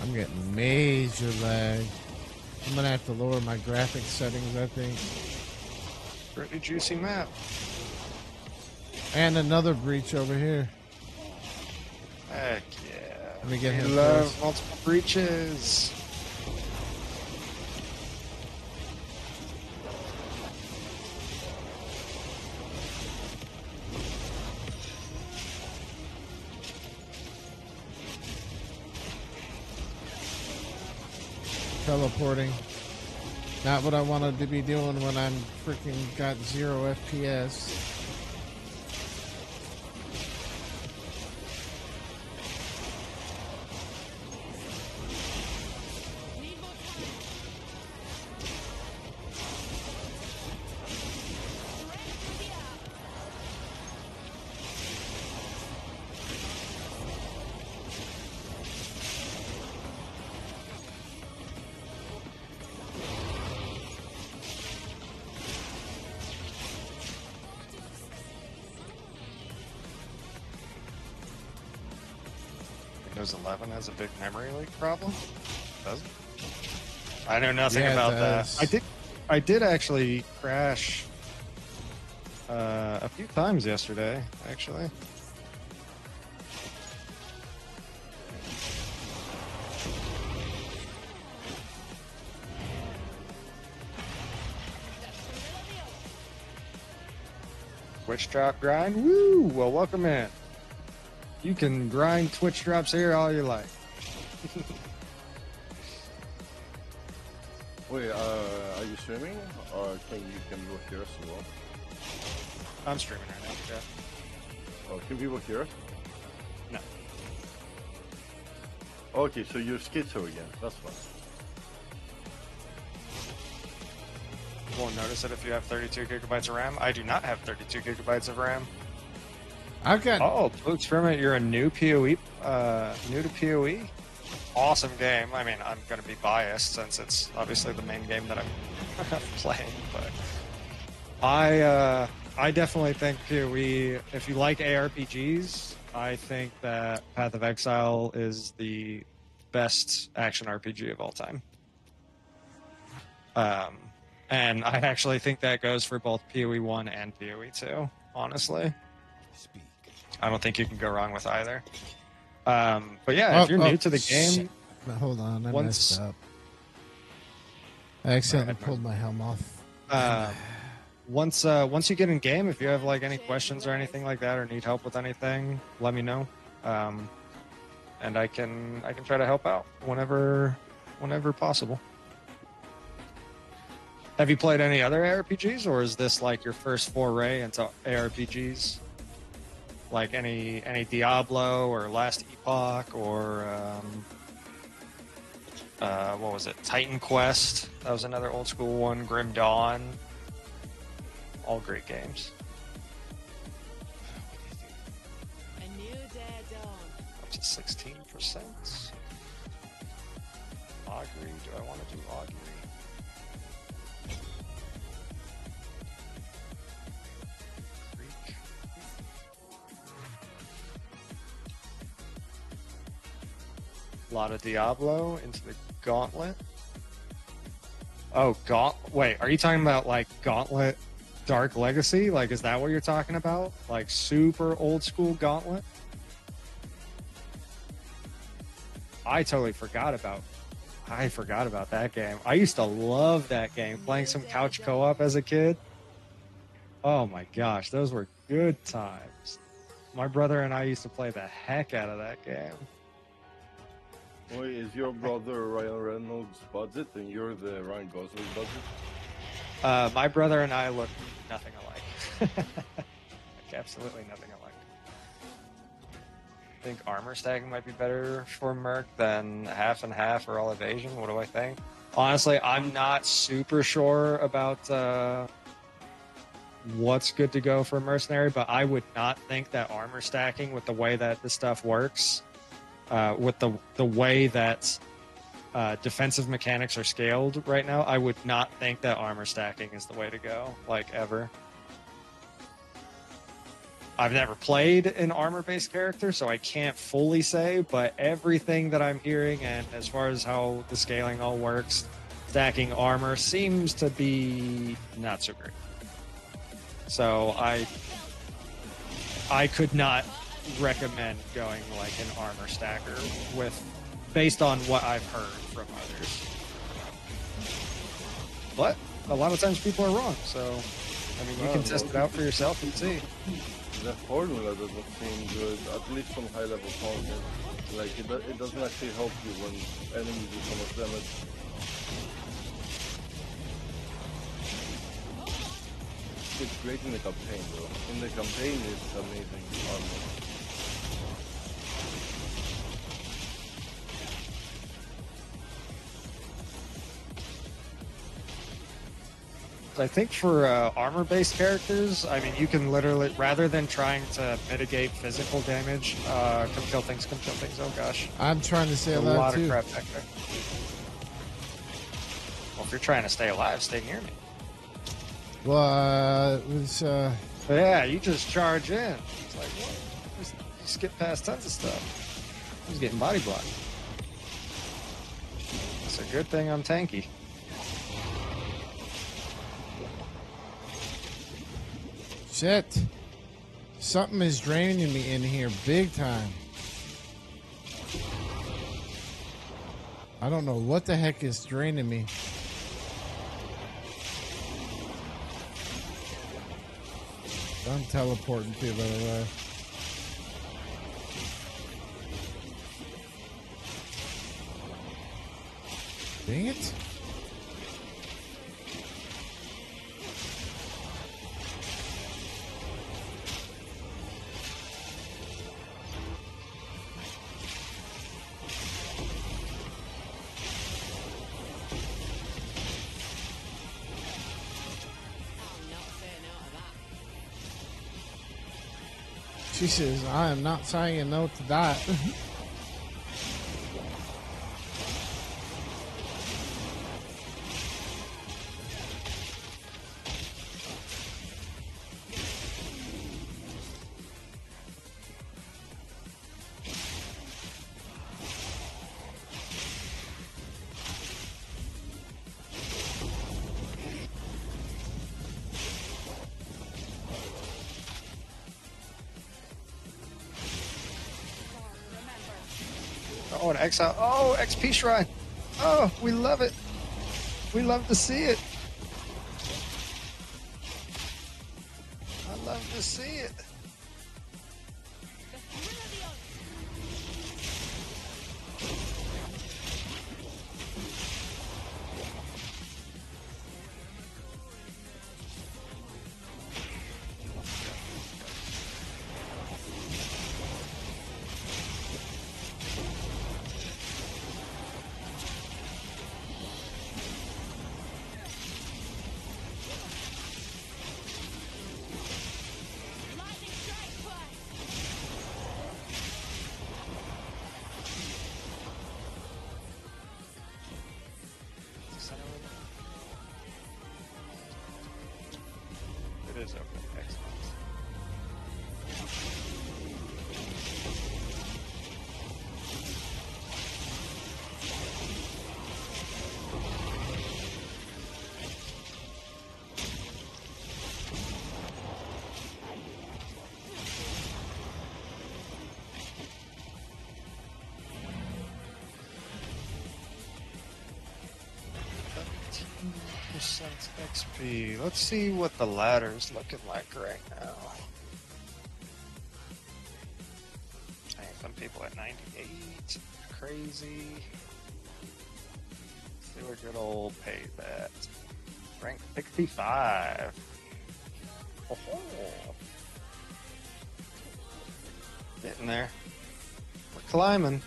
I'm getting major lag. I'm gonna have to lower my graphics settings, I think. Pretty juicy map. And another breach over here. Heck yeah. Let me get We him love first. multiple breaches. Teleporting. Not what I wanted to be doing when I'm freaking got 0 FPS. Windows 11 has a big memory leak problem? Does it? I know nothing Yeah, it about does. that. I did actually crash a few times yesterday, actually. Twitch drop grind? Woo! Well, welcome in. You can grind Twitch drops here all you like. Wait, are you streaming? Or can you hear us as well? I'm streaming right now, yeah. Oh, can people hear us? No. Okay, so you're schizo again. That's fine. You won't notice it if you have 32 gigabytes of RAM. I do not have 32 gigabytes of RAM. I've got Oh, Blue Experiment, you're a new PoE, new to PoE? Awesome game. I mean, I'm going to be biased since it's obviously the main game that I'm playing, but I I definitely think PoE, if you like ARPGs, I think that Path of Exile is the best action RPG of all time. And I actually think that goes for both PoE 1 and PoE 2, honestly. I don't think you can go wrong with either. But yeah, if you're new to the game, shit. No, hold on, I once- messed up. I accidentally Alright, pulled my helm off. once you get in game, if you have like any questions or anything like that, or need help with anything, let me know, and I can try to help out whenever possible. Have you played any other ARPGs, or is this like your first foray into ARPGs? Like any Diablo or Last Epoch or what was it? Titan Quest. That was another old school one. Grim Dawn. All great games. A new day dawn. Up to 16%. Augury. Do I want to do Augury? Creek. A lot of Diablo into the Gauntlet. Oh, wait, are you talking about like Gauntlet Dark Legacy? Like, is that what you're talking about? Like super old school Gauntlet? I totally forgot about that game. I used to love that game, playing some couch co-op as a kid. Oh my gosh, those were good times. My brother and I used to play the heck out of that game. Wait, is your brother Ryan Reynolds' budget and you're the Ryan Gosling budget? My brother and I look nothing alike. Like, absolutely nothing alike. I think armor stacking might be better for Merc than half and half or all evasion. What do I think? Honestly, I'm not super sure about what's good to go for Mercenary, but I would not think that armor stacking, with the way that this stuff works, with the way that defensive mechanics are scaled right now, I would not think that armor stacking is the way to go, like, ever. I've never played an armor-based character, so I can't fully say, but everything that I'm hearing, and as far as how the scaling all works, stacking armor seems to be not so great. So I could not recommend going like an armor stacker based on what I've heard from others. But a lot of times people are wrong, so I mean, you can test it out for yourself and see. The formula doesn't seem good, at least on high level content. Like, it doesn't actually help you when enemies do so much damage. It's great in the campaign though. In the campaign it's amazing armor. I think for armor-based characters, I mean, you can literally, rather than trying to mitigate physical damage, come kill things, oh gosh. I'm trying to stay A alive lot too. of crap back there. Well, if you're trying to stay alive, stay near me. Well, it was. But yeah, you just charge in. It's like, what? You skip past tons of stuff. He's getting body blocked. It's a good thing I'm tanky. Shit. Something is draining me in here big time. I don't know what the heck is draining me. I'm teleporting too, by the way. Dang it. She says, I am not saying no to that. Oh, an exile. Oh, XP shrine. Oh, we love it. We love to see it. I love to see it. The thrill of the hunt. Lightning strike twice. It is open. Excellent. Percent XP. Let's see what the ladder's looking like right now. Dang, some people at 98. Crazy. Let's see where good old pays at. Rank 65. Oh, getting there. We're climbing.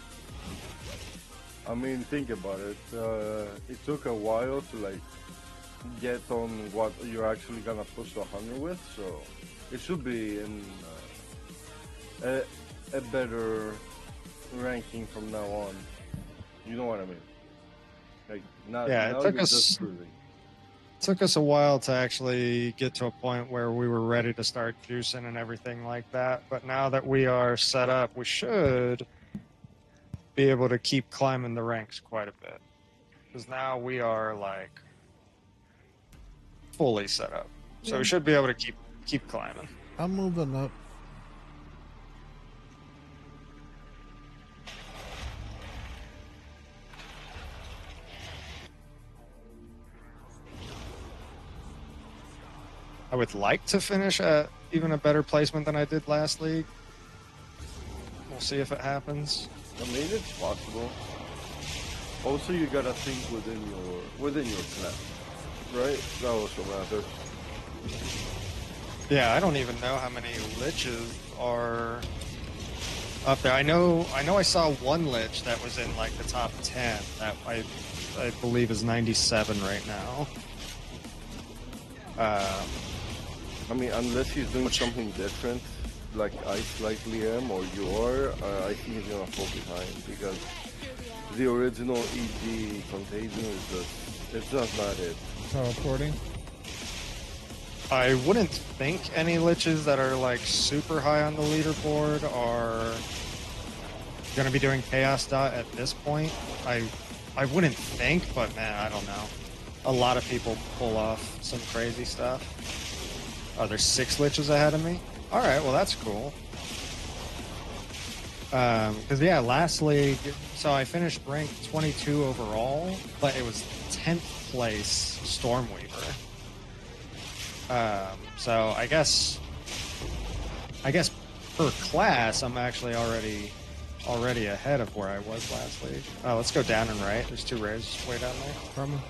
I mean, think about it. It took a while to like get on what you're actually gonna push to 100 with, so it should be in a better ranking from now on. You know what I mean? Like not Yeah, it now took you're us- just cruising. Took us a while to actually get to a point where we were ready to start juicing and everything like that. But now that we are set up, we should be able to keep climbing the ranks quite a bit. Because now we are like fully set up. So Yeah. we should be able to keep climbing. I'm moving up. I would like to finish at even a better placement than I did last league. We'll see if it happens. I mean, it's possible. Also, you gotta think within your class, right? That also matters. Yeah, I don't even know how many liches are up there. I know I saw one lich that was in like the top 10 that I believe is 97 right now. I mean, unless he's doing something different, like I slightly am or you are, I think he's gonna fall behind because the original EG contagion is it's just not it. Teleporting. I wouldn't think any liches that are like super high on the leaderboard are going to be doing chaos dot at this point. I wouldn't think, but man, I don't know. A lot of people pull off some crazy stuff. Oh, there's 6 liches ahead of me. All right, well that's cool. Because yeah, last league, so I finished ranked 22 overall, but it was 10th place Stormweaver. So I guess per class, I'm actually already ahead of where I was last league. Oh, let's go down and right. There's 2 rays way down there. Coming.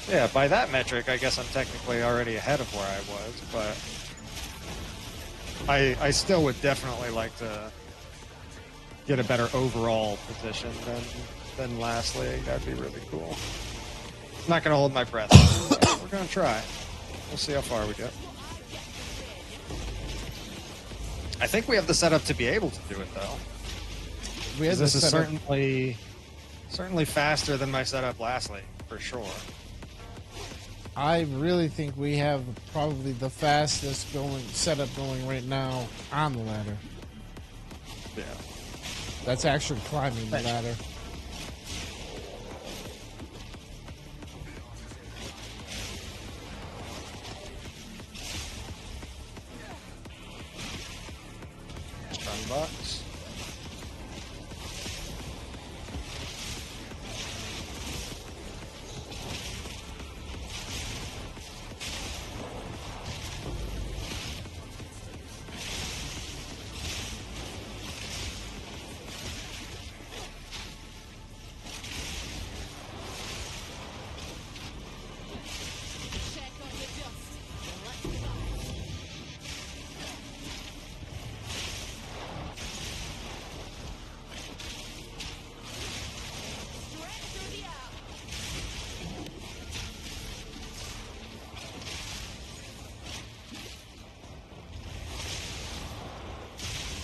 Yeah, by that metric, I guess I'm technically already ahead of where I was, but I still would definitely like to get a better overall position than last league. That'd be really cool. I'm not gonna hold my breath. We're gonna try. We'll see how far we get. I think we have the setup to be able to do it though. We had 'Cause this is setup. certainly faster than my setup last league, for sure. I really think we have probably the fastest setup going right now on the ladder. Yeah. That's actually climbing the Thanks. ladder. Strong box.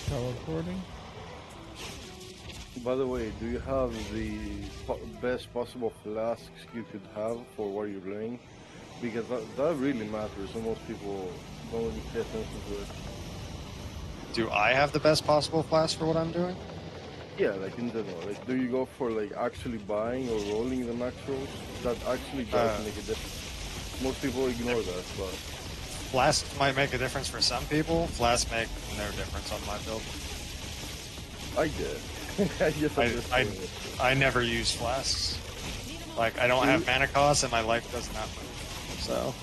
teleporting. By the way, do you have the best possible flasks you could have for what you're doing? Because that really matters, and most people don't really pay attention to it. Do I have the best possible class for what I'm doing? Yeah, like in general. Like, do you go for like actually buying or rolling the max rolls? That actually does make a difference. Most people ignore that, but Flasks might make a difference for some people. Flasks make no difference on my build. I did. I just understand it. I never use flasks. Like, I don't have mana costs and my life does not move. So,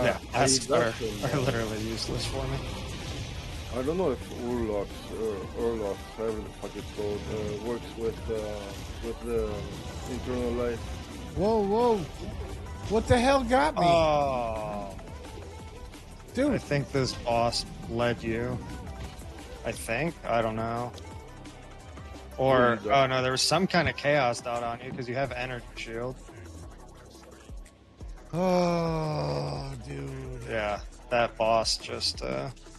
yeah, flasks are literally useless for me. I don't know if Urlox or Urlox, however the fuck it's called, works with the internal life. Whoa, whoa! What the hell got me, Oh, I dude? think this boss led you. I think. I don't know. Or, oh no, there was some kind of chaos out on you because you have energy shield. Oh, dude. Yeah, that boss just,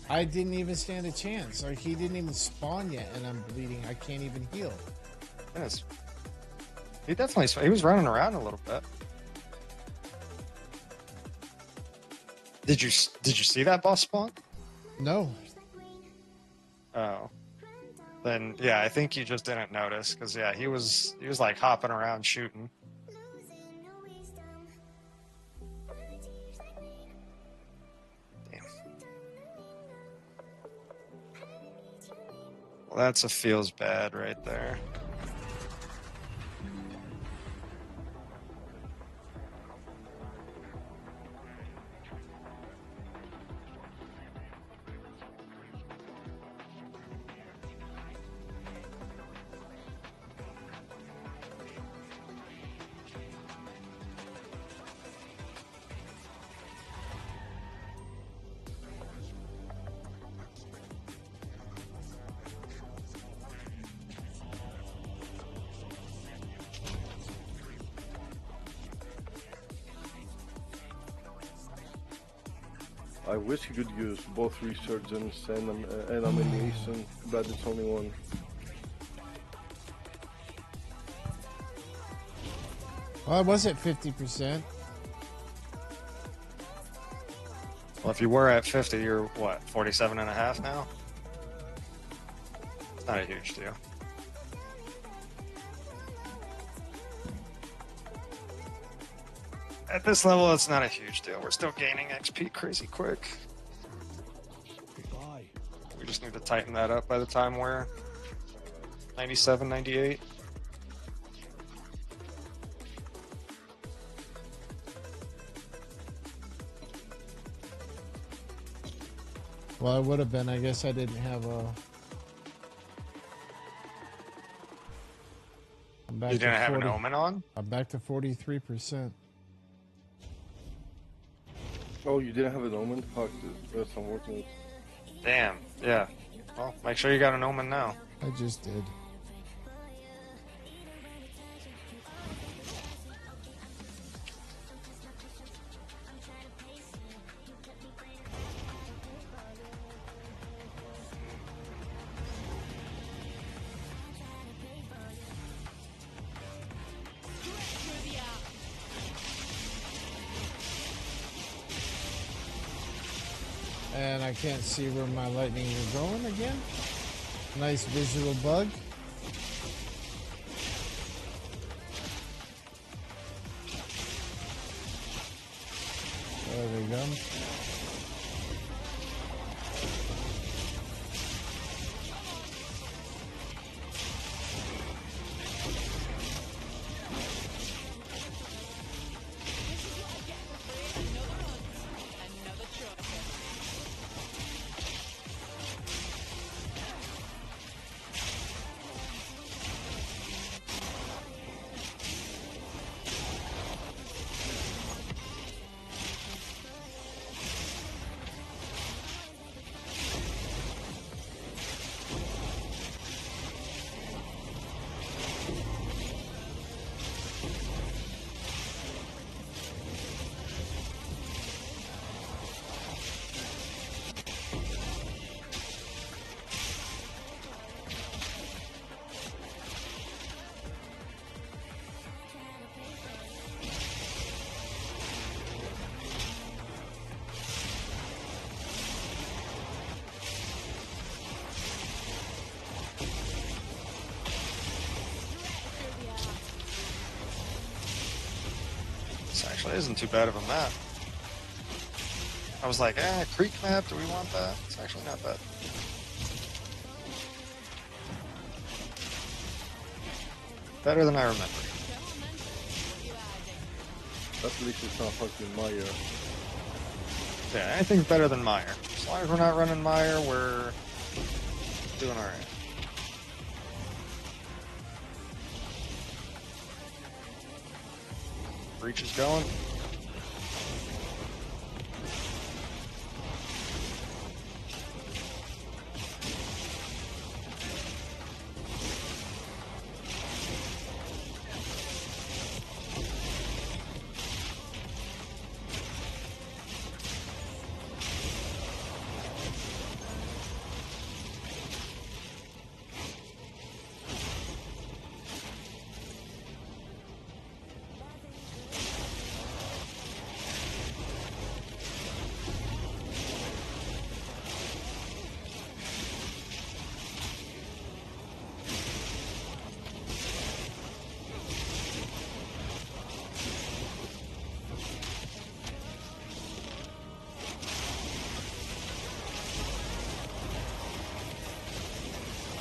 I didn't even stand a chance. Like, he didn't even spawn yet, and I'm bleeding. I can't even heal. yes. He definitely, he was running around a little bit. Did you see that boss spawn? No. Oh. Then, yeah, I think you just didn't notice because, yeah, he was like hopping around shooting. Damn. Well, that's a feels bad right there. I wish you could use both Resurgence and Annihilation, but it's only one. Well, I was at 50%. Well, if you were at 50, you're what, 47 and a half now? It's not a huge deal. At this level, it's not a huge deal. We're still gaining XP crazy quick. We just need to tighten that up by the time we're 97, 98. Well, I would have been. I guess I didn't have a... I'm back You didn't to have 40. an omen on? I'm back to 43%. Oh, you didn't have an omen? Fuck, dude. That's unfortunate. Damn, yeah. Well, make sure you got an omen now. I just did. And I can't see where my lightning is going again. Nice visual bug. There we go. Actually, it isn't too bad of a map. I was like, creek map, do we want that? It's actually not bad. Better than I remember. At least it's not fucking Maya. Yeah, anything's better than Meyer. As long as we're not running Meyer, we're doing alright. Breach is going.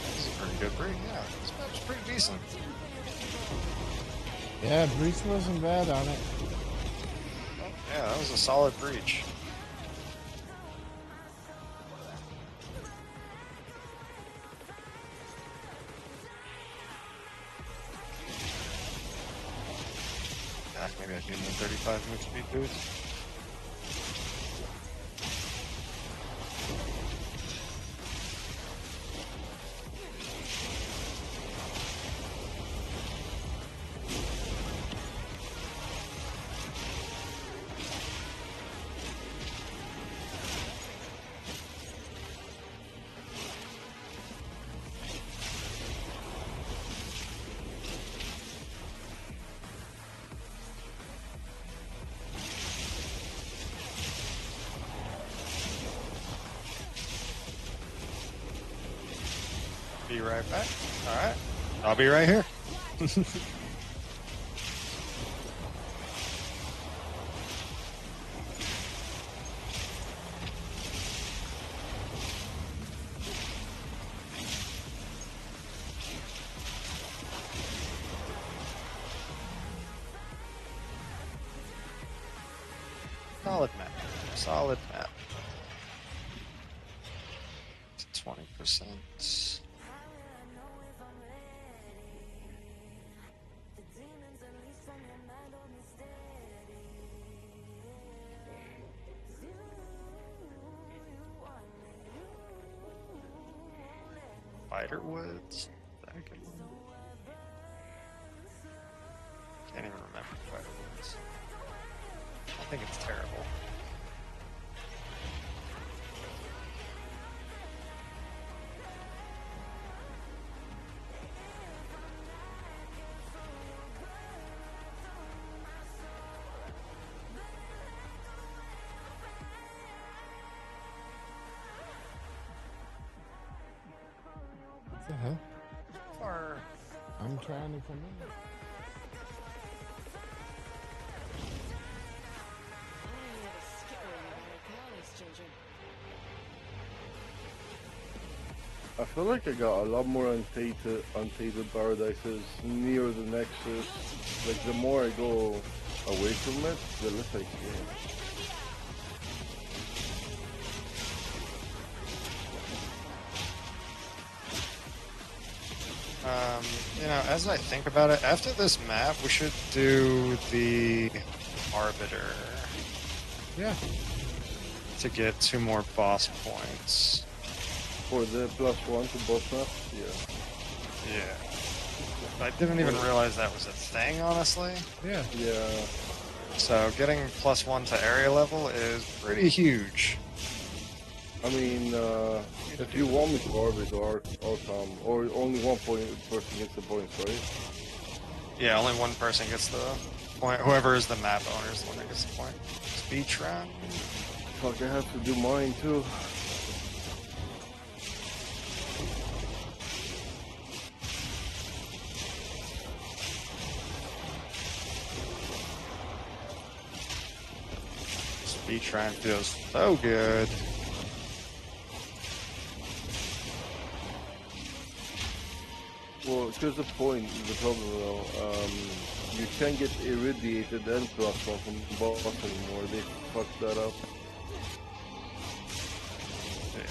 This is a pretty good breach. Yeah, this map's pretty decent. Yeah, breach wasn't bad on it. Yeah, that was a solid breach. Maybe I should do the 35 move speed boost. Be right back. Alright. I'll be right here. Solid map. Solid map. 20%. Spider Woods? Is that a good one? Can't even remember Spider Woods. I think it's terrible. What the hell? Or I'm trying to come in. I feel like I got a lot more untainted paradises near the Nexus. Like the more I go away from it, the less I see. You know, as I think about it, after this map, we should do the Arbiter Yeah. to get 2 more boss points. For the +1 to boss maps, yeah. Yeah. I didn't even realize that was a thing, honestly. Yeah. Yeah. So getting +1 to area level is pretty huge. I mean, if you want me to orbit or come, or only one person gets the points, right? Yeah, only one person gets the point. Whoever is the map owner is the one that gets the point. Speech run. Fuck, I have to do mine too. Speed Shrine feels so good. Well, here's the point, the problem though. You can't get irradiated and plus one from boss anymore. They fucked that up. Yeah.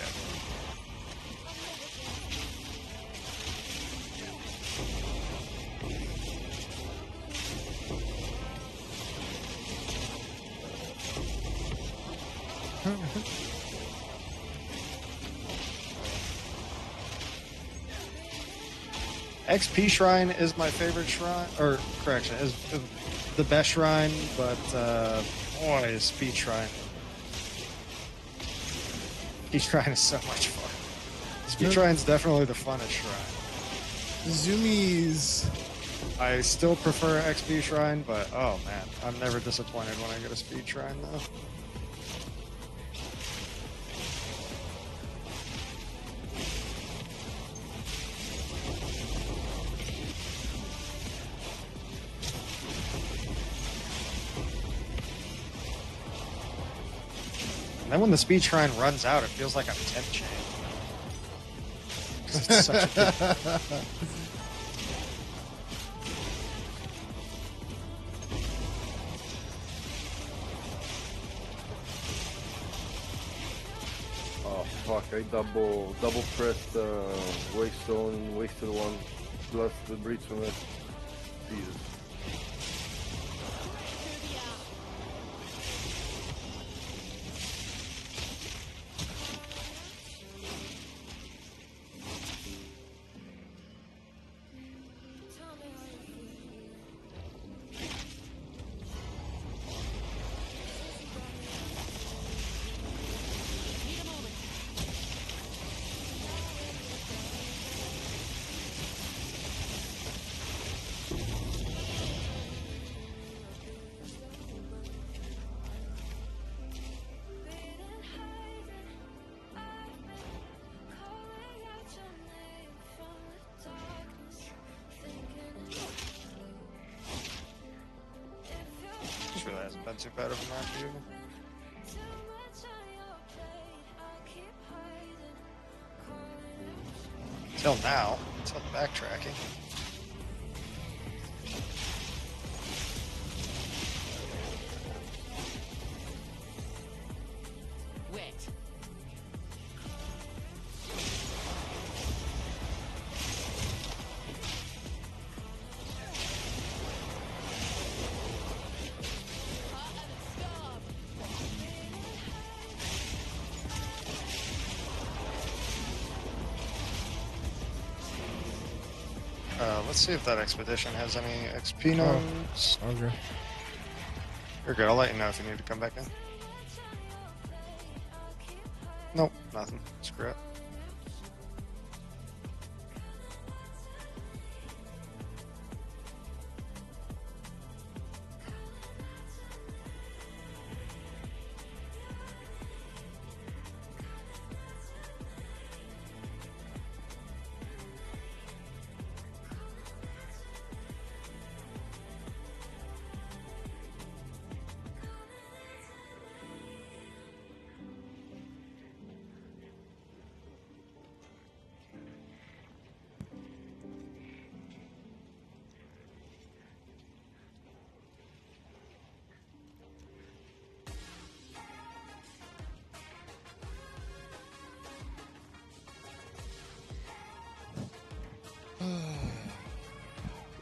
XP Shrine is my favorite shrine, or correction, is the best shrine, but boy, Speed Shrine. Speed Shrine is so much fun. Speed Shrine's definitely the funnest shrine. Zoomies. I still prefer XP Shrine, but oh man, I'm never disappointed when I get a Speed Shrine though. And then when the Speed Shrine runs out, it feels like I'm 10 chain. It's such a good... Oh fuck! I double pressed Waystone, wasted one, plus the breach from it. Jesus. Just really hasn't been too bad of a match either. Till now, until the backtracking. Wet. Let's see if that expedition has any XP nodes. Okay. You're good. I'll let you know if you need to come back in. Nope, nothing. Screw it.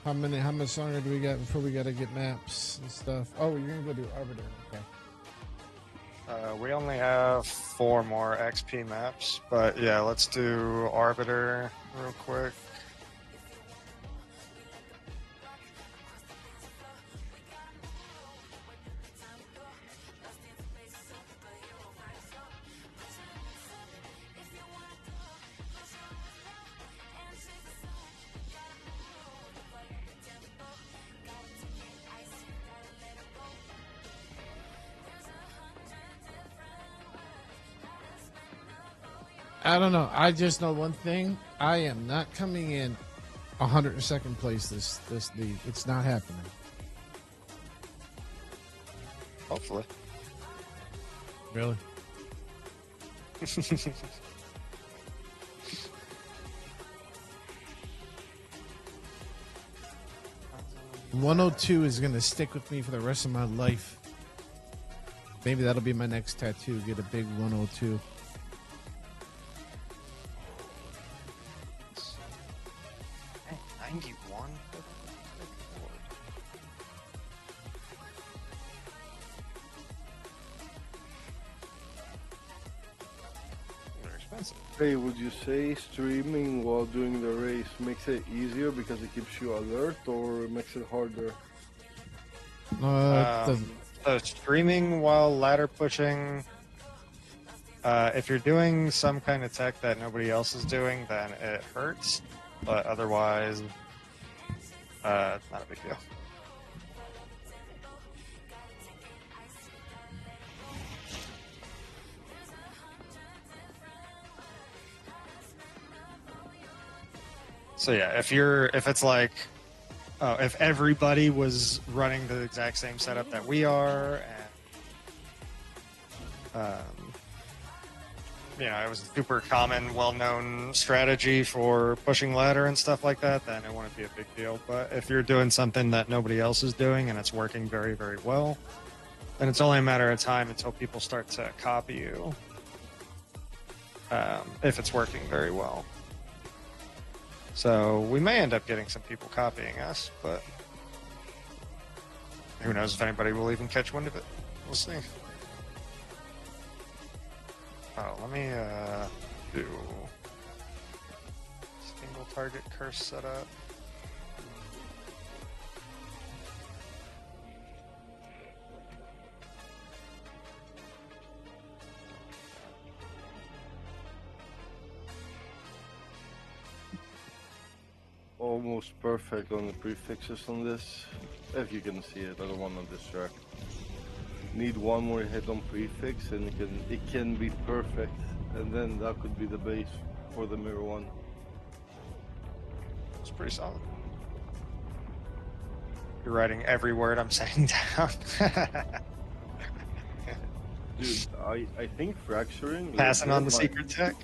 How much longer do we got before we gotta get maps and stuff? Oh, you're gonna go do Arbiter. Okay. We only have 4 more XP maps, but yeah, let's do Arbiter real quick. I don't know. I just know one thing. I am not coming in 102nd place this league. It's not happening. Hopefully. Really? 102 is gonna stick with me for the rest of my life. Maybe that'll be my next tattoo. Get a big 102. Hey, 91? Good lord. They're expensive. Hey, would you say streaming while doing the race makes it easier because it keeps you alert, or makes it harder? So streaming while ladder pushing, if you're doing some kind of tech that nobody else is doing, then it hurts. But otherwise, not a big deal. So yeah, if it's like, if everybody was running the exact same setup that we are, and it was a super common, well-known strategy for pushing ladder and stuff like that, then it wouldn't be a big deal. But if you're doing something that nobody else is doing and it's working very, very well, then it's only a matter of time until people start to copy you. If it's working very well. So we may end up getting some people copying us, but who knows if anybody will even catch wind of it. We'll see. Oh, let me do single target curse setup. Almost perfect on the prefixes on this. If you can see it, I don't want to distract. Need one more hit on prefix and it can be perfect, and then that could be the base for the mirror one. It's pretty solid. You're writing every word I'm saying down. Dude, I think fracturing. Passing on the secret tech.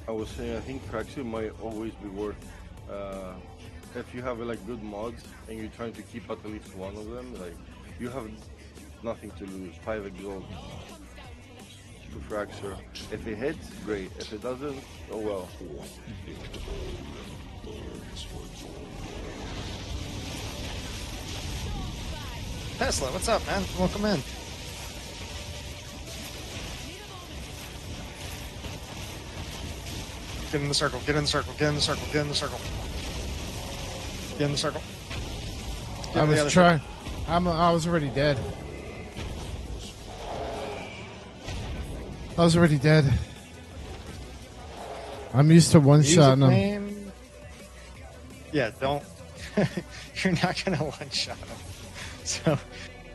I was saying I think fracturing might always be worth. If you have like good mods and you're trying to keep at least one of them, like you have nothing to lose. 5 exalt to fracture. If it hits, great. If it doesn't, oh well. Tesla, what's up, man? Welcome in. Get in the circle, get in the circle, get in the circle, get in the circle. Get in the circle. I was trying. I was already dead. I was already dead. I'm used to one-shotting them. Name? Yeah, don't. You're not going to one-shot them. So,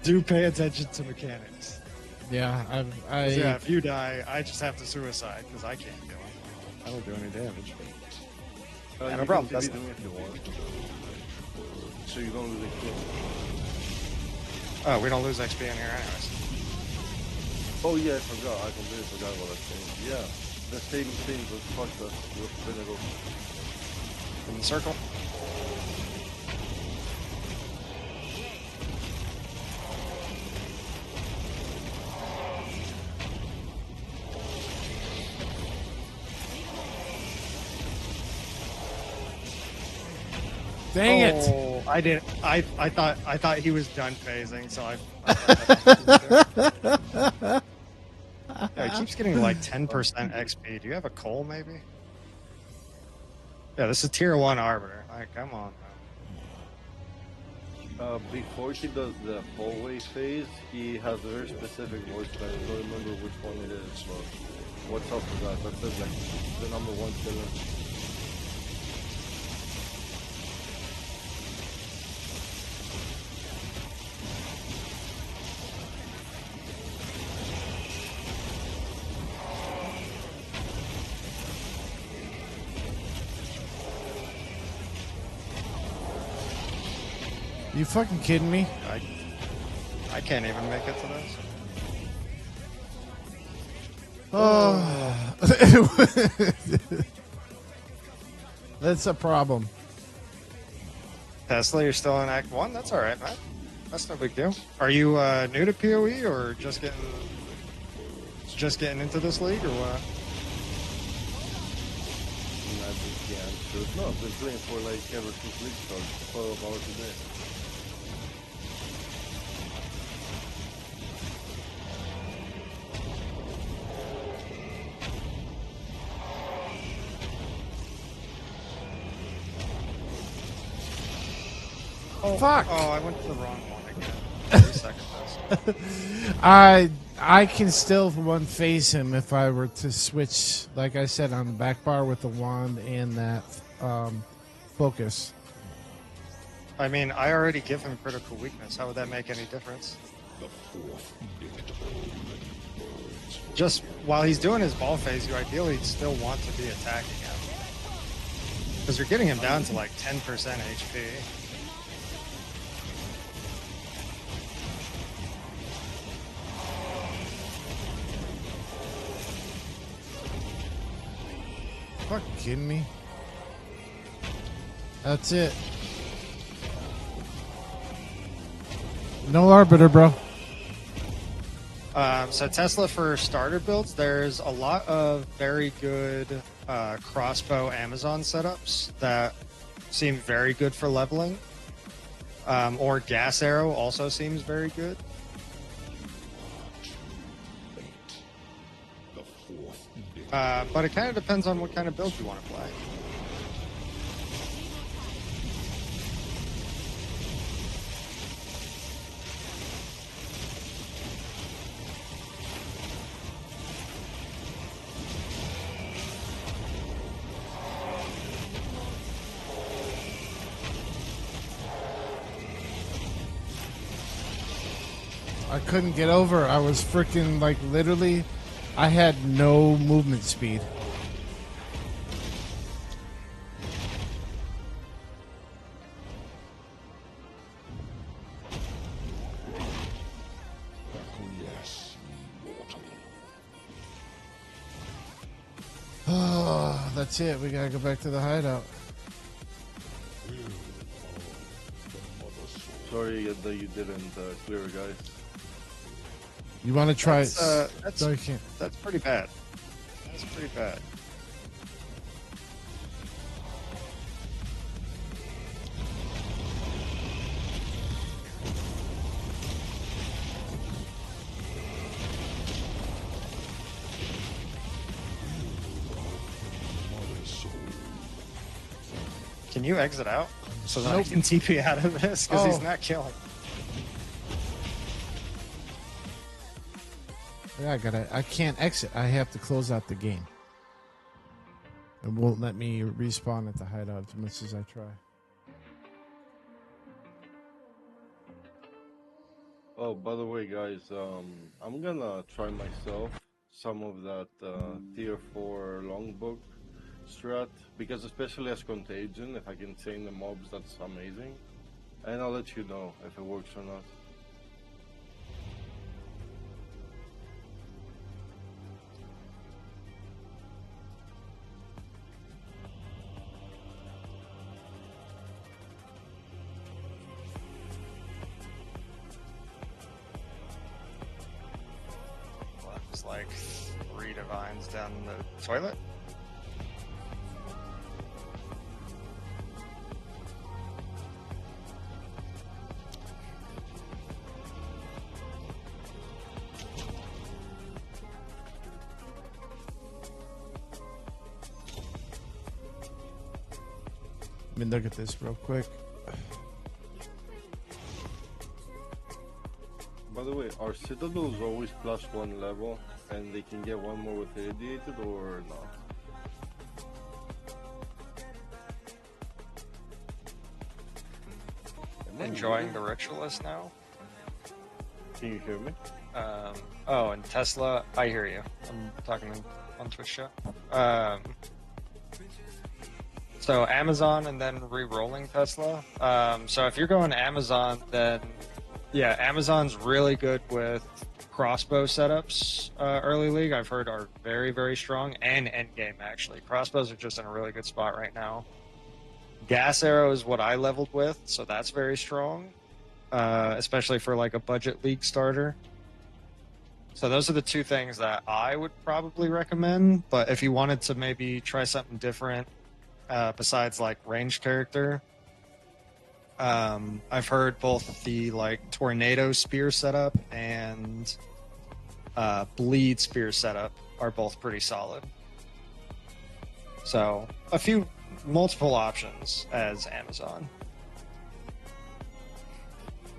do pay attention to mechanics. Yeah, Yeah, if you die, I just have to suicide because I can't kill him. I don't do any damage. Yeah, no problem. That's if you want. So you don't lose XP. Oh, we don't lose XP in here anyways. Oh yeah, I forgot. I completely forgot about that thing. Yeah, the same thing was fucked us with Pinnacle. In the circle. Dang it! Oh, I did. I thought he was done phasing, so I yeah, he keeps getting like 10% XP. Do you have a coal, maybe? Yeah, this is tier 1 arbiter. Like, come on, man. Before he does the hallway phase, he has a very specific voice line. I don't remember which one it is, but what's up with that? That says like the number 1 killer. You fucking kidding me? I can't even make it to this. Oh. That's a problem. Tesla, you're still in Act 1? That's alright, man. That's no big deal. Are you new to PoE or just getting into this league or what? Magic the answer. No, I've been playing for like ever since League started. 12 hours a day. Oh, Fuck. Oh, I went to the wrong one again. Wait a second, this. I can still one face him if I were to switch, like I said, on the back bar with the wand and that focus. I mean, I already give him critical weakness. How would that make any difference? Just while he's doing his ball phase, you ideally still want to be attacking him. Because you're getting him down to like 10% HP. Fuck kidding me? That's it. No arbiter, bro. So Tesla for starter builds, there's a lot of very good crossbow Amazon setups that seem very good for leveling. Or gas arrow also seems very good. But it kind of depends on what kind of build you want to play. I couldn't get over. I was freaking like literally, I had no movement speed. Oh, that's it. We gotta go back to the hideout. Sorry that you didn't clear, guys. You want to try it? That's No, you can't. That's pretty bad. That's pretty bad. Can you exit out so that I Nope. can TP out of this? Because he's Oh. not killing. Yeah, I can't exit. I have to close out the game. It won't let me respawn at the hideout as much as I try. Oh, by the way, guys, I'm gonna try myself some of that tier 4 longbook strat, because especially as contagion, if I can chain the mobs, that's amazing. And I'll let you know if it works or not. It's like 3 divines down the toilet. Let me look at this real quick. By the way, are citadels always +1 level, and they can get one more with irradiated, or not? Enjoying the ritualist now. Can you hear me? Oh, and Tesla, I hear you. I'm talking on Twitch chat. So Amazon and then re-rolling Tesla. So if you're going Amazon, then Yeah, Amazon's really good with crossbow setups. Early league, I've heard, are very, very strong, and end game actually. Crossbows are just in a really good spot right now. Gas arrow is what I leveled with, so that's very strong, especially for like a budget league starter. So those are the two things that I would probably recommend. But if you wanted to maybe try something different, besides like ranged character, I've heard both the like tornado spear setup and bleed spear setup are both pretty solid. So a few multiple options as Amazon.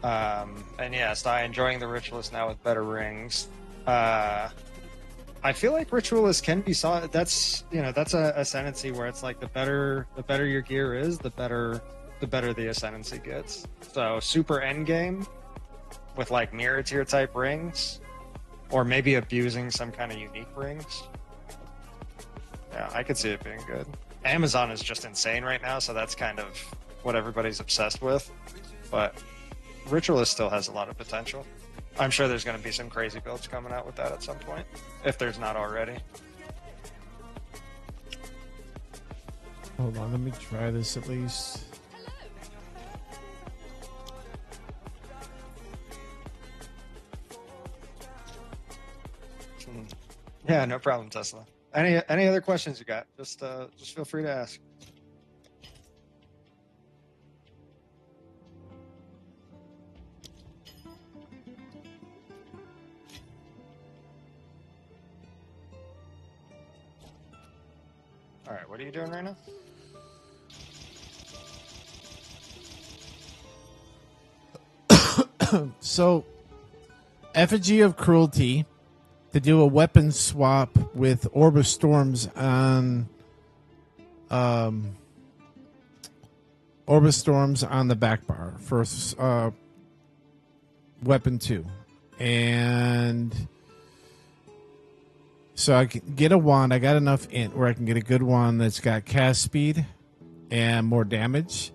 And yes, I enjoying the ritualist now with better rings. I feel like ritualists can be solid. That's that's a ascendancy where it's like the better your gear is, the better the ascendancy gets. So super end game with like mirror tier type rings, or maybe abusing some kind of unique rings. Yeah, I could see it being good. Amazon is just insane right now, so that's kind of what everybody's obsessed with. But Ritualist still has a lot of potential. I'm sure there's going to be some crazy builds coming out with that at some point, if there's not already. Hold on, let me try this at least. Yeah, no problem, Tesla. Any other questions you got? Just feel free to ask. All right, what are you doing right now? So, Effigy of Cruelty to do a weapon swap with Orb of Storms on Orb of Storms on the back bar for weapon 2. And so I can get a wand. I got enough int where I can get a good wand that's got cast speed and more damage,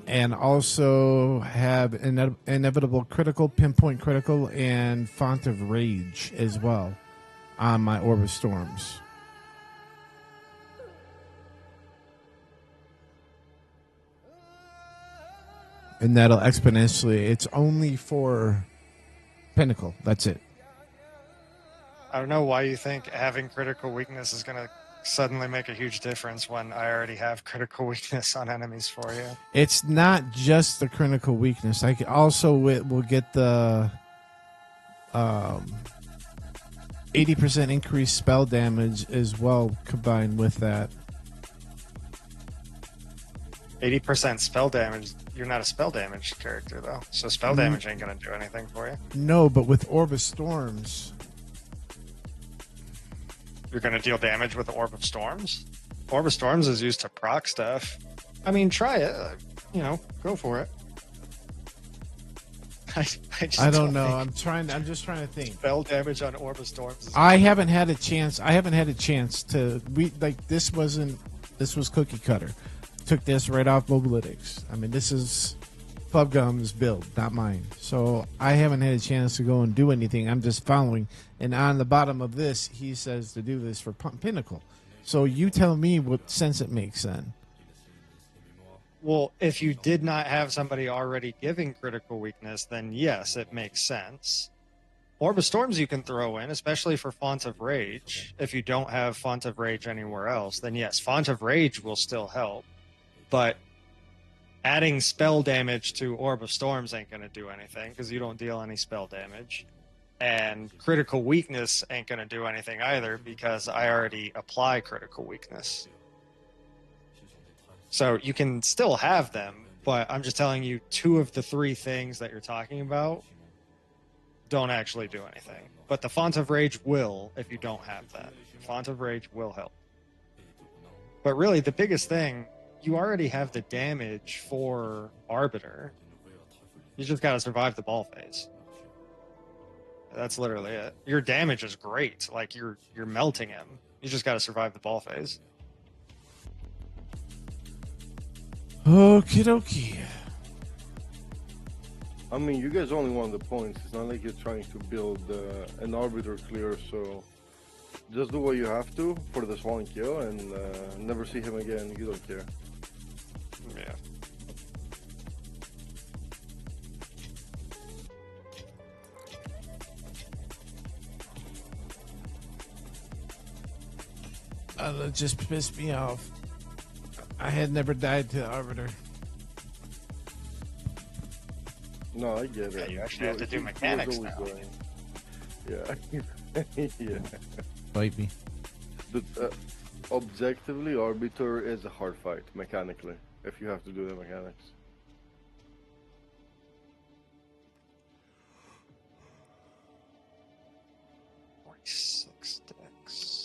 and also have inevitable critical, pinpoint critical, and font of rage as well on my Orb of Storms. And that'll exponentially. It's only for Pinnacle. That's it. I don't know why you think having critical weakness is going to suddenly make a huge difference when I already have critical weakness on enemies for you. It's not just the critical weakness. I also will get the 80% increased spell damage as well combined with that. 80% spell damage. You're not a spell damage character though, so spell damage ain't going to do anything for you. No, but with Orb of Storms, you're going to deal damage with the Orb of Storms? Orb of Storms is used to proc stuff. I mean, try it. Go for it. I don't know. I'm just trying to think. Spell damage on Orb of Storms. I haven't had a chance to. This was cookie cutter. Took this right off Mobalytics. I mean, this is Pubgum's build, not mine. So I haven't had a chance to go and do anything. I'm just following. And on the bottom of this, he says to do this for Pinnacle. So you tell me what sense it makes then. Well, if you did not have somebody already giving critical weakness, then yes, it makes sense. Orb of Storms you can throw in, especially for Font of Rage. If you don't have Font of Rage anywhere else, then yes, Font of Rage will still help. But adding spell damage to Orb of Storms ain't going to do anything because you don't deal any spell damage. And critical weakness ain't going to do anything either because I already apply critical weakness. So you can still have them, but I'm just telling you 2 of the 3 things that you're talking about don't actually do anything. But the Font of Rage will if you don't have that. Font of Rage will help. But really, the biggest thing, you already have the damage for Arbiter. You just got to survive the ball phase. That's literally it. Your damage is great. Like, you're melting him. You just got to survive the ball phase. Okie dokie. I mean, you guys only want the points. It's not like you're trying to build an arbiter clear, so just do what you have to for this one kill and never see him again. You don't care. Yeah. That just pissed me off. I had never died to the Arbiter. No, I get it. Yeah, you actually have to do He was mechanics always now. going. Yeah. Yeah. Bite me. But objectively, Arbiter is a hard fight, mechanically, if you have to do the mechanics. Six decks.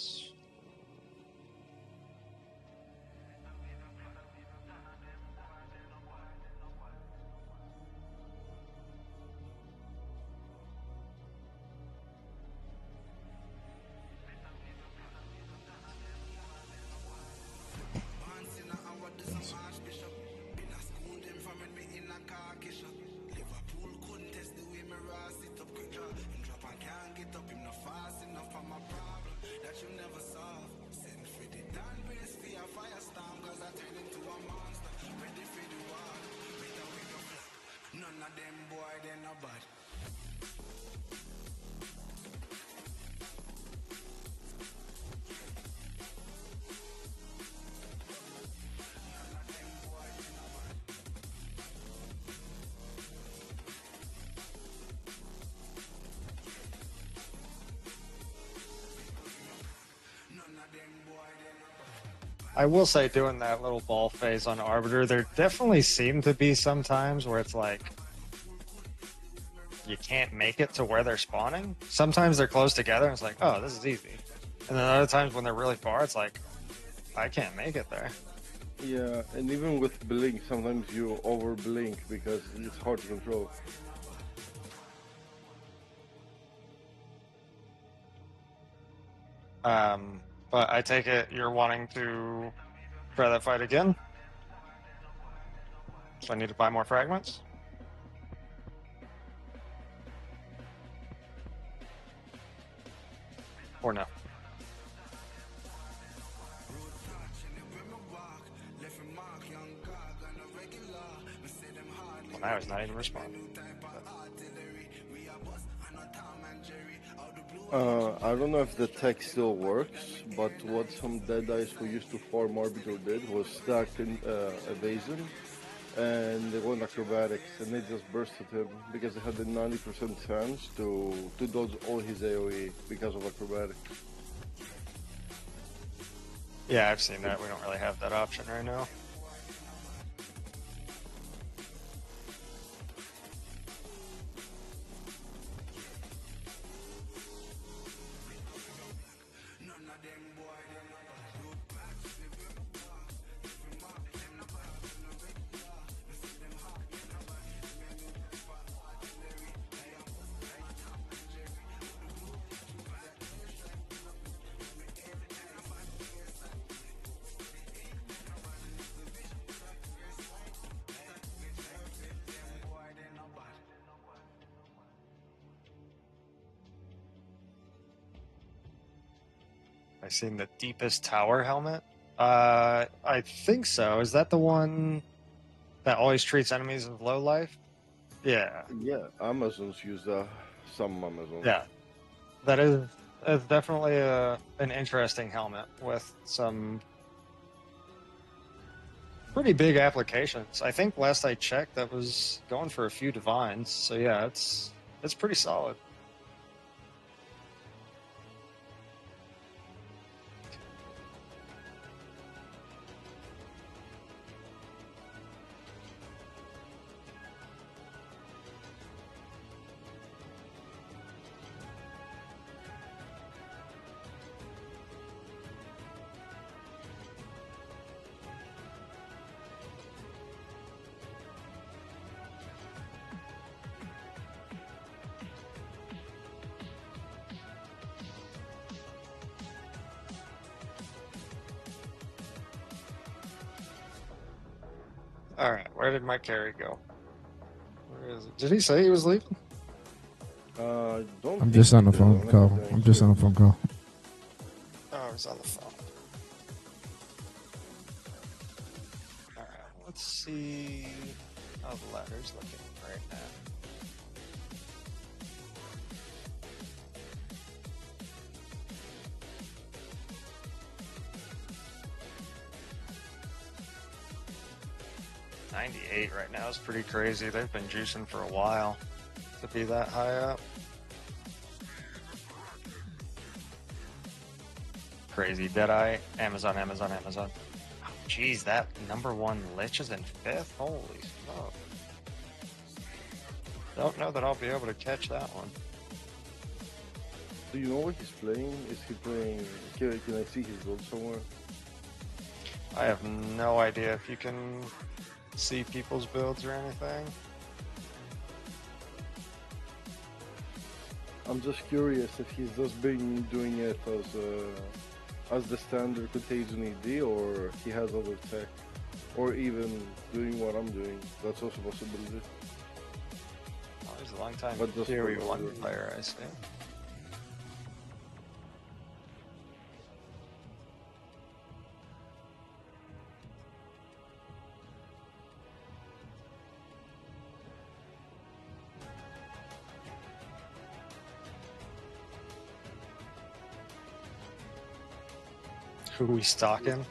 I will say, doing that little ball phase on Arbiter, there definitely seem to be some times where it's like you can't make it to where they're spawning. Sometimes they're close together, and it's like, oh, this is easy. And then other times when they're really far, it's like, I can't make it there. Yeah, and even with blink, sometimes you over blink because it's hard to control. But I take it you're wanting to try that fight again? So I need to buy more fragments? Or no? Well, now he's not even responding. I don't know if the tech still works, but what some dead eyes who used to farm Arbiter did was stack in evasion and they went acrobatics and they just bursted him because they had the 90% chance to dodge all his AoE because of acrobatics. Yeah, I've seen that. We don't really have that option right now. I've seen the deepest tower helmet. I think so. Is that the one that always treats enemies with low life? Yeah. Yeah, Amazons use some Amazons. Yeah. That is definitely an interesting helmet with some pretty big applications. I think last I checked, that was going for a few divines. So yeah, it's pretty solid. All right, where did my carry go? Where is he? Did he say he was leaving? Don't I'm think just on he a did, phone unless call. I'm I'm just on a phone call. Oh, he's on the phone. Alright, let's see how the ladder's looking right now. $98 right now is pretty crazy. They've been juicing for a while to be that high up. Crazy. Deadeye. Amazon, Amazon, Amazon. Oh, geez, that #1 Lich is in 5th? Holy smoke. Don't know that I'll be able to catch that one. Do you know what he's playing? Is he playing? Can I see his build somewhere? I have no idea if you can see people's builds or anything. I'm just curious if he's just been doing it as the standard Contagion ED, or he has other tech, or even doing what I'm doing. That's also a possibility. Oh, he's a long time But just Theory for- 1 player, I see. Who we stalking?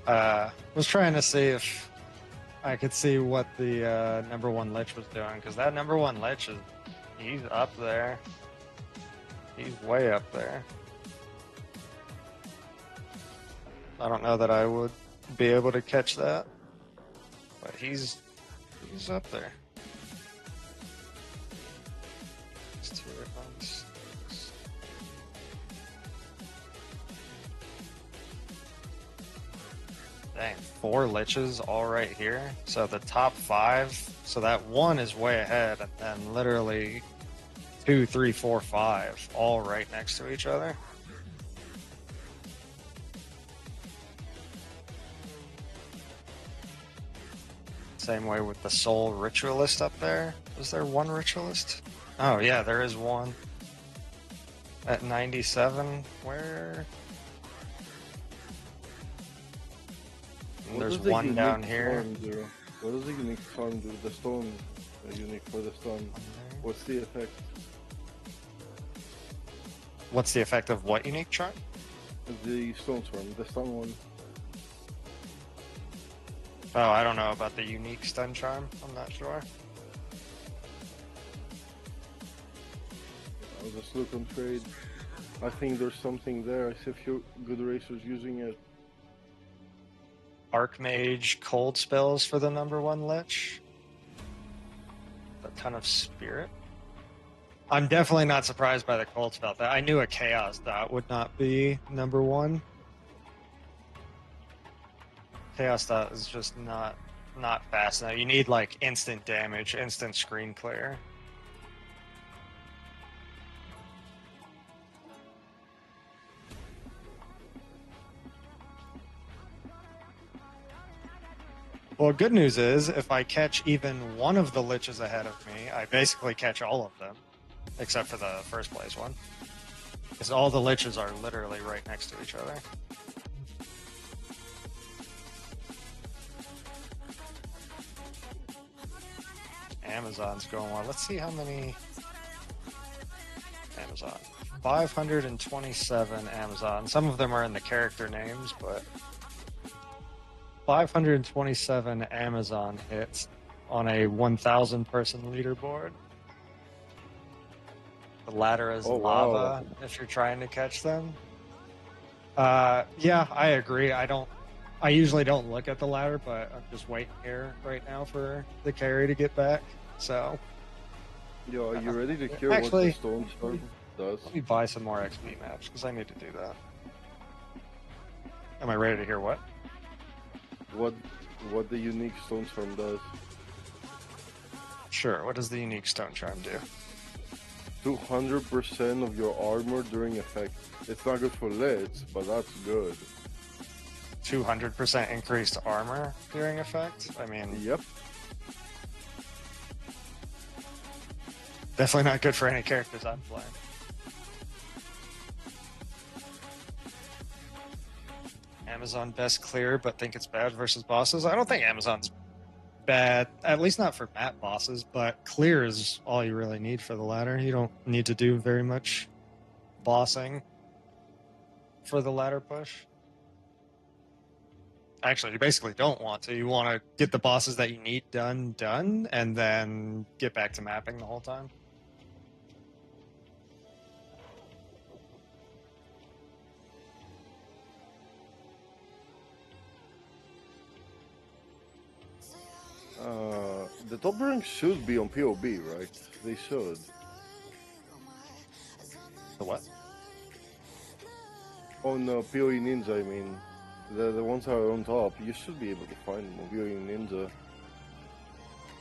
Was trying to see if I could see what the #1 Lich was doing, because that #1 Lich is, he's up there. He's way up there. I don't know that I would be able to catch that, but he's up there. It's two at once. Dang, 4 Liches all right here. So the top 5, so that 1 is way ahead, and then literally 2, 3, 4, 5 all right next to each other. Same way with the Soul Ritualist up there. Was there 1 Ritualist? Oh yeah, there is 1. At 97, where? And What there's does the 1 down unique here. farm do? What does the unique farm do? The stone, unique for the stone. What's the effect? What's the effect of what unique charm? The stone storm, the stun one. Oh, I don't know about the unique stun charm. I'm not sure. I'll just look on trade. I think there's something there. I see a few good racers using it. Archmage cold spells for the #1 Lich. A ton of spirit. I'm definitely not surprised by the cold spell. I knew a chaos dot would not be #1. Chaos dot is just not fast enough. You need like instant damage, instant screen clear. Well, good news is, if I catch even one of the Liches ahead of me, I basically catch all of them, except for the first place one. Because all the Liches are literally right next to each other. Amazon's going well. Let's see how many... Amazon. 527 Amazon. Some of them are in the character names, but... 527 Amazon hits on a 1,000 person leaderboard. The ladder is Oh, lava wow. if you're trying to catch them. Yeah, I agree. I usually don't look at the ladder, but I'm just waiting here right now for the carry to get back. So Yo, are you ready to hear Actually- what the stone storm does? let me buy some more XP maps because I need to do that. Am I ready to hear what? What the unique stone storm does? Sure. What does the unique stone charm do? 200% of your armor during effect. It's not good for lids, but that's good. 200% increased armor during effect? I mean, Yep. Definitely not good for any characters I'm playing. Amazon best clear, but think it's bad versus bosses. I don't think Amazon's bad, at least not for map bosses, but clear is all you really need for the ladder. You don't need to do very much bossing for the ladder push. Actually, you basically don't want to. You want to get the bosses that you need done, and then get back to mapping the whole time. The top rank should be on POB, right? They should. The what? On PoE Ninja, I mean. The ones that are on top, you should be able to find them on PoE Ninja.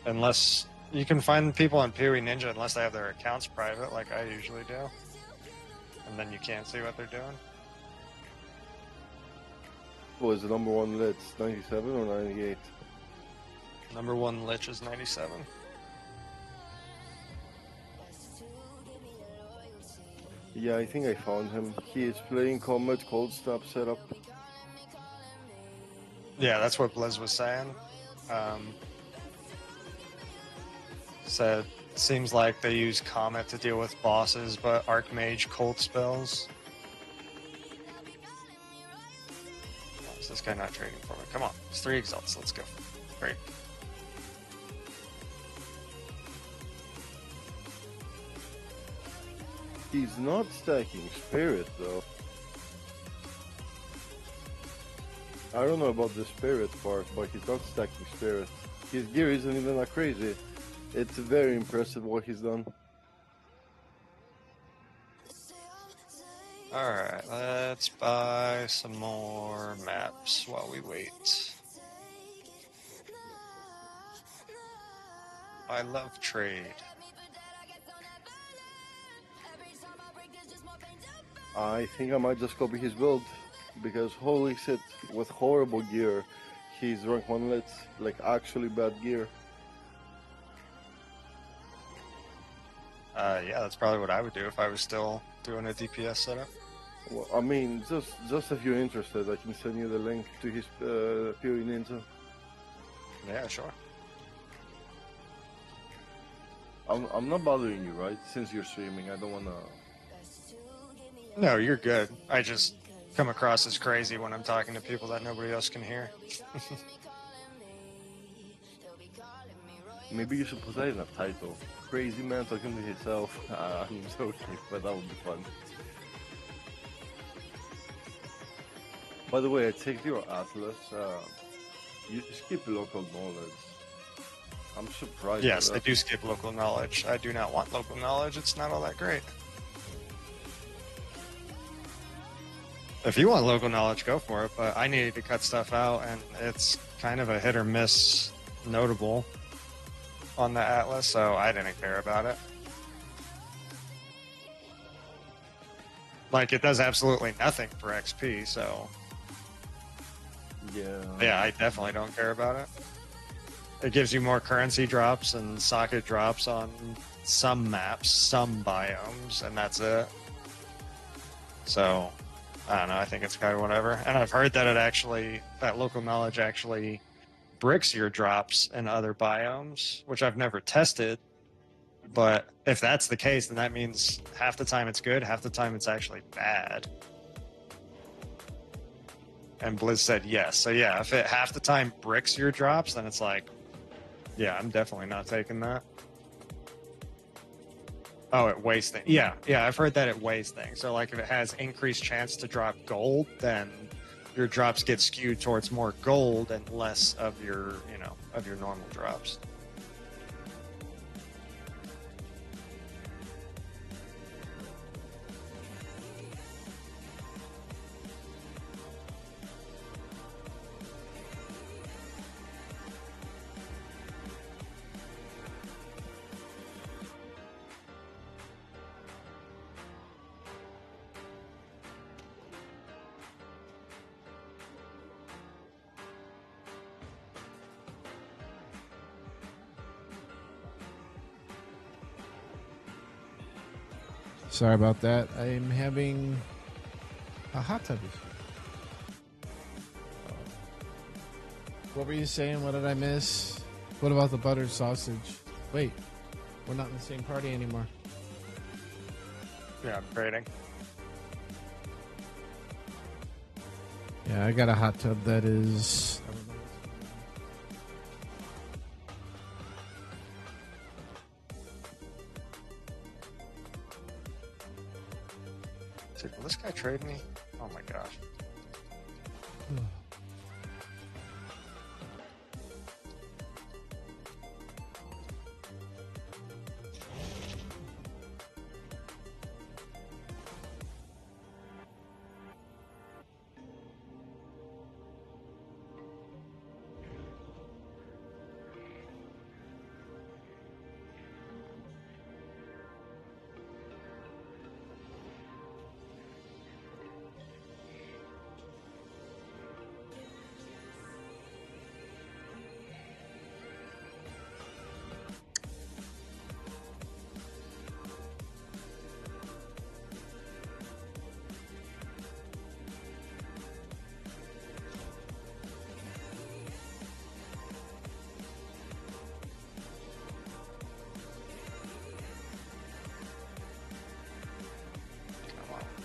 Unless you can find people on PoE Ninja unless they have their accounts private, like I usually do. And then you can't see what they're doing. What was the number one lit? 97 or 98? Number one Lich is 97. Yeah, I think I found him. He is playing Combat Cold Snap setup. Yeah, that's what Blizz was saying. Said seems like they use Comet to deal with bosses, but Archmage cold spells. Why is this guy not trading for me? Come on, it's 3 exalts. Let's go. Great. He's not stacking Spirit though. I don't know about the Spirit part, but he's not stacking Spirit. His gear isn't even that crazy. It's very impressive what he's done. Alright, let's buy some more maps while we wait. I love trade. I think I might just copy his build, because holy shit, with horrible gear, he's rank 1 lit, like actually bad gear. Yeah, that's probably what I would do if I was still doing a DPS setup. Well, I mean, just if you're interested, I can send you the link to his PoE Ninja. Yeah, sure. I'm not bothering you, right? Since you're streaming, I don't wanna... No, you're good. I just come across as crazy when I'm talking to people that nobody else can hear. Maybe you should put that in a title. Crazy man talking to himself. I'm joking, but that would be fun. By the way, I checked your atlas. You skip local knowledge. I'm surprised. Yes, I do skip local knowledge. I do not want local knowledge. It's not all that great. If you want local knowledge, go for it, but I needed to cut stuff out, and it's kind of a hit or miss notable on the Atlas, so I didn't care about it. Like, it does absolutely nothing for XP, so... Yeah, I definitely don't care about it. It gives you more currency drops and socket drops on some maps, some biomes, and that's it. So... I don't know, I think it's kind of whatever. And I've heard that that local knowledge actually bricks your drops in other biomes, which I've never tested. But if that's the case, then that means half the time it's good, half the time it's actually bad. And Blizz said yes. So yeah, if it half the time bricks your drops, then it's like, yeah, I'm definitely not taking that. Oh, it weighs things. Yeah, I've heard that it weighs things. So, like, if it has increased chance to drop gold, then your drops get skewed towards more gold and less of your, of your normal drops. Sorry about that. I am having a hot tub issue. What were you saying? What did I miss? What about the buttered sausage? Wait, we're not in the same party anymore. Yeah, I'm trading. Yeah, I got a hot tub that is. I don't know. Will this guy trade me? Oh my gosh.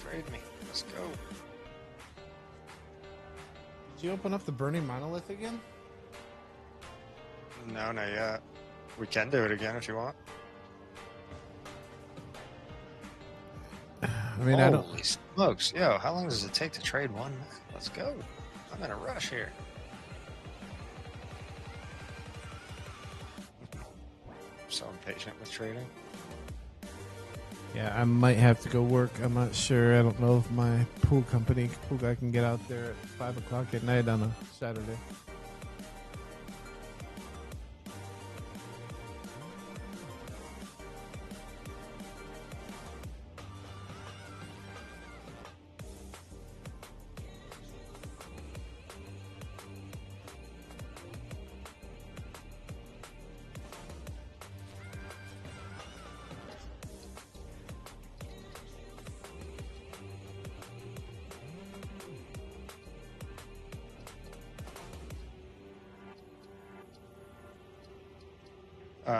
Trade me. Let's go. Did you open up the burning monolith again? No, not yet. We can do it again if you want. I mean, I don't. Holy smokes. Yo, how long does it take to trade one? Let's go. I'm in a rush here. I'm so impatient with trading. Yeah, I might have to go work. I'm not sure. I don't know if my pool guy can get out there at 5 o'clock at night on a Saturday.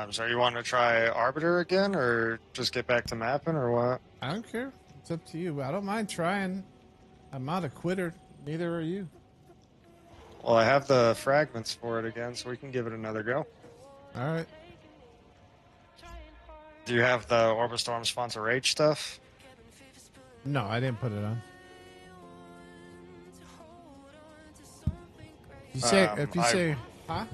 So you want to try Arbiter again, or just get back to mapping, or what? I don't care. It's up to you. I don't mind trying. I'm not a quitter. Neither are you. Well, I have the fragments for it again, so we can give it another go. All right. Do you have the Orbistorm Sponsor Rage stuff? No, I didn't put it on. You say if you say, huh?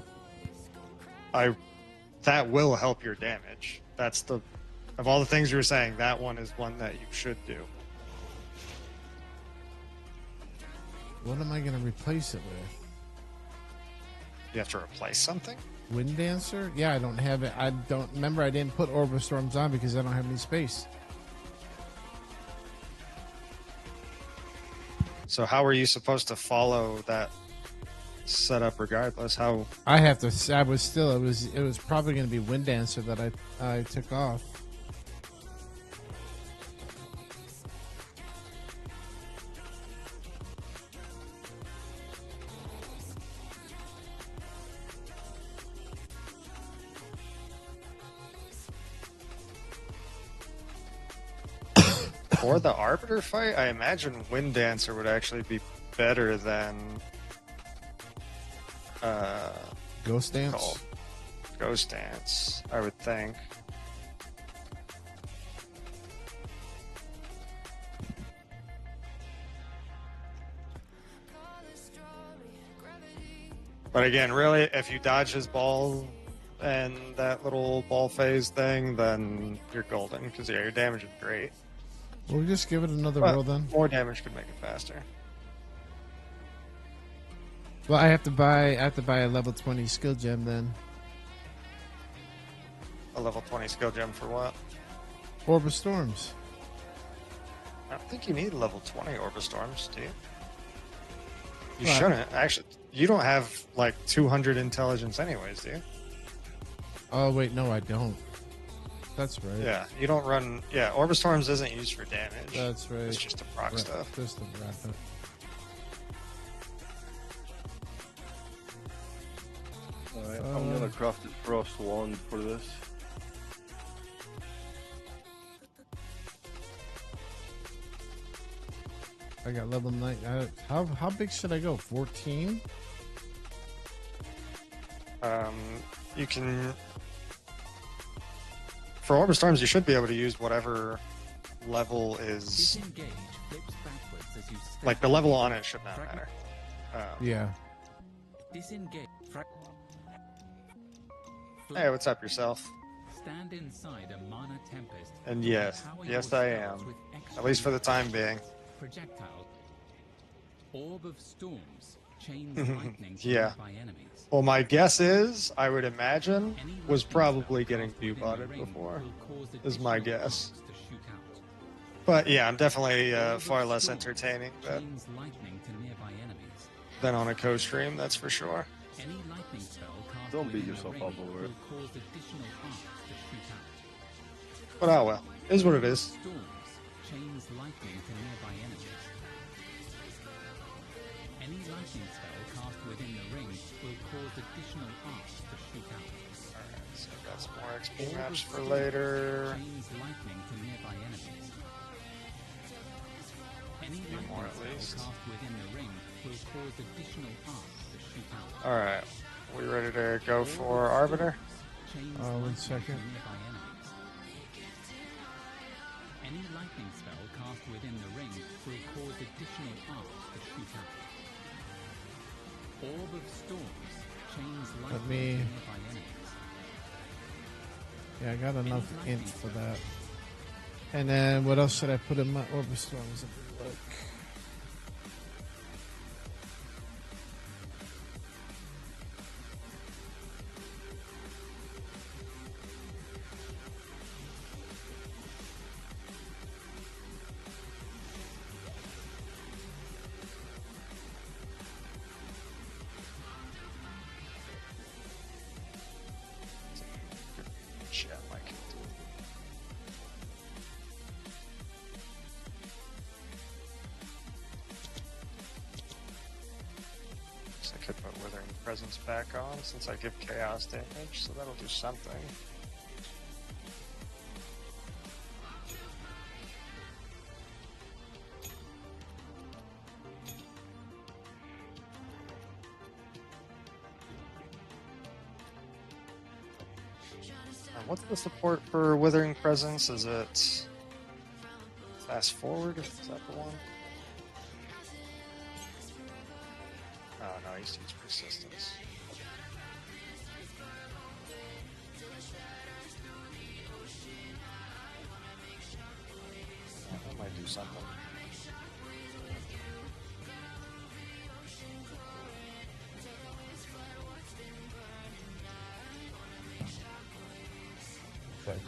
That will help your damage. That's the of all the things you were saying, that one is one that you should do. What am I going to replace it with? You have to replace something? Wind Dancer? Yeah, I don't have it. I don't remember. I didn't put Orbistorms on because I don't have any space. So how are you supposed to follow that setup regardless? How I have to. I was still. It was probably going to be Wind Dancer that I took off. for the Arbiter fight? I imagine Wind Dancer would actually be better than Ghost Dance. called Ghost Dance, I would think. But again, really, if you dodge his ball and that little ball phase thing, then you're golden, because yeah, your damage is great. We'll just give it another But roll then. more damage could make it faster. Well, I have to buy a level 20 skill gem then. A level 20 skill gem for what? Orb of Storms. I don't think you need level 20 Orbistorms, do you? You Well, shouldn't. Actually, you don't have like 200 intelligence anyways, do you? Oh wait, no, I don't. That's right. Yeah, you don't run. Yeah, Orbistorms isn't used for damage. That's right. It's just to proc stuff. Just the rapid. Alright, I'm gonna craft a frost wand for this. I got level 9. How big should I go? 14? You can. For Orbistorms, you should be able to use whatever level is. Disengage flips backwards as you step. Like, the level on it should not matter. Yeah. Disengage. Hey, what's up, yourself? Stand inside a mana tempest. And yes, Power yes, your I spells am. with extra At least for the time being. projectile. Orb of storms. Chains lightning to Yeah. nearby enemies. Well, my guess is, I would imagine, Any was lightning probably spell getting cast within view-botted the ring before. will cause Is my additional guess. arcs to shoot out. But yeah, I'm definitely Orb of far less storms. entertaining Chains lightning to nearby enemies. than on a co-stream, that's for sure. Any lightning spell cast Don't beat within the yourself ring up over it. will cause additional arcs to shoot out. But oh well, is what it is. Storms chains lightning to nearby enemies. Any lightning spell cast within the ring will cause additional arcs to shoot out. Alright, so I've got some more XP maps for later. Chains lightning to nearby enemies. Any Few more at lightning least. spell cast within the ring will cause additional arcs to shoot out. Alright, we ready to go for Arbiter? Chains 1 lightning second. to nearby enemies. Any lightning spell cast within the ring will cause additional arcs to shoot out. Orb of storms chains lightning me- to nearby enemies. Yeah, I got enough int for that. And then what else should I put in my Orbistorms? Look. Shit, Mike. Guess I could put Withering Presence back on since I give chaos damage, so that'll do something. What's the support for Withering Presence? Is it fast forward? Is that the one? Oh no, I used to use persistence. Oh, that might do something. Second.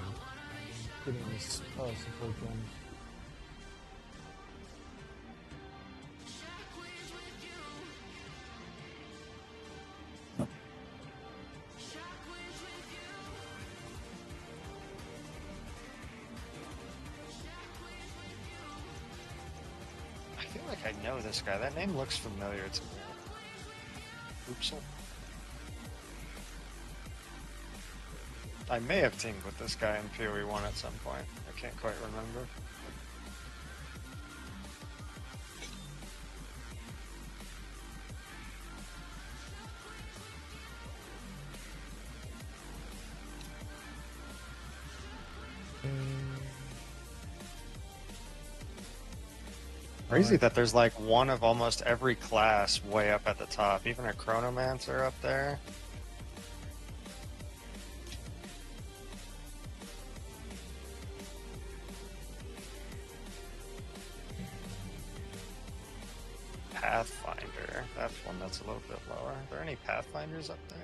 Getting this support gun. I feel like I know this guy. That name looks familiar to me. Oopsel. I may have teamed with this guy in PoE 1 at some point. I can't quite remember. Crazy that there's like one of almost every class way up at the top. Even a Chronomancer up there. Pathfinder. That's one that's a little bit lower. Are there any Pathfinders up there?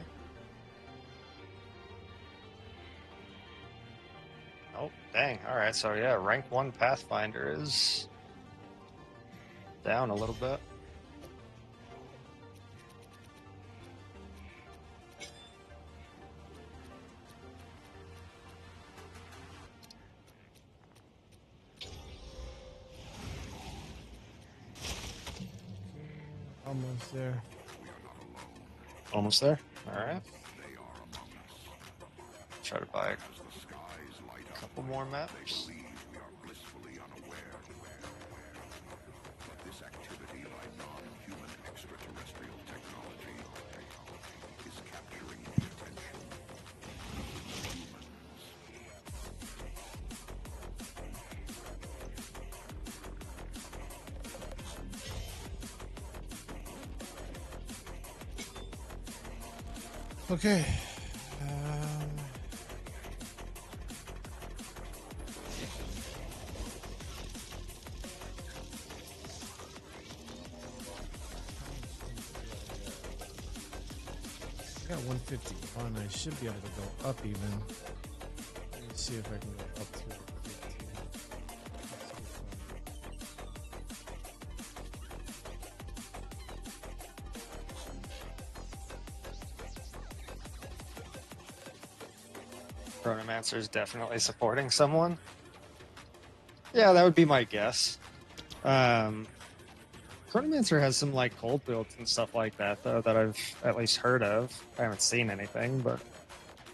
Oh, dang. Alright, so yeah, rank 1 Pathfinder is down a little bit. Almost there. Almost there. All right. Try to buy a couple more maps. Okay. I got 151. I should be able to go up even. Let me see if I can go up to 15. Chronomancer is definitely supporting someone. Yeah, that would be my guess. Chronomancer has some like cold builds and stuff like that, though, that I've at least heard of. I haven't seen anything, but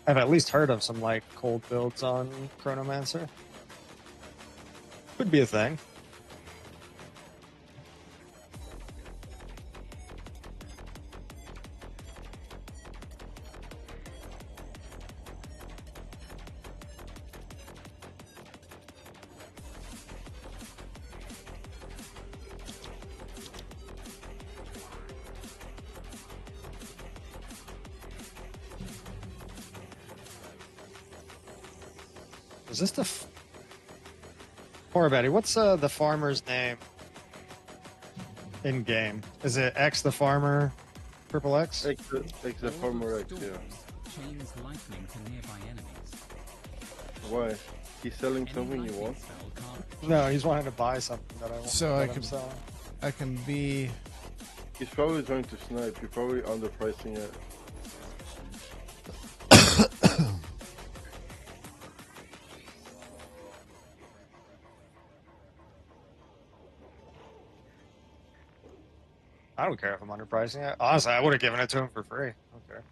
I've at least heard of some like cold builds on Chronomancer. Could be a thing. Is this the poor Betty? What's the farmer's name in game? Is it X the farmer, Triple X? Take the former X, yeah. Chains lightning to nearby enemies. Why? He's selling something you want? No, he's wanting to buy something that I want. So that I I'm can- selling. I can be. He's probably trying to snipe. You're probably underpricing it. I don't care if I'm underpricing it. Honestly, I would have given it to him for free. I don't care.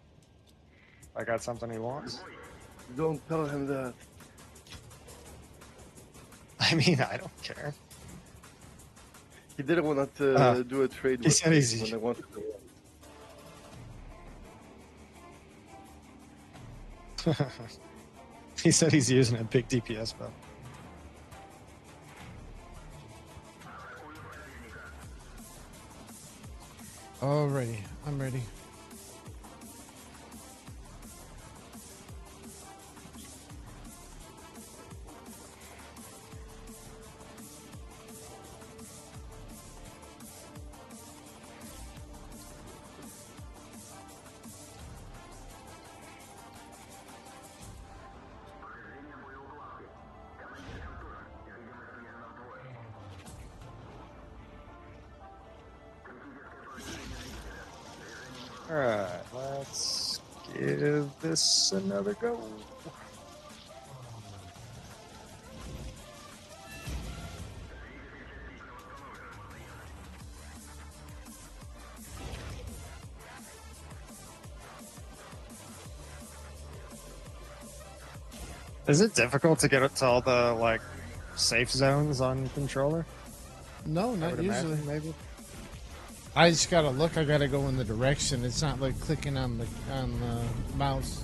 I got something he wants. Don't tell him that. I mean, I don't care. He didn't want to do a trade he with said me he's- when I wanted to. He said he's using a big DPS buff. Alrighty, I'm ready. Alright, let's give this another go. Is it difficult to get it to all the like safe zones on controller? No, I not would usually. imagine, maybe. I just gotta look. I gotta go in the direction. It's not like clicking on the mouse.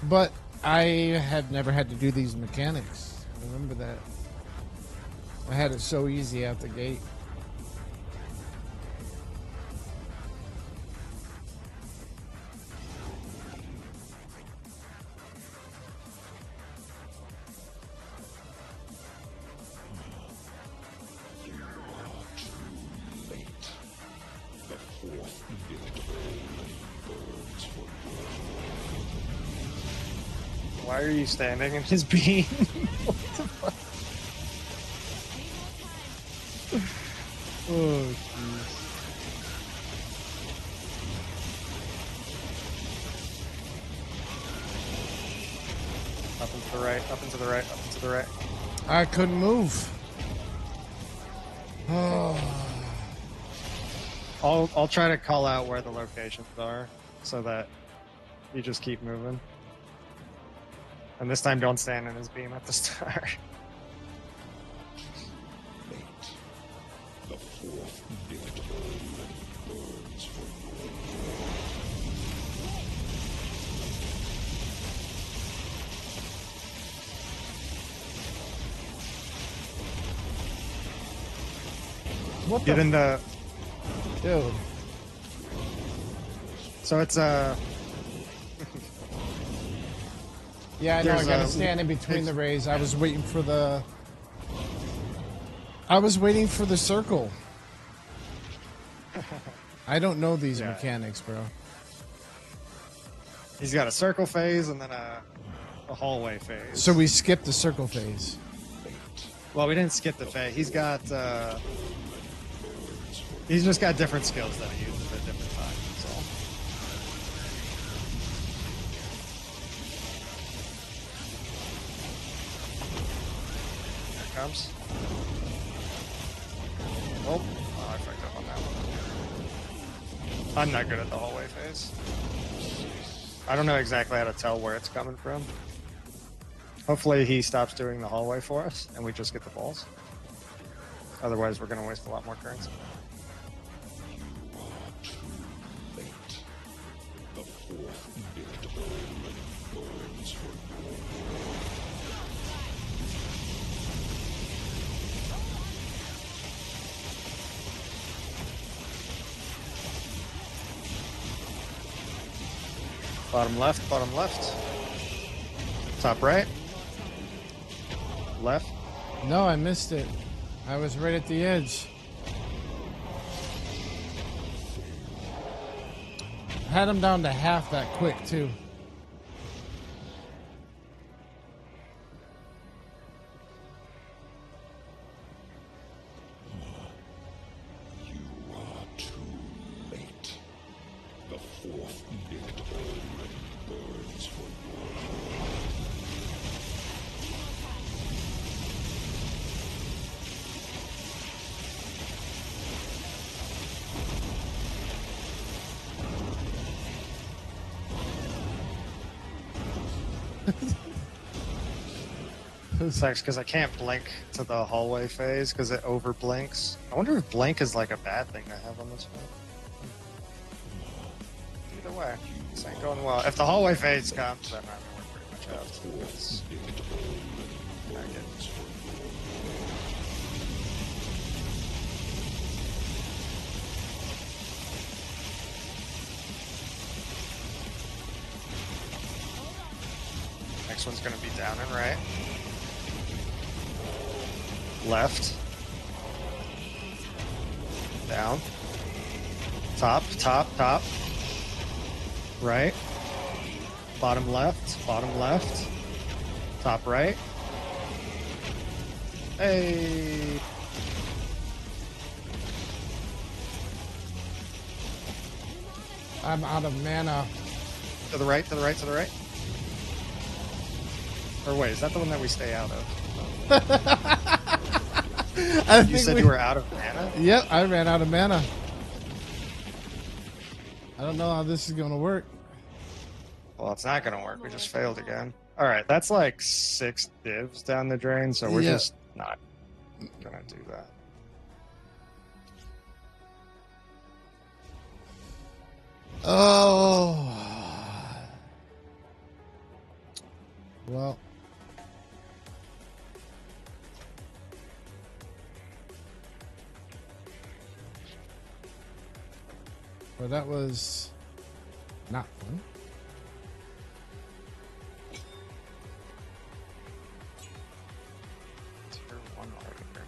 But I had never had to do these mechanics. Remember that. I had it so easy out the gate. Why are you standing in his beam? Oh, jeez. Up and to the right, up and to the right, up and to the right. I couldn't move. Oh. I'll try to call out where the locations are so that you just keep moving. And this time, don't stand in his beam at the start. The fourth victim burns for What Get the in the. dude? So it's Yeah, I know. I There's gotta a- stand in between it's- the rays. I was waiting for the. I was waiting for the circle. I don't know these Yeah. mechanics, bro. He's got a circle phase and then a hallway phase. So we skipped the circle phase. Well, we didn't skip the phase. He's got. He's just got different skills that he uses at different times. That's all. Here it comes. Oh, I fucked up on that one. I'm not good at the hallway phase. I don't know exactly how to tell where it's coming from. Hopefully he stops doing the hallway for us and we just get the balls. Otherwise we're going to waste a lot more currency. the fourth victim burns for Bottom left, bottom left. Top right. Left. No, I missed it. I was right at the edge. Had him down to half that quick, too. you are too late. The fourth victim burns for Sucks because I can't blink to the hallway phase because it over blinks. I wonder if blink is like a bad thing to have on this one. Either way, this ain't going well. If the hallway phase comes, then we're pretty much out. It's not good. Next one's gonna be down and right. Left. Down. Top, top, top. Right. Bottom left, bottom left. Top right. Hey. I'm out of mana. To the right, to the right, to the right. Or wait, is that the one that we stay out of? I You think said we- you were out of mana? Yep, I ran out of mana. I don't know how this is going to work. Well, it's not gonna work. We just failed again. Alright, that's like 6 divs down the drain, so we're Yeah. just not gonna do that. Oh. Well. Well, that was not fun. Tier 1 arbiter.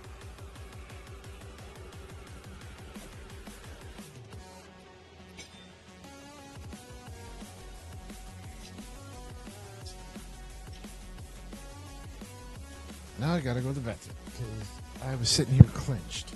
Now I gotta go to the vet because I was sitting here clenched.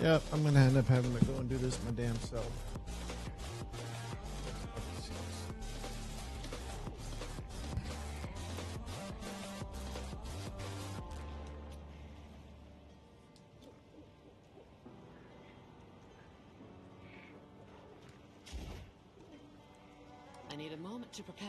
Yep, I'm gonna end up having to go and do this my damn self. I need a moment to prepare.